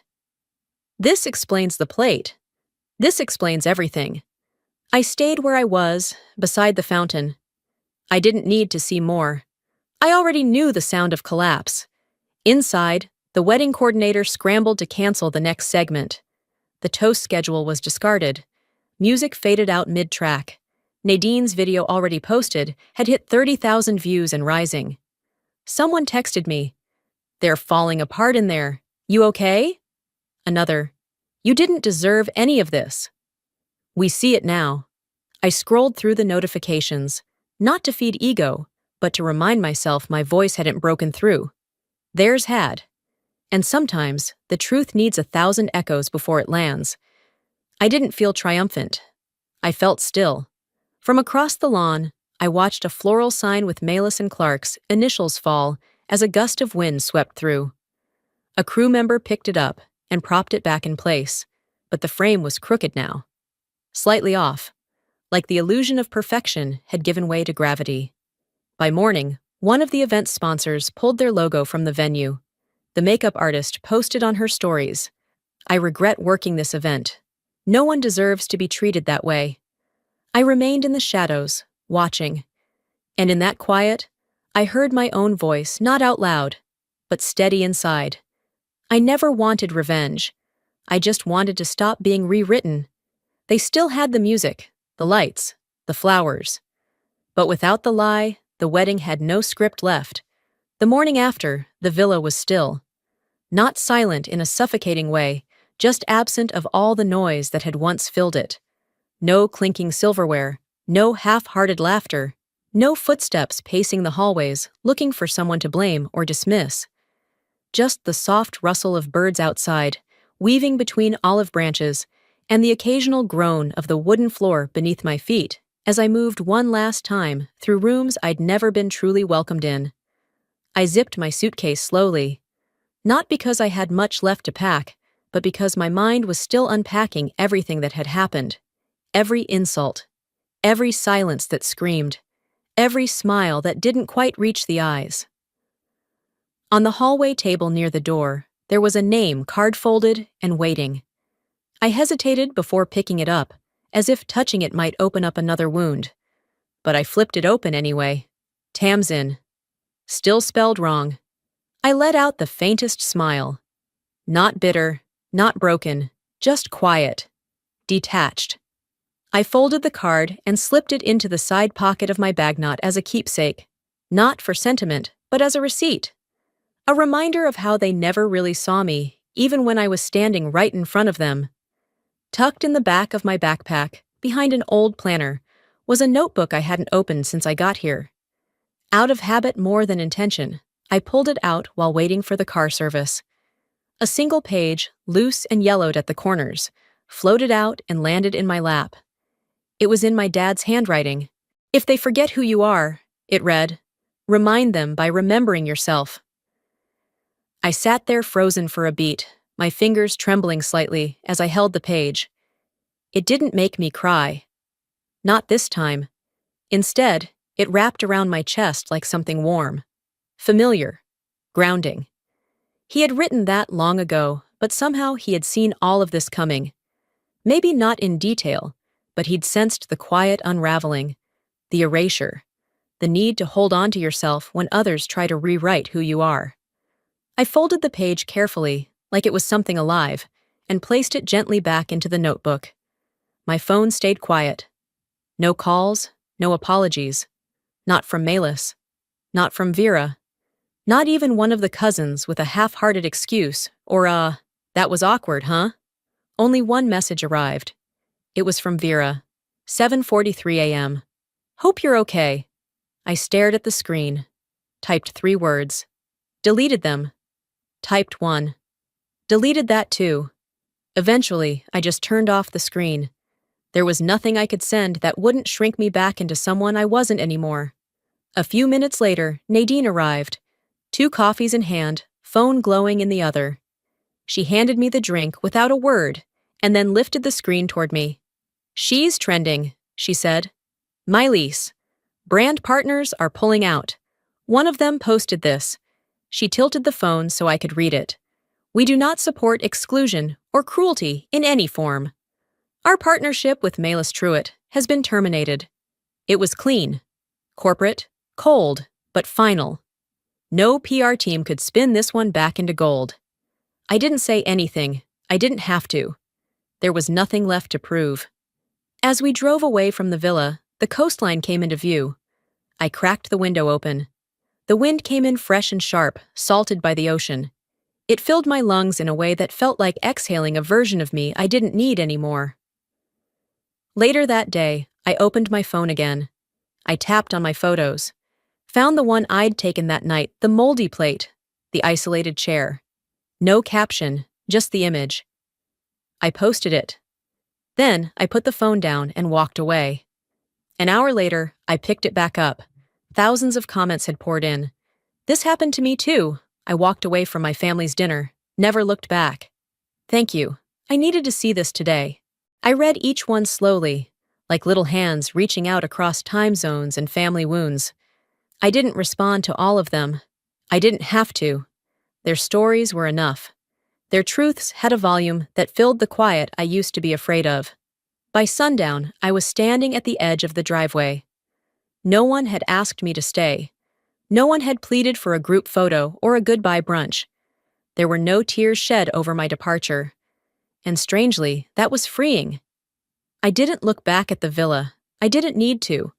This explains the plate. This explains everything. I stayed where I was, beside the fountain. I didn't need to see more. I already knew the sound of collapse. Inside, the wedding coordinator scrambled to cancel the next segment. The toast schedule was discarded. Music faded out mid-track. Nadine's video already posted had hit 30,000 views and rising. Someone texted me, "They're falling apart in there. You okay?" Another, "You didn't deserve any of this." We see it now. I scrolled through the notifications, not to feed ego, but to remind myself my voice hadn't broken through. Theirs had. And sometimes, the truth needs 1,000 echoes before it lands. I didn't feel triumphant. I felt still. From across the lawn, I watched a floral sign with Malis and Clark's initials fall as a gust of wind swept through. A crew member picked it up and propped it back in place, but the frame was crooked now. Slightly off, like the illusion of perfection had given way to gravity. By morning, one of the event sponsors pulled their logo from the venue. The makeup artist posted on her stories, "I regret working this event. No one deserves to be treated that way." I remained in the shadows, watching. And in that quiet, I heard my own voice, not out loud, but steady inside. I never wanted revenge. I just wanted to stop being rewritten. They still had the music, the lights, the flowers. But without the lie, the wedding had no script left. The morning after, the villa was still. Not silent in a suffocating way, just absent of all the noise that had once filled it. No clinking silverware, no half-hearted laughter, no footsteps pacing the hallways looking for someone to blame or dismiss. Just the soft rustle of birds outside, weaving between olive branches, and the occasional groan of the wooden floor beneath my feet as I moved one last time through rooms I'd never been truly welcomed in. I zipped my suitcase slowly, not because I had much left to pack, but because my mind was still unpacking everything that had happened. Every insult, every silence that screamed, every smile that didn't quite reach the eyes. On the hallway table near the door, there was a name card-folded and waiting. I hesitated before picking it up, as if touching it might open up another wound. But I flipped it open anyway. Tamsin. Still spelled wrong. I let out the faintest smile. Not bitter, not broken, just quiet, detached. I folded the card and slipped it into the side pocket of my bagnot as a keepsake, not for sentiment, but as a receipt. A reminder of how they never really saw me, even when I was standing right in front of them. Tucked in the back of my backpack, behind an old planner, was a notebook I hadn't opened since I got here. Out of habit more than intention, I pulled it out while waiting for the car service. A single page, loose and yellowed at the corners, floated out and landed in my lap. It was in my dad's handwriting. "If they forget who you are," it read, "remind them by remembering yourself." I sat there frozen for a beat, my fingers trembling slightly as I held the page. It didn't make me cry. Not this time. Instead, it wrapped around my chest like something warm. Familiar. Grounding. He had written that long ago, but somehow he had seen all of this coming. Maybe not in detail, but he'd sensed the quiet unraveling, the erasure, the need to hold on to yourself when others try to rewrite who you are. I folded the page carefully, like it was something alive, and placed it gently back into the notebook. My phone stayed quiet. No calls, no apologies. Not from Melis. Not from Vera. Not even one of the cousins with a half-hearted excuse or that was awkward, huh? Only one message arrived. It was from Vera. 7:43 a.m. Hope you're okay. I stared at the screen. Typed 3 words. Deleted them. Typed 1. Deleted that too. Eventually, I just turned off the screen. There was nothing I could send that wouldn't shrink me back into someone I wasn't anymore. A few minutes later, Nadine arrived. 2 coffees in hand, phone glowing in the other. She handed me the drink without a word, and then lifted the screen toward me. She's trending, she said. Melis. Brand partners are pulling out. One of them posted this. She tilted the phone so I could read it. We do not support exclusion or cruelty in any form. Our partnership with Melis Truitt has been terminated. It was clean, corporate, cold, but final. No PR team could spin this one back into gold. I didn't say anything. I didn't have to. There was nothing left to prove. As we drove away from the villa, the coastline came into view. I cracked the window open. The wind came in fresh and sharp, salted by the ocean. It filled my lungs in a way that felt like exhaling a version of me I didn't need anymore. Later that day, I opened my phone again. I tapped on my photos. Found the one I'd taken that night, the moldy plate, the isolated chair. No caption, just the image. I posted it. Then I put the phone down and walked away. An hour later, I picked it back up. Thousands of comments had poured in. This happened to me too. I walked away from my family's dinner, never looked back. Thank you. I needed to see this today. I read each one slowly, like little hands reaching out across time zones and family wounds. I didn't respond to all of them. I didn't have to. Their stories were enough. Their truths had a volume that filled the quiet I used to be afraid of. By sundown, I was standing at the edge of the driveway. No one had asked me to stay. No one had pleaded for a group photo or a goodbye brunch. There were no tears shed over my departure. And strangely, that was freeing. I didn't look back at the villa. I didn't need to.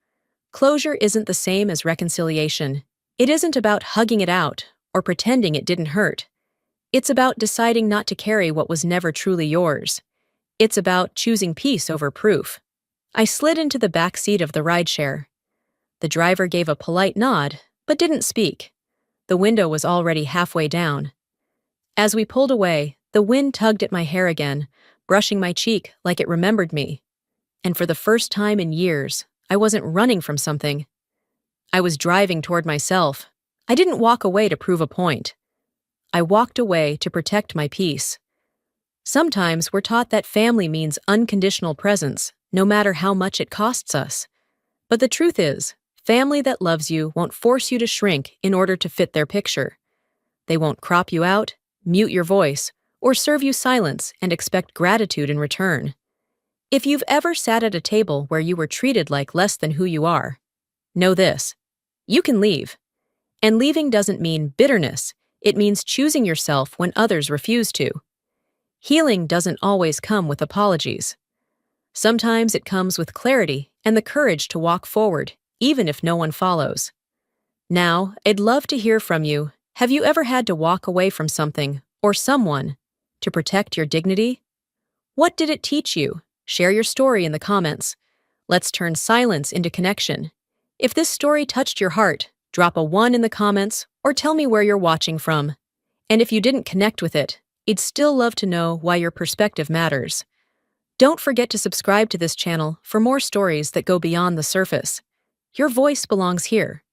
Closure isn't the same as reconciliation. It isn't about hugging it out or pretending it didn't hurt. It's about deciding not to carry what was never truly yours. It's about choosing peace over proof. I slid into the back seat of the rideshare. The driver gave a polite nod, but didn't speak. The window was already halfway down. As we pulled away, the wind tugged at my hair again, brushing my cheek like it remembered me. And for the first time in years, I wasn't running from something. I was driving toward myself. I didn't walk away to prove a point. I walked away to protect my peace. Sometimes we're taught that family means unconditional presence, no matter how much it costs us. But the truth is, family that loves you won't force you to shrink in order to fit their picture. They won't crop you out, mute your voice, or serve you silence and expect gratitude in return. If you've ever sat at a table where you were treated like less than who you are, know this: you can leave. And leaving doesn't mean bitterness, it means choosing yourself when others refuse to. Healing doesn't always come with apologies. Sometimes it comes with clarity and the courage to walk forward, even if no one follows. Now, I'd love to hear from you. Have you ever had to walk away from something or someone to protect your dignity? What did it teach you? Share your story in the comments. Let's turn silence into connection. If this story touched your heart, drop a 1 in the comments or tell me where you're watching from. And if you didn't connect with it, I'd still love to know why your perspective matters. Don't forget to subscribe to this channel for more stories that go beyond the surface. Your voice belongs here.